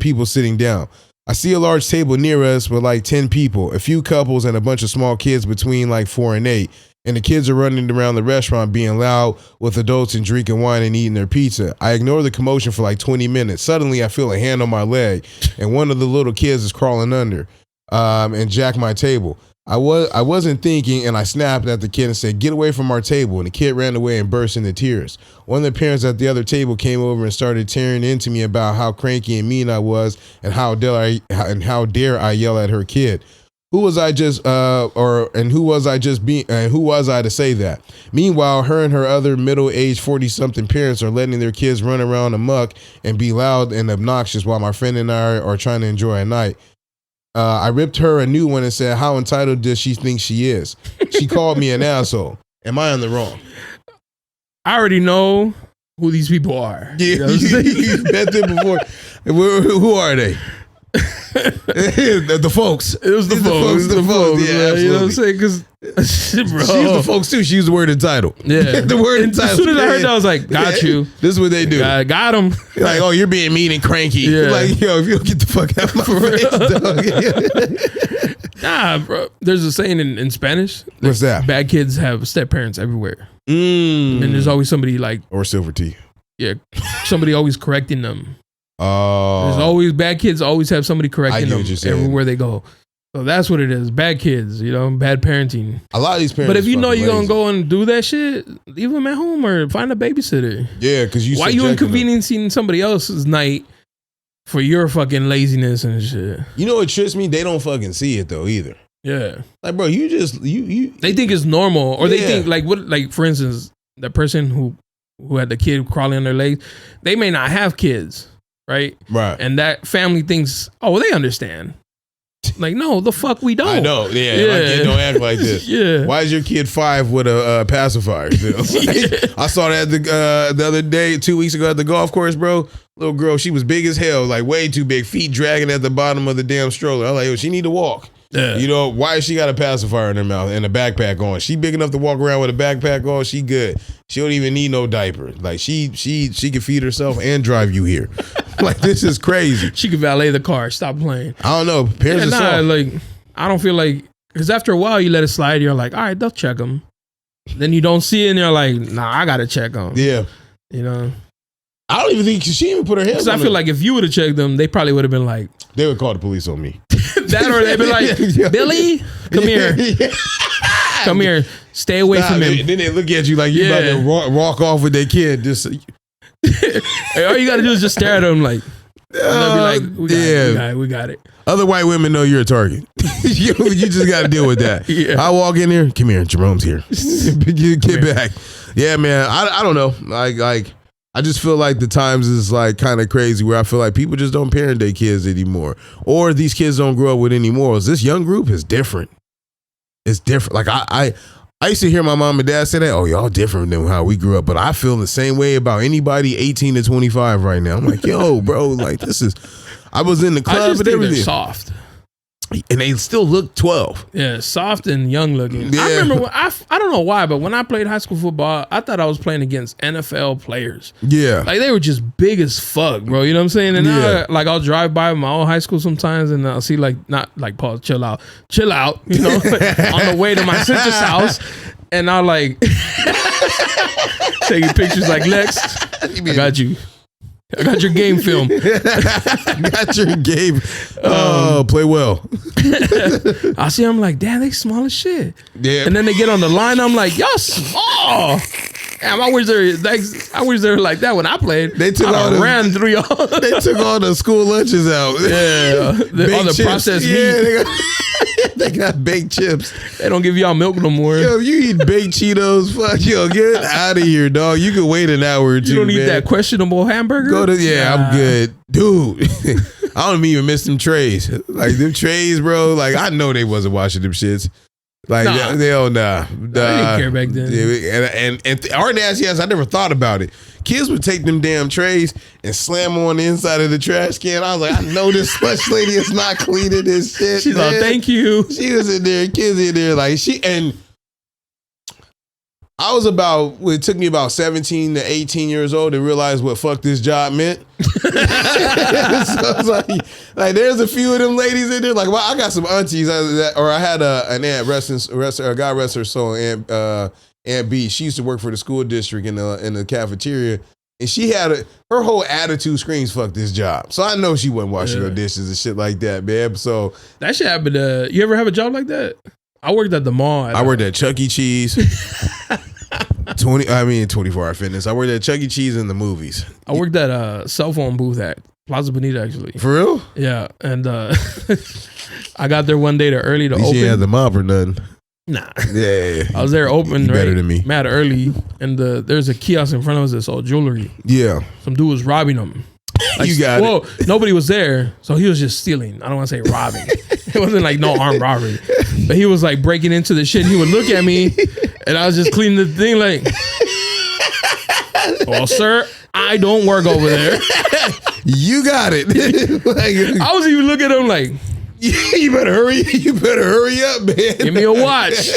people sitting down. I see a large table near us with like 10 people, a few couples and a bunch of small kids between like 4 and 8. And the kids are running around the restaurant being loud with adults and drinking wine and eating their pizza. I ignore the commotion for like 20 minutes. Suddenly I feel a hand on my leg and one of the little kids is crawling under and jacked my table. I wasn't thinking and I snapped at the kid and said, get away from our table. And the kid ran away and burst into tears. One of the parents at the other table came over and started tearing into me about how cranky and mean I was and how dare I yell at her kid. Who was I to say that? Meanwhile, her and her other middle-aged 40-something parents are letting their kids run around amok and be loud and obnoxious while my friend and I are trying to enjoy a night. I ripped her a new one and said, how entitled does she think she is? She called me an asshole. Am I on the wrong? I already know who these people are. Yeah, you met them before. Who are they? The folks. It was the folks. Yeah, you know what I'm saying? Because, bro. She used the folks too. She used the word entitled. Yeah. The word entitled. As soon as I heard that, I was like, got you. This is what they do. Got him. Like, oh, you're being mean and cranky. Yeah. Like, yo, if you don't get the fuck out of my face, dog. Nah, bro. There's a saying in Spanish. What's that? Bad kids have step parents everywhere. And there's always somebody like. Or silver tea. Yeah. Somebody always correcting them. Oh. There's always bad kids always have somebody correcting them everywhere they go. So that's what it is. Bad kids, bad parenting. A lot of these parents. But if you know you're going to go and do that shit, leave them at home or find a babysitter. Yeah, because why you inconveniencing somebody else's night for your fucking laziness and shit? You know what trips me? They don't fucking see it though either. Yeah. Like, bro, you they think it's normal, or they think like for instance, the person who had the kid crawling on their legs, they may not have kids. Right. And that family thinks, oh, well, they understand. Like, no, the fuck we don't. I know. Yeah. My kid don't act like this. Yeah. Why is your kid 5 with a pacifier? I saw that the other day, 2 weeks ago at the golf course, bro. Little girl, she was big as hell, like way too big, feet dragging at the bottom of the damn stroller. I'm like, yo, she need to walk. Yeah. You know, why has she got a pacifier in her mouth and a backpack on? She big enough to walk around with a backpack on. She good. She don't even need no diaper. Like she can feed herself and drive you here. Like, this is crazy. She could valet the car. Stop playing. I don't know. Parents are like, I don't feel like, because after a while you let it slide. You're like, all right, they'll check them. Then you don't see it and you're like, nah, I got to check them. Yeah. You know? I don't even think she even put her hands on I feel like if you would have checked them, they probably would have been like, they would call the police on me. That, or they'd be like, Billy, come here. Come here. Stay away from him. Then they look at you like you about to walk off with their kid. Just hey, all you got to do is just stare at them like, they'll be like, we got it. Other white women know you're a target. you just got to deal with that. Yeah. I walk in there, come here, Jerome's here. Get back. Yeah, man. I don't know. Like I just feel like the times is like kind of crazy where I feel like people just don't parent their kids anymore, or these kids don't grow up with any morals. This young group is different. It's different. Like I used to hear my mom and dad say that, oh, y'all different than how we grew up, but I feel the same way about anybody 18 to 25 right now. I'm like, yo, bro, like this is. I was in the club and everything. They're soft. And they still look 12. Yeah, soft and young looking. Yeah. I remember, I don't know why, but when I played high school football, I thought I was playing against NFL players. Yeah. Like, they were just big as fuck, bro. You know what I'm saying? And now, like, I'll drive by my old high school sometimes and I'll see, like, not like, pause, chill out, you know, on the way to my sister's house. And I'll, like, taking pictures like, Lex, I got you. I got your game film. Got your game. Oh, play well. I see them like, damn, they small as shit. Yeah. And then they get on the line. I'm like, y'all small. Damn, I wish they were like that when I played. They took ran through y'all. They took all the school lunches out. Yeah, all the processed meat. They got baked chips. They don't give y'all milk no more. Yo, if you eat baked Cheetos, fuck, yo, get out of here, dog. You can wait an hour or two. You don't eat that questionable hamburger? I'm good. Dude, I don't even miss them trays. Like, them trays, bro, like, I know they wasn't washing them shits. Like, they don't, I didn't care back then. And our nasty ass, I never thought about it. Kids would take them damn trays and slam them on the inside of the trash can. I was like, I know this slush lady is not cleaning this shit. She's like, thank you. She was in there, kids in there, like, and I was it took me about 17 to 18 years old to realize what fuck this job meant. So it's like there's a few of them ladies in there. Like, well, I got some aunties, I had an aunt, God rest her soul, Aunt B. She used to work for the school district in the cafeteria, and she had her whole attitude screams fuck this job. So I know she wasn't washing her dishes and shit like that, man. So that shit happened. You ever have a job like that? I worked at the mall. I worked at Chuck E. Cheese. 24-hour fitness. I worked at Chuck E. Cheese in the movies. I worked at a cell phone booth at Plaza Bonita, actually. For real? Yeah. And I got there one day early to open. You had the mob or nothing? Nah. Yeah. I was there open, right? Better than me. Mad early. And there's a kiosk in front of us that sold jewelry. Yeah. Some dude was robbing them. Like, you got it. Nobody was there, so he was just stealing. I don't want to say robbing. It wasn't like no armed robbery. But he was like breaking into the shit. He would look at me, and I was just cleaning the thing like, well, sir, I don't work over there. You got it. I was even looking at him like, you better hurry up, man. Give me a watch.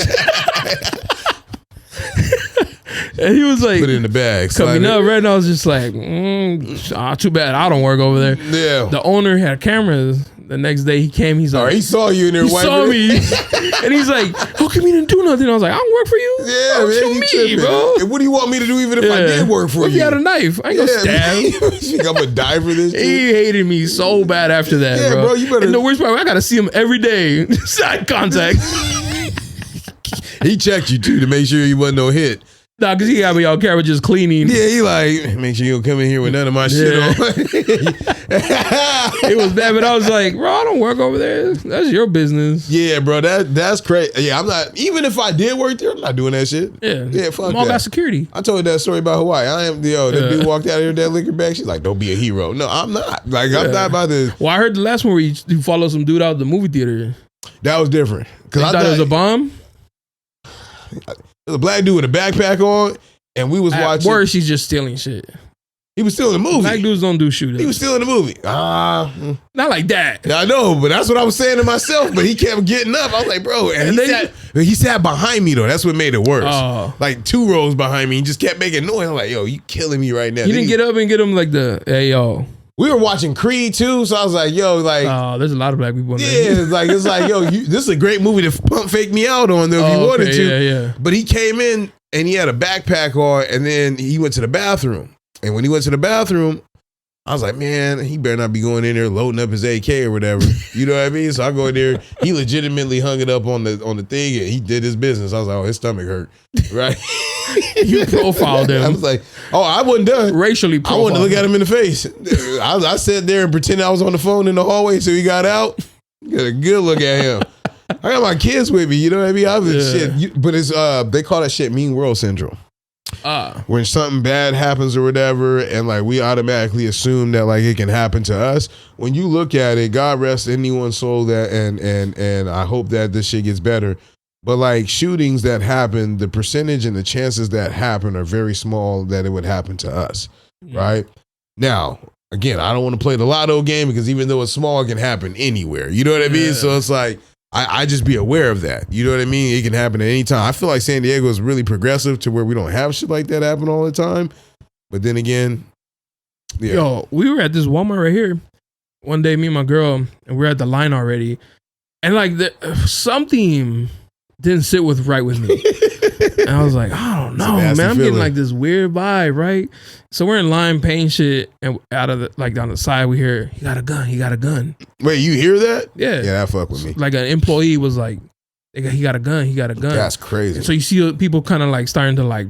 And he was like, put it in the bag. Coming up, right? And I was just like, too bad I don't work over there. Yeah. The owner had cameras. The next day he came, he's like, he saw you in there. He saw me, and he's like, how come you didn't do nothing? I was like, I don't work for you. Yeah, man, you me, bro. And what do you want me to do even if I did work for you? If you had a knife, I ain't gonna stab. You think I'm gonna die for this? He hated me so bad after that, bro. You better. And the worst part, I gotta see him every day, side contact. He checked you too to make sure you wasn't no hit. Nah, because he got me on camera just cleaning. Yeah, he like, make sure you don't come in here with none of my shit on. It was bad, but I was like, bro, I don't work over there. That's your business. Yeah, bro, that's crazy. Yeah, I'm not, even if I did work there, I'm not doing that shit. Yeah, fuck I'm all that. about security. I told you that story about Hawaii. I am, that dude walked out of here with that liquor bag. She's like, don't be a hero. No, I'm not. Like, I'm not about to. Well, I heard the last one where you followed some dude out of the movie theater. That was different. Because I thought it was a bomb. There's a black dude with a backpack on, and we was watching. Worse, he's just stealing shit. He was still in the movie. Black dudes don't do shootings. He was still in the movie. Not like that. I know, but that's what I was saying to myself. But he kept getting up. I was like, bro, and he sat behind me though. That's what made it worse. Like 2 rows behind me. He just kept making noise. I'm like, yo, you killing me right now. You didn't get up and get him like hey yo. We were watching Creed too, so I was like, yo, like, there's a lot of black people in there. Yeah, it's like, yo, this is a great movie to pump fake me out on though if you wanted to. Yeah. But he came in and he had a backpack on, and then he went to the bathroom. And when he went to the bathroom, I was like, man, he better not be going in there loading up his AK or whatever. You know what I mean? So I go in there. He legitimately hung it up on the thing, and he did his business. I was like, oh, his stomach hurt, right? You profiled him. I was like, oh, I wasn't done. Racially profiled. I wanted to look at him in the face. I sat there and pretended I was on the phone in the hallway so he got out. Got a good look at him. I got my kids with me. You know what I mean? I was shit. But it's they call that shit mean world syndrome. When something bad happens or whatever, and like we automatically assume that like it can happen to us. When you look at it, God rest anyone's soul that and I hope that this shit gets better. But like shootings that happen, the percentage and the chances that happen are very small that it would happen to us. Right? Now, again, I don't want to play the lotto game because even though it's small, it can happen anywhere. You know what I mean? So it's like I just be aware of that. You know what I mean? It can happen at any time. I feel like San Diego is really progressive to where we don't have shit like that happen all the time. But then again, Yo, we were at this Walmart right here one day, me and my girl, and we were at the line already. And like something didn't sit right with me. And I was like, I don't know, man. I'm getting like this weird vibe, right? So we're in line paying shit, and out of down the side, we hear, he got a gun. Wait, you hear that? Yeah. Yeah, that fuck with me. Like an employee was like, he got a gun. That's crazy. And so you see people kind of like starting to like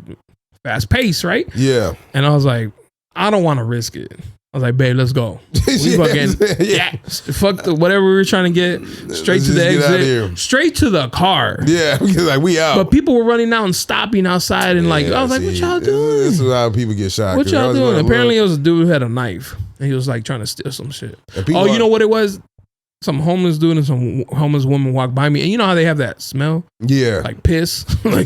fast pace, right? Yeah. And I was like, I don't want to risk it. I was like, babe, let's go. We fuck whatever we were trying to get, straight to the exit, straight to the car. Yeah, because like we out. But people were running out and stopping outside and I was like, what y'all doing? This is how people get shot. What y'all doing? Apparently it was a dude who had a knife and he was like trying to steal some shit. Oh, you know what it was? Some homeless dude and some homeless woman walked by me, and you know how they have that smell? Yeah, like piss. Like,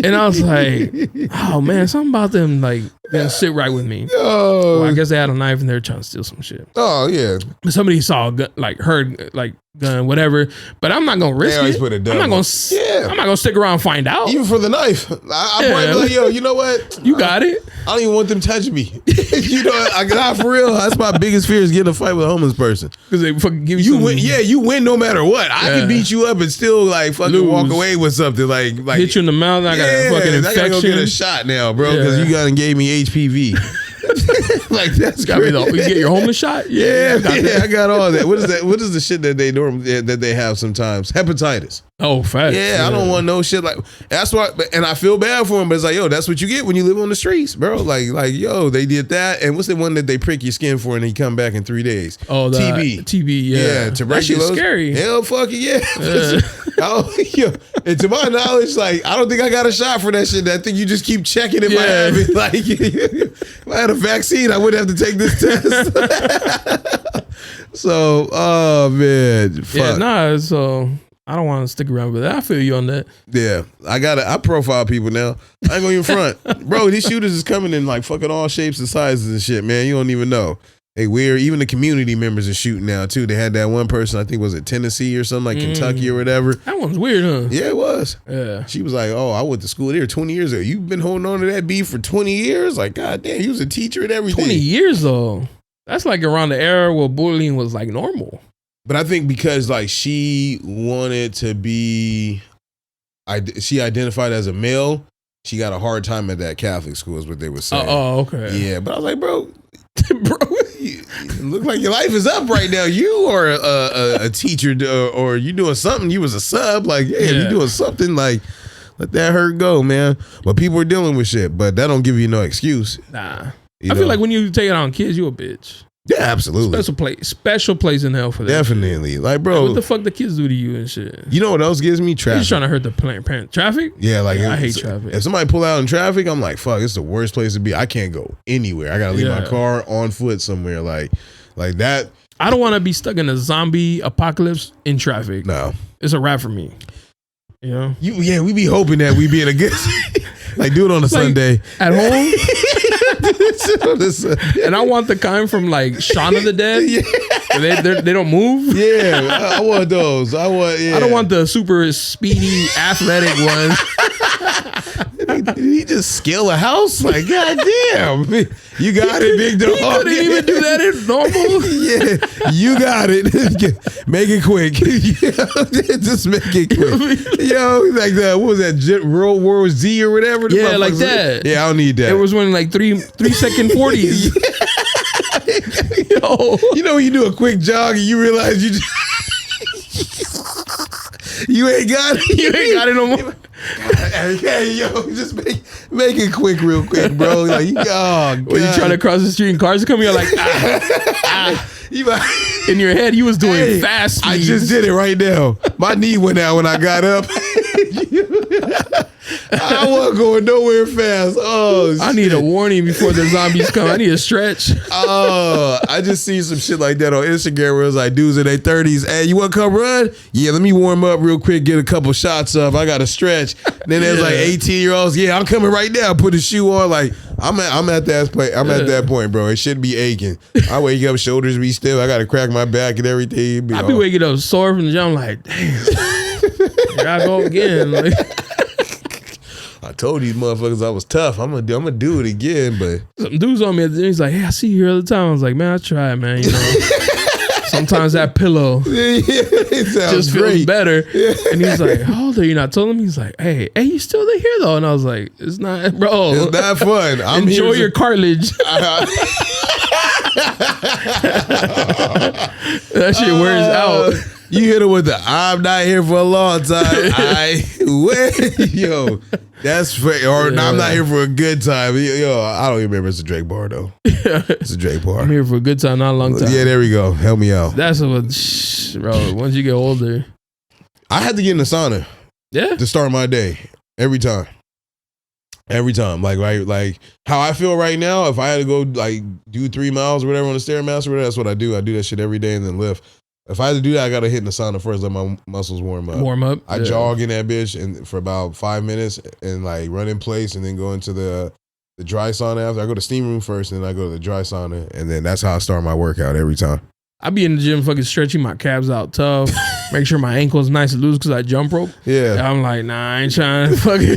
and I was like, oh man, something about them like didn't sit right with me. Oh, well, I guess they had a knife and they were trying to steal some shit. Oh yeah, somebody saw a gun, like heard like gun, whatever. But I'm not gonna risk it. I'm not gonna stick around and find out. Even for the knife, I probably be like, yo, you know what? You got it. I don't even want them touching me. You know, I got for real. That's my biggest fear is getting in a fight with a homeless person because they fucking give you win. Yeah, you win no matter what. I can beat you up and still like fucking walk away with something like hit you in the mouth. I got a fucking infection. I gotta go get a shot now, bro, because you got and gave me HPV. Like that's got me though. You get your homeless shot? Yeah, I got all that. What is that? What is the shit that they normally that they have sometimes? Hepatitis. Oh, facts. Yeah, I don't want no shit like that's why. And I feel bad for them, but it's like, yo, that's what you get when you live on the streets, bro. Like, yo, they did that. And what's the one that they prick your skin for and then you come back in 3 days? Oh, the TB. Yeah, tuberculosis. That shit's scary. Hell, fucking and to my knowledge, like I don't think I got a shot for that shit. I think you just keep checking if I have it. Like if I had a vaccine, I wouldn't have to take this test. So, oh man, fuck. Yeah, so I don't want to stick around with that. I feel you on that. Yeah, I profile people now. I ain't going even front. Bro, these shooters is coming in like fucking all shapes and sizes and shit, man. You don't even know. Hey, weird. Even the community members are shooting now too. They had that one person, I think was it Tennessee or something, like Kentucky or whatever. That one's weird, huh? Yeah, it was. Yeah. She was like, oh, I went to school there 20 years ago. You've been holding on to that beef for 20 years? Like, God damn, he was a teacher and everything. 20 years though. That's like around the era where bullying was like normal. But I think because like she wanted to be, she identified as a male, she got a hard time at that Catholic school is what they were saying. Oh, okay. Yeah, but I was like, bro, you look like your life is up right now. You are a teacher or you doing something. You was a sub. Like, yeah, you doing something like let that hurt go, man. But people are dealing with shit, but that don't give you no excuse. Nah. I feel like when you take it on kids, you a bitch. Yeah, absolutely. Special place in hell for that. Definitely. Like, bro. Like, what the fuck the kids do to you and shit? You know what else gives me? Traffic. You're just trying to hurt the parent. Traffic? Yeah, like I hate traffic. If somebody pull out in traffic, I'm like, fuck, it's the worst place to be. I can't go anywhere. I gotta leave my car on foot somewhere. Like that. I don't want to be stuck in a zombie apocalypse in traffic. No. It's a wrap for me. You know? We be hoping that we be in a good like do it on a Sunday. At home? And I want the kind from like Shaun of the Dead. Yeah. They don't move. Yeah, I want those. I don't want the super speedy athletic ones. Did he just scale a house? Like, goddamn. You got it, big dog. He couldn't even do that in normal. Yeah, you got it. Make it quick. Just make it quick. Yo, like that. What was that? World War Z or whatever? Yeah, like that. Yeah, I don't need that. It was one like 3-second 40s. Yo. You know when you do a quick jog and you realize you ain't got it. You ain't got it no more. Hey, yo, just make it quick, real quick, bro. Like, oh, God. When you trying to cross the street and cars are coming, you're like, in your head, you was doing fast speeds. I just did it right now. My knee went out when I got up. I wasn't going nowhere fast. Oh, I need a warning before the zombies come. I need a stretch. Oh, I just see some shit like that on Instagram where it's like dudes in their 30s. Hey, you want to come run? Yeah, let me warm up real quick, get a couple shots up. I got to stretch. Then there's like 18-year-olds. Yeah, I'm coming right now. Put a shoe on. Like I'm at that point. I'm at that point, bro. It shouldn't be aching. I wake up, shoulders be still. I got to crack my back and everything. I be waking up sore from the gym. I'm like, damn. Here I go again. Like. I told these motherfuckers I was tough. I'm gonna do it again, but some dudes on me at the gym, he's like, hey, I see you here all the time. I was like, man, I try, man. You know, sometimes that pillow it just feels better. Yeah. And he's like, how old are you? Not told him. He's like, hey, you still here though? And I was like, it's not, bro. It's not fun. Enjoy your cartilage. That shit wears out. You hit it with the I'm not here for a long time. Yo, that's or no, I'm not here for a good time. Yo, I don't even remember. It's a Drake bar though. It's a Drake bar. I'm here for a good time, not a long time. Yeah, there we go. Help me out. That's what, bro. Once you get older, I had to get in the sauna. Yeah, to start my day every time. Every time, like how I feel right now. If I had to go like do 3 miles or whatever on the Stairmaster, whatever, that's what I do. I do that shit every day and then lift. If I had to do that, I gotta hit in the sauna first, let my muscles warm up. I jog in that bitch and for about 5 minutes and like run in place and then go into the dry sauna after. I go to steam room first and then I go to the dry sauna and then that's how I start my workout every time. I be in the gym fucking stretching my calves out tough, make sure my ankles nice and loose because I jump rope. Yeah. I'm like, nah, I ain't trying to fucking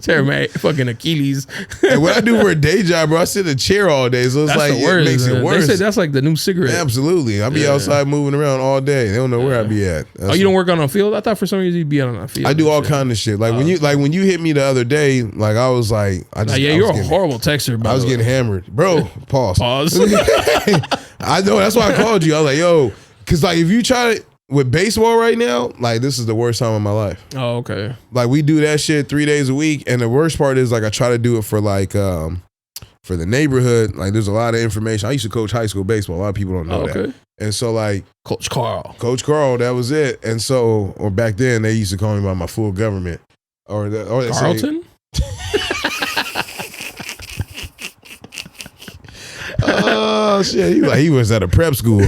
tear my fucking Achilles. And what I do for a day job, bro, I sit in a chair all day. So it's that's like, worst, it makes it worse. They say that's like the new cigarette. Yeah, absolutely. I be outside moving around all day. They don't know where I be at. You don't work on a field? I thought for some reason you'd be on a field. I do all kind of shit. Like when you hit me the other day, like I was like, you're a horrible texter, bro. I was getting hammered. Bro, pause. I know, that's why I called you. I was like, yo, because like if you try it with baseball right now, like this is the worst time of my life. Oh, okay. Like we do that shit 3 days a week. And the worst part is like I try to do it for like for the neighborhood. Like there's a lot of information. I used to coach high school baseball. A lot of people don't know that. And so like Coach Karl, that was it. And so, or back then they used to call me by my full government. Or Carlton? Oh shit! He was at a prep school.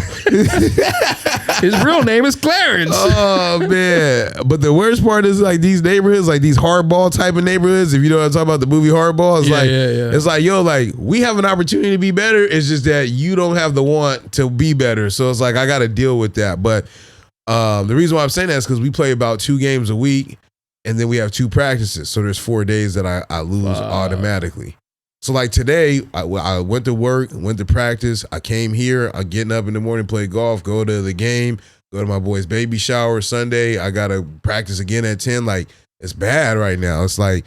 His real name is Clarence. Oh man! But the worst part is like these neighborhoods, like these hardball type of neighborhoods. If you know what I'm talking about, the movie Hardball, it's it's like yo, like we have an opportunity to be better. It's just that you don't have the want to be better. So it's like I got to deal with that. But the reason why I'm saying that is because we play about 2 games a week, and then we have 2 practices. So there's 4 days that I lose automatically. So like today, I went to work, went to practice. I came here. I'm getting up in the morning, play golf, go to the game, go to my boy's baby shower Sunday. I got to practice again at 10. Like, it's bad right now. It's like,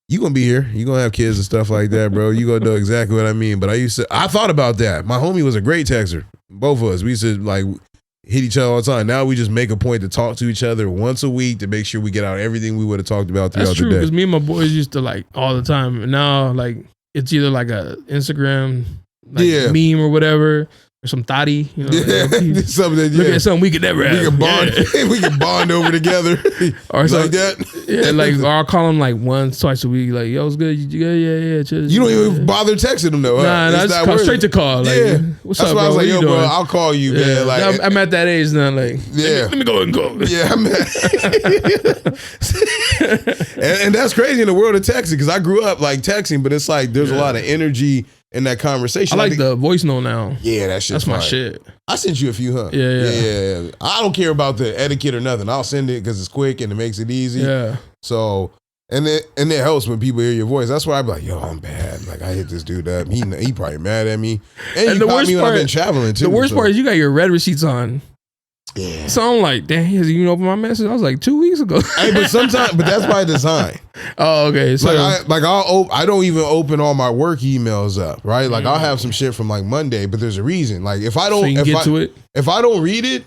you going to be here. You going to have kids and stuff like that, bro. You going to know exactly what I mean. But I thought about that. My homie was a great texter. Both of us. We used to like, hit each other all the time. Now we just make a point to talk to each other once a week to make sure we get out everything we would have talked about throughout the day. That's true, because me and my boys used to like all the time. And now like it's either like a Instagram meme or whatever. Or some thotty, you know, something. Look at something we could never have. We can bond. We can bond over together, or like that. Yeah, like or I'll call him like once, twice a week. Like, yo, it's good. You good? Yeah. Just, you don't even bother texting him though. Nah, I just call straight to call. Like, yeah, what's that's up, why bro? I was like, yo, bro, doing? I'll call you, man. Like, I'm at that age now. Like, let me go and go. Yeah, I'm and that's crazy in the world of texting because I grew up like texting, but it's like there's a lot of energy in that conversation. I like the voice note now. Yeah, that's my shit. I sent you a few, huh? Yeah. I don't care about the etiquette or nothing. I'll send it because it's quick and it makes it easy. Yeah. So and it helps when people hear your voice. That's why I'm like, yo, I'm bad. Like I hit this dude up. He probably mad at me. And the worst me when part, I've been traveling too. The worst part is you got your red receipts on. Yeah. So I'm like, damn, he hasn't even opened my message. I was like 2 weeks ago. Hey, but that's by design. Oh, okay. So I don't even open all my work emails up, right? Like I'll have some shit from like Monday, but there's a reason. Like if I don't if I don't read it,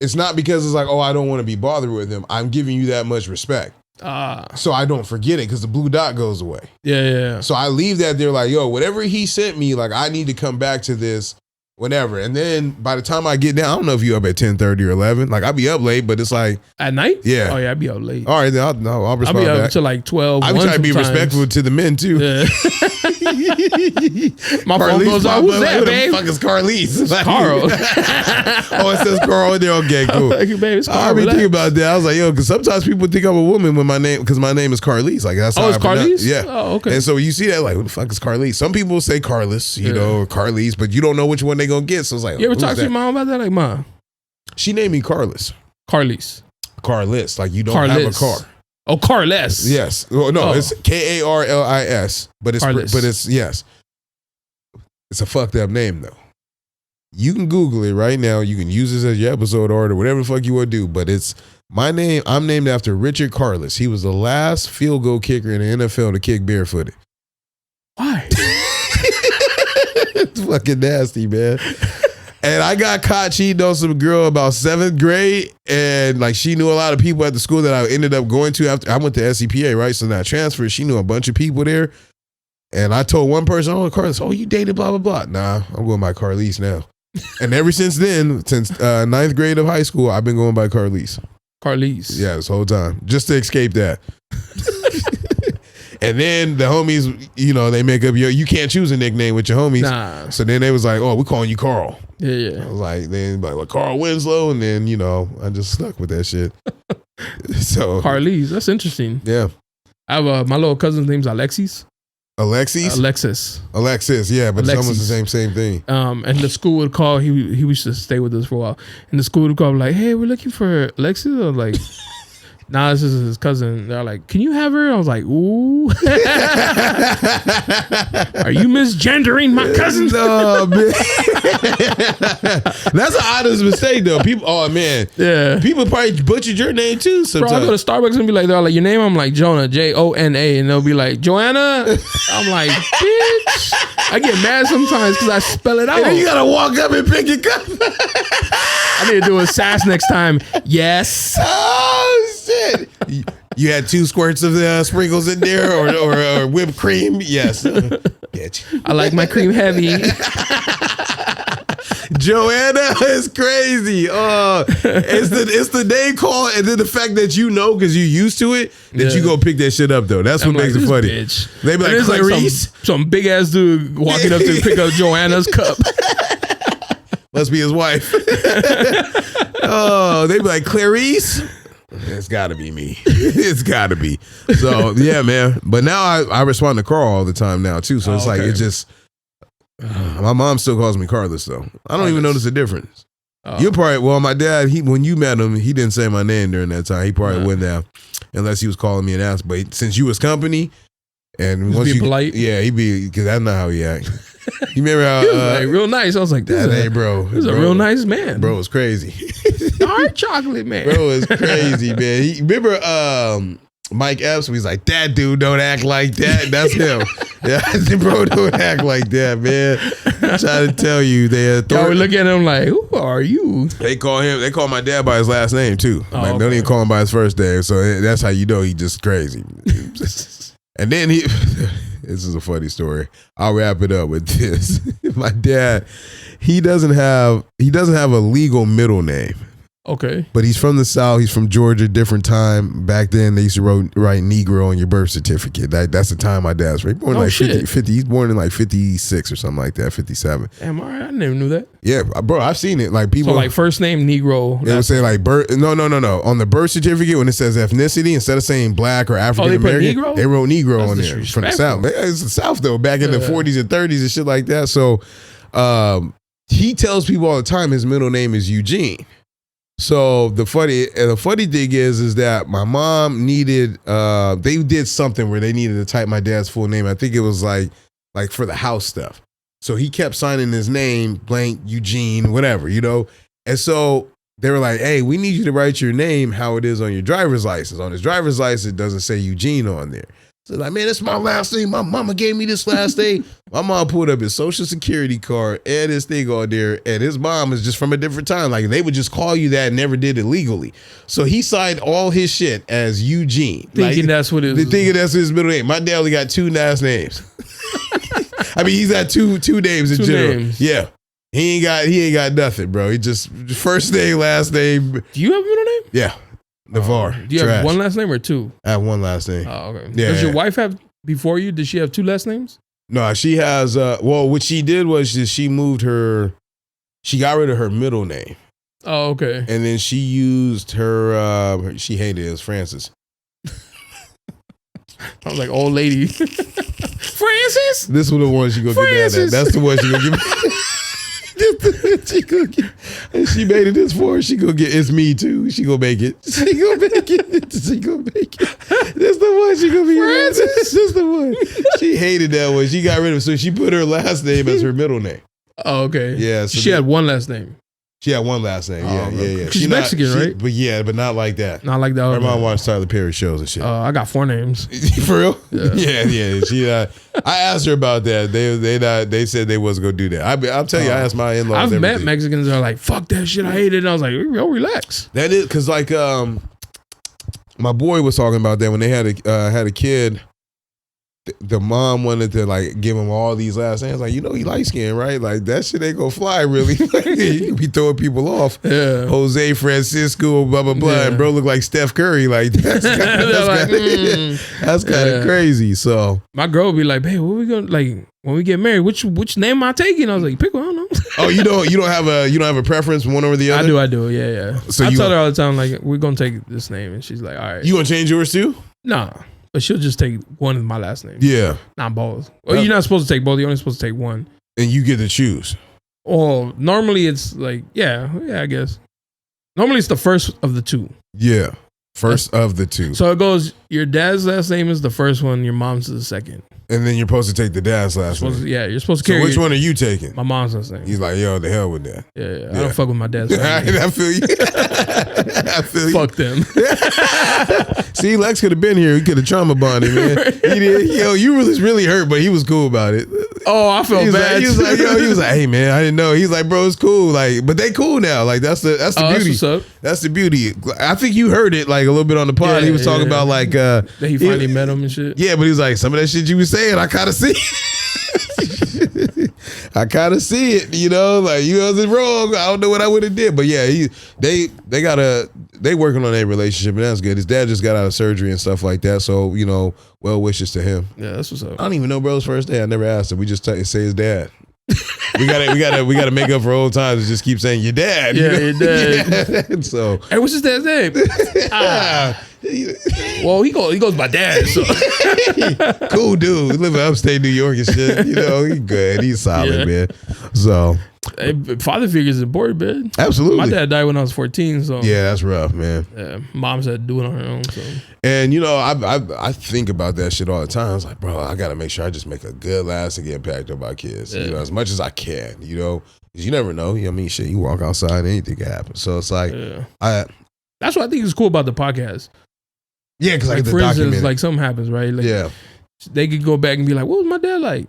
it's not because it's like, oh, I don't want to be bothered with him. I'm giving you that much respect. So I don't forget it because the blue dot goes away. Yeah. So I leave that there like, yo, whatever he sent me, like I need to come back to this whenever. And then by the time I get down, I don't know if you up at 10:30 or 11. Like I'll be up late, but it's like at night. Yeah. Oh yeah, I'd be up late. All right, then I'll respond. I'll be up back to like 12. I'm trying to be respectful to the men too. Yeah. My phone goes off. Who's that, babe? Who the fuck is Carlise? It's Karl. Oh, it says Karl in there. Okay, cool. Like, babe, it's Karl. I be thinking about that. I was like, yo, because sometimes people think I'm a woman when my name is Carlise. Like that's how it's Carlise. Yeah. Oh, okay. And so you see that, like, who the fuck is Carlise? Some people say Carlos, you know, or Carlise, but you don't know which one they gonna get. So it's like, you ever talk to your mom about that? Like, Mom, she named me Carlos. Carlis. Like you don't have a car. Oh, Carless. Yes. Well, no, it's Karlis, but it's yes. It's a fucked up name though. You can Google it right now. You can use this as your episode art or whatever the fuck you want to do. But it's my name. I'm named after Richard Karlis. He was the last field goal kicker in the NFL to kick barefooted. Why? It's fucking nasty, man. And I got caught cheating on some girl about 7th grade. And like she knew a lot of people at the school that I ended up going to after I went to SCPA, right? So then I transferred. She knew a bunch of people there. And I told one person, oh, Carlos, you dated blah, blah, blah. Nah, I'm going by Carlise now. And ever since then, since 9th grade of high school, I've been going by Carlise. Carlise. Yeah, this whole time. Just to escape that. And then the homies, you know, they make up you can't choose a nickname with your homies. Nah. So then they was like, oh, we're calling you Karl. Yeah. I was like, then like Karl Winslow. And then, you know, I just stuck with that shit. So Carlise, that's interesting. Yeah. I have my little cousin's name's Alexis, yeah, but Alexis. It's almost the same thing. And the school would call. He used to stay with us for a while, and the school would call like, "Hey, we're looking for Alexis." I was like, "Nah, this is his cousin." They're like, "Can you have her?" I was like, "Ooh, are you misgendering my cousin?" No, man. That's an honest mistake, though. People, oh man, yeah, people probably butchered your name too. Sometimes. Bro, I go to Starbucks and be like, they're like, "Your name?" I'm like, Jonah, JONA, and they'll be like, Joanna. I'm like, bitch. I get mad sometimes because I spell it out. And you gotta walk up and pick your cup. I need to do a sass next time. Yes. Oh shit. You had 2 squirts of the sprinkles in there, or whipped cream. Yes. Bitch. I like my cream heavy. Joanna is crazy. Oh, it's the name call, and then the fact that you know because you used to it that you go pick that shit up though. That's what makes it funny. Bitch. They be like, Clarice, like some big ass dude walking up to pick up Joanna's cup. Must be his wife. Oh, they be like, Clarice. It's got to be me. It's got to be. So yeah, man. But now I respond to Karl all the time now too. So it's like it just. My mom still calls me Carlos though. I don't even notice a difference. You probably my dad. When you met him, he didn't say my name during that time. He probably went down unless he was calling me an ass. But since you was company, and once you polite, yeah, he be because that's not how he act. You remember how he was like real nice? I was like, that ain't bro. He's a real nice man. Bro is crazy. Dark chocolate man. Bro is crazy, man. Remember Mike Epps? He's like, that dude don't act like that. That's him. Yeah, bro, don't act like that, man. I'm trying to tell you, y'all would look at him like, who are you? They call my dad by his last name too. Oh, They don't even call him by his first name, so that's how you know he just crazy. And then this is a funny story. I'll wrap it up with this. My dad, he doesn't have a legal middle name. Okay. But he's from the South. He's from Georgia, different time. Back then, they used to write Negro on your birth certificate. That's the time my dad's born. Like 50, he's born in like 56 or something like that, 57. Damn, all right. I never knew that. Yeah, bro, I've seen it. Like people. So like first name Negro. They would say like no. On the birth certificate, when it says ethnicity, instead of saying black or African American, they wrote Negro on there. From the South. It's the South though, back in the 40s and 30s and shit like that. So he tells people all the time his middle name is Eugene. So the funny thing is that my mom needed they did something where they needed to type my dad's full name. I think it was like for the house stuff. So he kept signing his name blank Eugene, whatever, you know. And so they were like, "Hey, we need you to write your name how it is on your driver's license. On his driver's license, it doesn't say Eugene on there." So like, man, that's my last name. My mama gave me this last name. My mom pulled up his social security card and his thing on there. And his mom is just from a different time. Like they would just call you that and never did it legally. So he signed all his shit as Eugene. Thinking that's what it is. Thinking that's his middle name. My dad only got 2 last names. I mean, he's got two names in general. Names. Yeah. He ain't got nothing, bro. He just first name, last name. Do you have a middle name? Yeah. Navarre. Do you have one last name or 2? I have one last name. Oh, okay. Yeah, Does your wife have, before you, did she have 2 last names? No, she has, what she did was she got rid of her middle name. Oh, okay. And then she used her, she hated it, was Francis. I was like, old lady. Francis? This was the one she gonna get mad at. That's the one she gonna get mad at. And she made it this for. She gonna get it's me too. She gonna make it. She gonna make it. This the one she gonna be mad at. This the one. She hated that one. She got rid of it. So she put her last name as her middle name. Oh, okay. Yeah. So she had one last name. She had one last name. Yeah. She's Mexican, right? But not like that. Not like that. Her mom watched Tyler Perry shows and shit. I got 4 names. For real? Yeah. She. I asked her about that. They said they wasn't gonna do that. I'll tell you. I asked my in-laws. I've met Mexicans that are like, "Fuck that shit, I hate it." And I was like, "Yo, relax." That is because like my boy was talking about that when they had a kid. The mom wanted to like give him all these last names. Like, you know, he light skinned, right? Like that shit ain't gonna fly really. He be throwing people off. Yeah. Jose Francisco, blah blah blah. Yeah. And bro look like Steph Curry. Like that's kind of crazy. So my girl would be like, "Babe, what we gonna like when we get married? Which name am I taking?" I was like, "Pick one." I don't know. Oh, you don't have a preference one over the other? I do. Yeah. So I tell her all the time, like, we're gonna take this name, and she's like, "All right." You gonna change yours too? Nah. But she'll just take one of my last names. Yeah. Not both. Well, you're not supposed to take both. You're only supposed to take one. And you get to choose. Well, normally it's like, yeah, I guess. Normally it's the first of the 2. Yeah. First of the 2. So it goes, your dad's last name is the first one, your mom's is the second. And then you're supposed to take the dad's last name. Yeah, you're supposed to carry. So which one are you taking? My mom's last name. He's like, yo, the hell with that. Yeah. I don't fuck with my dad's last name. I feel you. I feel you. Fuck them. See, Lex could have been here. He could have trauma bonded, man. He did. Yo, you was really hurt, but he was cool about it. Oh, I felt bad. He was like, hey man, I didn't know. He's like, bro, it's cool. Like, but they cool now. Like that's the beauty. That's what's up. That's the beauty. I think you heard it like a little bit on the pod. He was talking about like that he finally met him and shit. Yeah, but he was like, some of that shit you was saying, I kind of see. I kind of see it, you know, like you wasn't wrong. I don't know what I would have did, but yeah, they working on their relationship, and that's good. His dad just got out of surgery and stuff like that, so you know, well wishes to him. Yeah, that's what's up. I don't even know bro's first day. I never asked him. We just say his dad. we gotta make up for old times and just keep saying your dad. Yeah, you know? your dad. Yeah. So, hey, what's his dad's name? Well, he goes by dad. So cool dude. He live in upstate New York and shit. You know, he good. He's solid, man. So, hey, father figure is important, man. Absolutely. My dad died when I was 14. So yeah, that's rough, man. Yeah, mom's had to do it on her own. So. And you know, I think about that shit all the time. It's like, bro, I gotta make sure I just make a good lasting impact on my kids. Yeah. You know, as much as I can. You know, because you never know. I mean, shit, you walk outside, anything can happen. So it's like, that's what I think is cool about the podcast. Yeah, because like, I get for the instance, document. like something happens, right? Like, yeah. they could go back and be like, what was my dad like?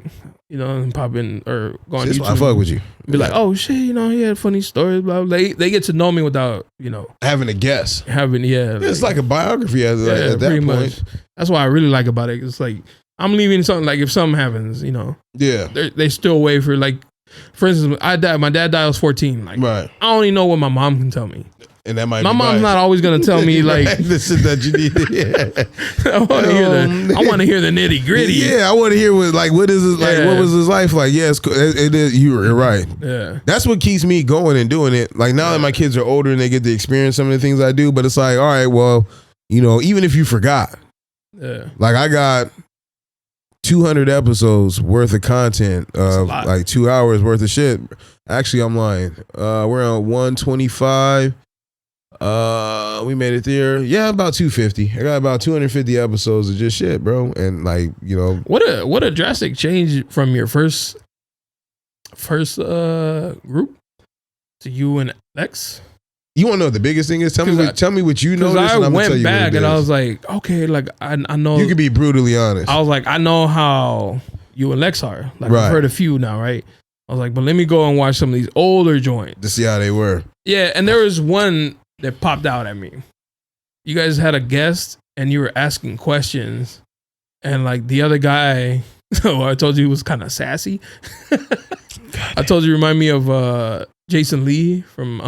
You know, and pop in or go on That's YouTube. why I fuck with you. Be like, oh shit, you know, he had funny stories. Blah, blah. They get to know me without, you know, having a guess. It's like a biography at that pretty point. Much. That's why I really like about it. It's like I'm leaving something like if something happens, you know, they still wait for like, for instance, I died. My dad died. I was 14. Like, right. I only know what my mom can tell me. And that might my be mom's not always gonna tell me like this is that you need. I want to hear the nitty gritty. Yeah, I want to hear what is this like? What was his life like? Yeah, it is. You're right. Yeah, that's what keeps me going and doing it. Like now that my kids are older and they get to experience some of the things I do, but it's like, all right, well, you know, even if you forgot, like I got 200 episodes worth of content, like 2 hours worth of shit. Actually, I'm lying. We're on 125. We made it there. Yeah, about 250. I got about 250 episodes of just shit, bro. And like, you know, what a drastic change from your first group to you and Lex. You want to know what the biggest thing is? Tell me what you noticed. I went back and I was like, okay, like I know. You can be brutally honest. I was like, I know how you and Lex are. Like I've heard a few now, right? I was like, but let me go and watch some of these older joints to see how they were. Yeah, and there was one that popped out at me. You guys had a guest and you were asking questions, and like the other guy, I told you he was kind of sassy. I told you remind me of Jason Lee from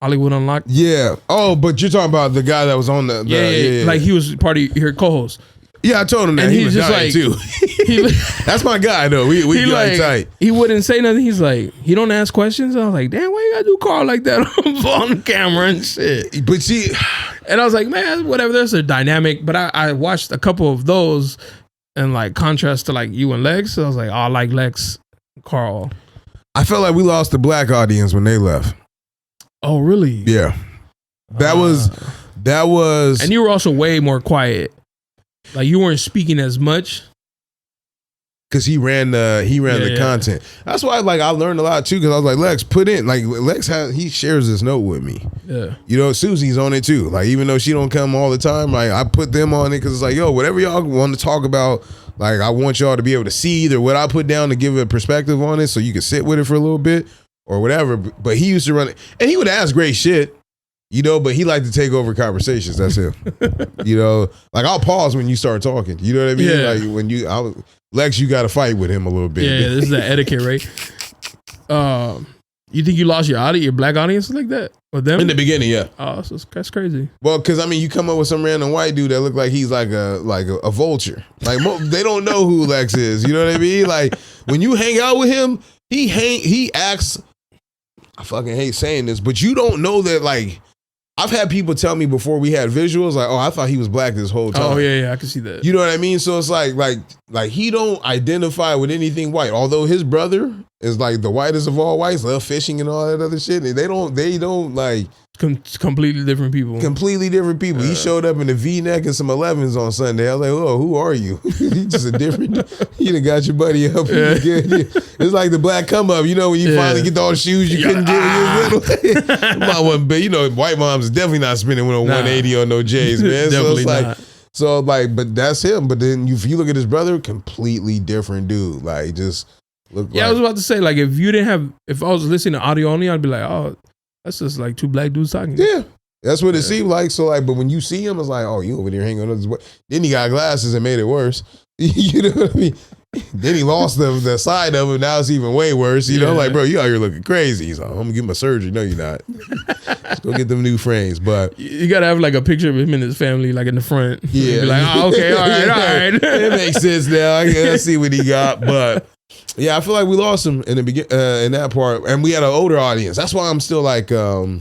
Hollywood Unlocked. Yeah. Oh, but you're talking about the guy that was on the yeah. Like he was part of your co-host. Yeah, I told him that. And he was just dying too. That's my guy though. We got tight. He wouldn't say nothing. He's like, he don't ask questions. I was like, damn, why you gotta do Karl like that on camera and shit? But see, and I was like, man, whatever. There's a dynamic. But I watched a couple of those and like contrast to like you and Lex. So I was like, oh, I like Lex, Karl. I felt like we lost the black audience when they left. Oh, really? Yeah. That was. And you were also way more quiet. Like you weren't speaking as much because he ran the content. That's why I learned a lot too. Because I was like, Lex, put in like Lex he shares this note with me. Yeah, you know, Susie's on it too. Like even though she don't come all the time, like I put them on it because it's like, yo, whatever y'all want to talk about, like I want y'all to be able to see either what I put down to give a perspective on it, so you can sit with it for a little bit or whatever. But he used to run it, and he would ask great shit. You know, but he liked to take over conversations. That's him. You know, like I'll pause when you start talking. You know what I mean? Yeah. Like when Lex, you got to fight with him a little bit. Yeah, this is that etiquette, right? You think you lost your black audience like that with them in the beginning? Yeah. Oh, that's crazy. Well, because I mean, you come up with some random white dude that look like he's like a vulture. Like they don't know who Lex is. You know what I mean? Like when you hang out with him, he acts. I fucking hate saying this, but you don't know that like. I've had people tell me before we had visuals, like, oh, I thought he was black this whole time. Oh, yeah, I can see that. You know what I mean? So it's like he don't identify with anything white. Although his brother is like the whitest of all whites, love fishing and all that other shit. And they don't like... Completely different people. Completely different people. He showed up in a V-neck and some 11s on Sunday. I was like, oh, who are you? He's just a different... You done got your buddy up. Yeah. It's like the black come up. You know, when you finally get all the shoes you couldn't get when you was little. Mom wasn't big. You know, white moms is definitely not spending with a 180 on no J's, man. Definitely not. But that's him. But then if you look at his brother, completely different dude. Like, just look I was about to say, like, if I was listening to audio only, I'd be like, oh, that's just like two black dudes talking. Yeah. That's what it seemed like. So like, but when you see him, it's like, oh, you over there hanging on this way. Then he got glasses and made it worse. You know what I mean? Then he lost the side of it. Now it's even way worse. You know, like, bro, you out here looking crazy. He's like, I'm gonna give him a surgery. No, you're not. Just go get them new frames. But you gotta have like a picture of him and his family, like in the front. Yeah. Be like, oh, okay, all right. It makes sense now. I see what he got. But yeah, I feel like we lost him in the in that part, and we had an older audience. That's why I'm still like a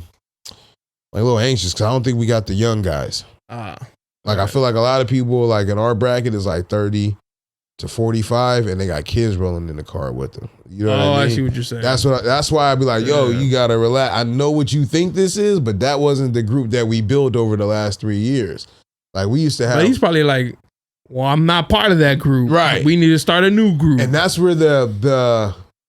little anxious because I don't think we got the young guys. Like I feel like a lot of people like in our bracket is like 30 to 45, and they got kids rolling in the car with them. You know what I mean? I see what you're saying. That's why I'd be like, yo, you gotta relax. I know what you think this is, but that wasn't the group that we built over the last 3 years. Like we used to have. But he's probably like, well, I'm not part of that group. Right. We need to start a new group. And that's where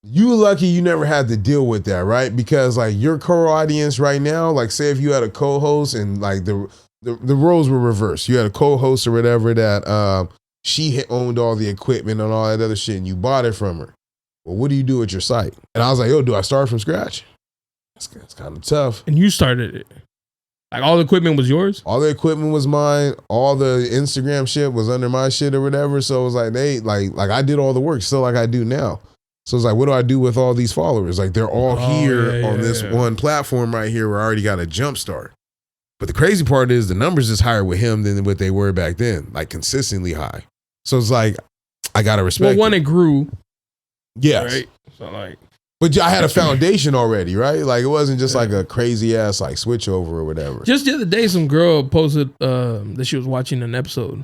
you lucky you never had to deal with that, right? Because like your core audience right now, like say if you had a co-host and like the roles were reversed. You had a co-host or whatever that she owned all the equipment and all that other shit, and you bought it from her. Well, what do you do with your site? And I was like, yo, do I start from scratch? That's kind of tough. And you started it. Like all the equipment was yours? All the equipment was mine. All the Instagram shit was under my shit or whatever. So it was like like I did all the work, still like I do now. So it's like, what do I do with all these followers? Like they're all here on this one platform right here where I already got a jump start. But the crazy part is the numbers is higher with him than what they were back then, like consistently high. So it's like, I got to respect it grew. Yes. Right? So like, but I had a foundation already, right? Like it wasn't just like a crazy ass like switch over or whatever. Just the other day, some girl posted that she was watching an episode.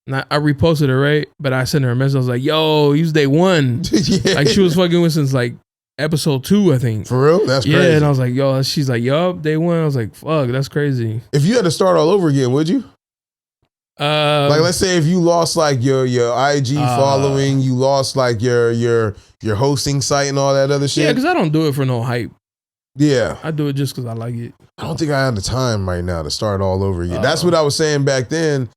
And I reposted her, right? But I sent her a message. I was like, yo, use day one. Yeah. Like she was fucking with since like episode 2, I think. For real? That's crazy. Yeah, and I was like, yo, she's like, yup, day one. I was like, fuck, that's crazy. If you had to start all over again, would you? Like let's say if you lost like your IG following, you lost like your hosting site and all that other shit. Yeah, because I don't do it for no hype. Yeah, I do it just because I like it. I don't think I have the time right now to start all over again. That's what I was saying back then.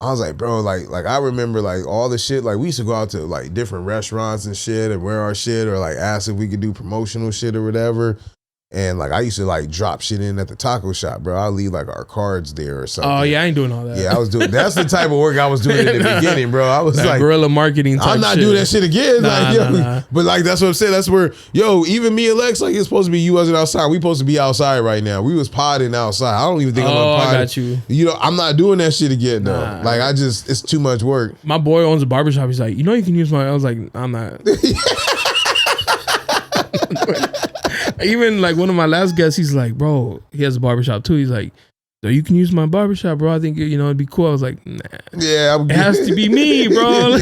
I was like, bro, like I remember like all the shit. Like we used to go out to like different restaurants and shit and wear our shit or like ask if we could do promotional shit or whatever. And like I used to like drop shit in at the taco shop, bro. I'll leave like our cards there or something. Oh yeah, I ain't doing all that. Yeah, I was doing. That's the type of work I was doing in the beginning, bro. I was like guerrilla marketing. I'm not doing that shit again. Nah. But like that's what I'm saying. That's where even me and Lex, like it's supposed to be you wasn't outside. We supposed to be outside right now. We was podding outside. I don't even think I'm gonna pod. I got you. You know, I'm not doing that shit again though. Like it's too much work. My boy owns a barbershop. He's like, you know, you can use my. I was like, I'm not. Even like one of my last guests, he's like, bro, he has a barbershop too. He's like, so you can use my barbershop, bro. I think it'd be cool. I was like, nah. Yeah, it has to be me, bro.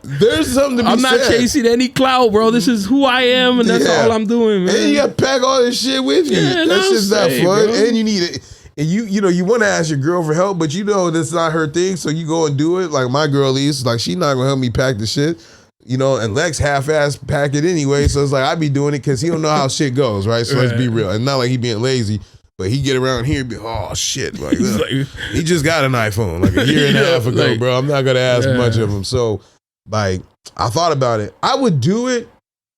There's something to be I'm not said. chasing any clout, bro. This is who I am, and that's all I'm doing, man. And you got to pack all this shit with you. Yeah, that's just not fun. Bro. And you need it. And you want to ask your girl for help, but that's not her thing. So you go and do it. Like my girl is like, she's not gonna help me pack the shit. And Lex half-ass pack it anyway. So it's like, I be doing it because he don't know how shit goes, right? So let's be real. And not like he being lazy, but he get around here and be, oh, shit. Like, he just got an iPhone like a year and a half ago, bro. I'm not going to ask much of him. So, like, I thought about it. I would do it,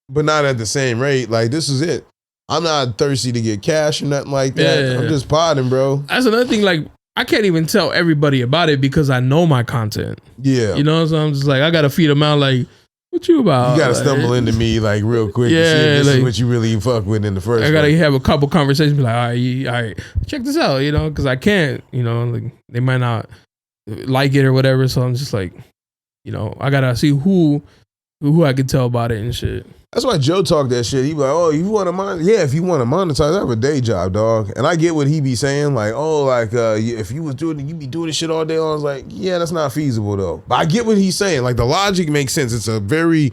but not at the same rate. Like, this is it. I'm not thirsty to get cash or nothing like that. Yeah. I'm just podding, bro. That's another thing, like, I can't even tell everybody about it because I know my content. Yeah. So I'm just like, I got to feed them out like, what you about? You gotta stumble into me like real quick. Yeah, to see if this is what you really fuck with in the first. I gotta have a couple conversations. Be like, all right, check this out. Because I can't. Like they might not like it or whatever. So I'm just like, I gotta see who I can tell about it and shit. That's why Joe talked that shit. He be like, oh, you want to monetize? Yeah, if you want to monetize, I have a day job, dog. And I get what he be saying, like, oh, like, if you was doing it, you be doing this shit all day long. I was like, yeah, that's not feasible, though. But I get what he's saying. Like, the logic makes sense. It's a very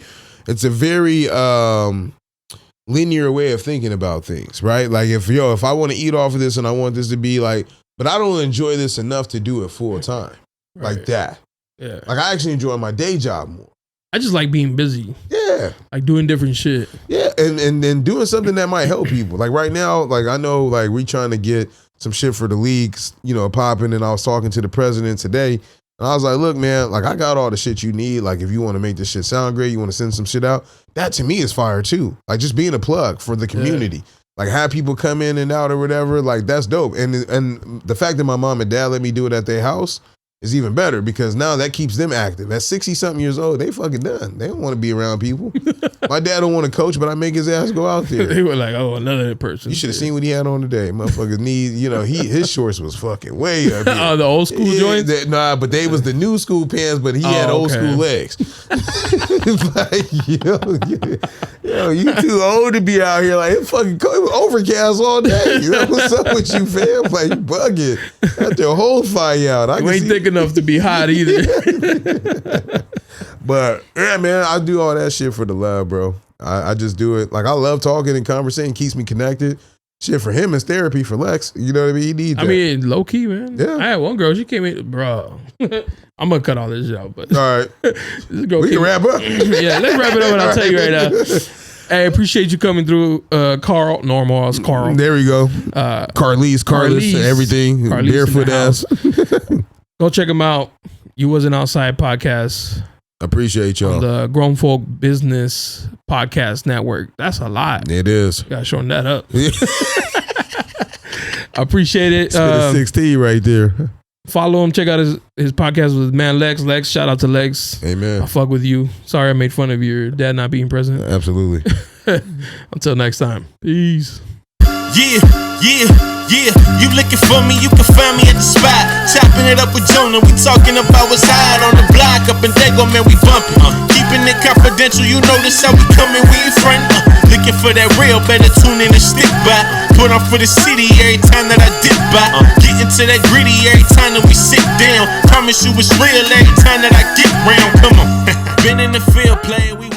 linear way of thinking about things, right? Like, if I want to eat off of this and I want this to be like, but I don't enjoy this enough to do it full time, like that. Yeah. Like, I actually enjoy my day job more. I just like being busy. Yeah. Like doing different shit. Yeah. And then doing something that might help people. Like right now, like I know like we trying to get some shit for the leagues, popping. And I was talking to the president today. And I was like, look, man, like I got all the shit you need. Like if you want to make this shit sound great, you want to send some shit out. That to me is fire too. Like just being a plug for the community. Yeah. Like have people come in and out or whatever. Like that's dope. And the fact that my mom and dad let me do it at their house is even better because now that keeps them active. At 60-something years old, they fucking done. They don't want to be around people. My dad don't want to coach, but I make his ass go out there. They were like, oh, another person. You should have seen what he had on today. Motherfuckers need, his shorts was fucking way up here. Oh, the old school joints? But they was the new school pants, but he had old school legs. Like, yo, you too old to be out here. Like, it fucking overcast all day. What's up with you, fam? Like, you bugging. Got your whole fire out. You ain't thick enough to be hot either. But yeah, man, I do all that shit for the love, bro. I just do it. Like I love talking and conversating, keeps me connected. Shit for him is therapy for Lex. You know what I mean? He needs that. I mean, low key, man. Yeah. I had one girl, she came in, bro. I'm gonna cut all this out, but all right. We can wrap up. Yeah, let's wrap it up and I'll tell you right now. Hey, appreciate you coming through, Karl. Normal as Karl. There we go. Carlis, everything. Carlis barefoot ass. Go check him out. You Wasn't Outside podcast. Appreciate y'all. On the Grown Folk Business Podcast Network. That's a lot. It is. Gotta shorten that up. I appreciate it. Spit a 6T right there. Follow him. Check out his podcast with man Lex. Lex, shout out to Lex. Amen. I fuck with you. Sorry I made fun of your dad not being present. Absolutely. Until next time. Peace. Yeah. You looking for me, you can find me at the spot. Chopping it up with Jonah. We talking about what's hot on the block. Up in Dago, man, we bumping. Keeping it confidential, you know this how we coming, we ain't front. Looking for that real, better tune in and stick by. Put on for the city every time that I dip by. Getting to that gritty every time that we sit down. Promise you it's real every time that I get round. Come on. Been in the field playing, we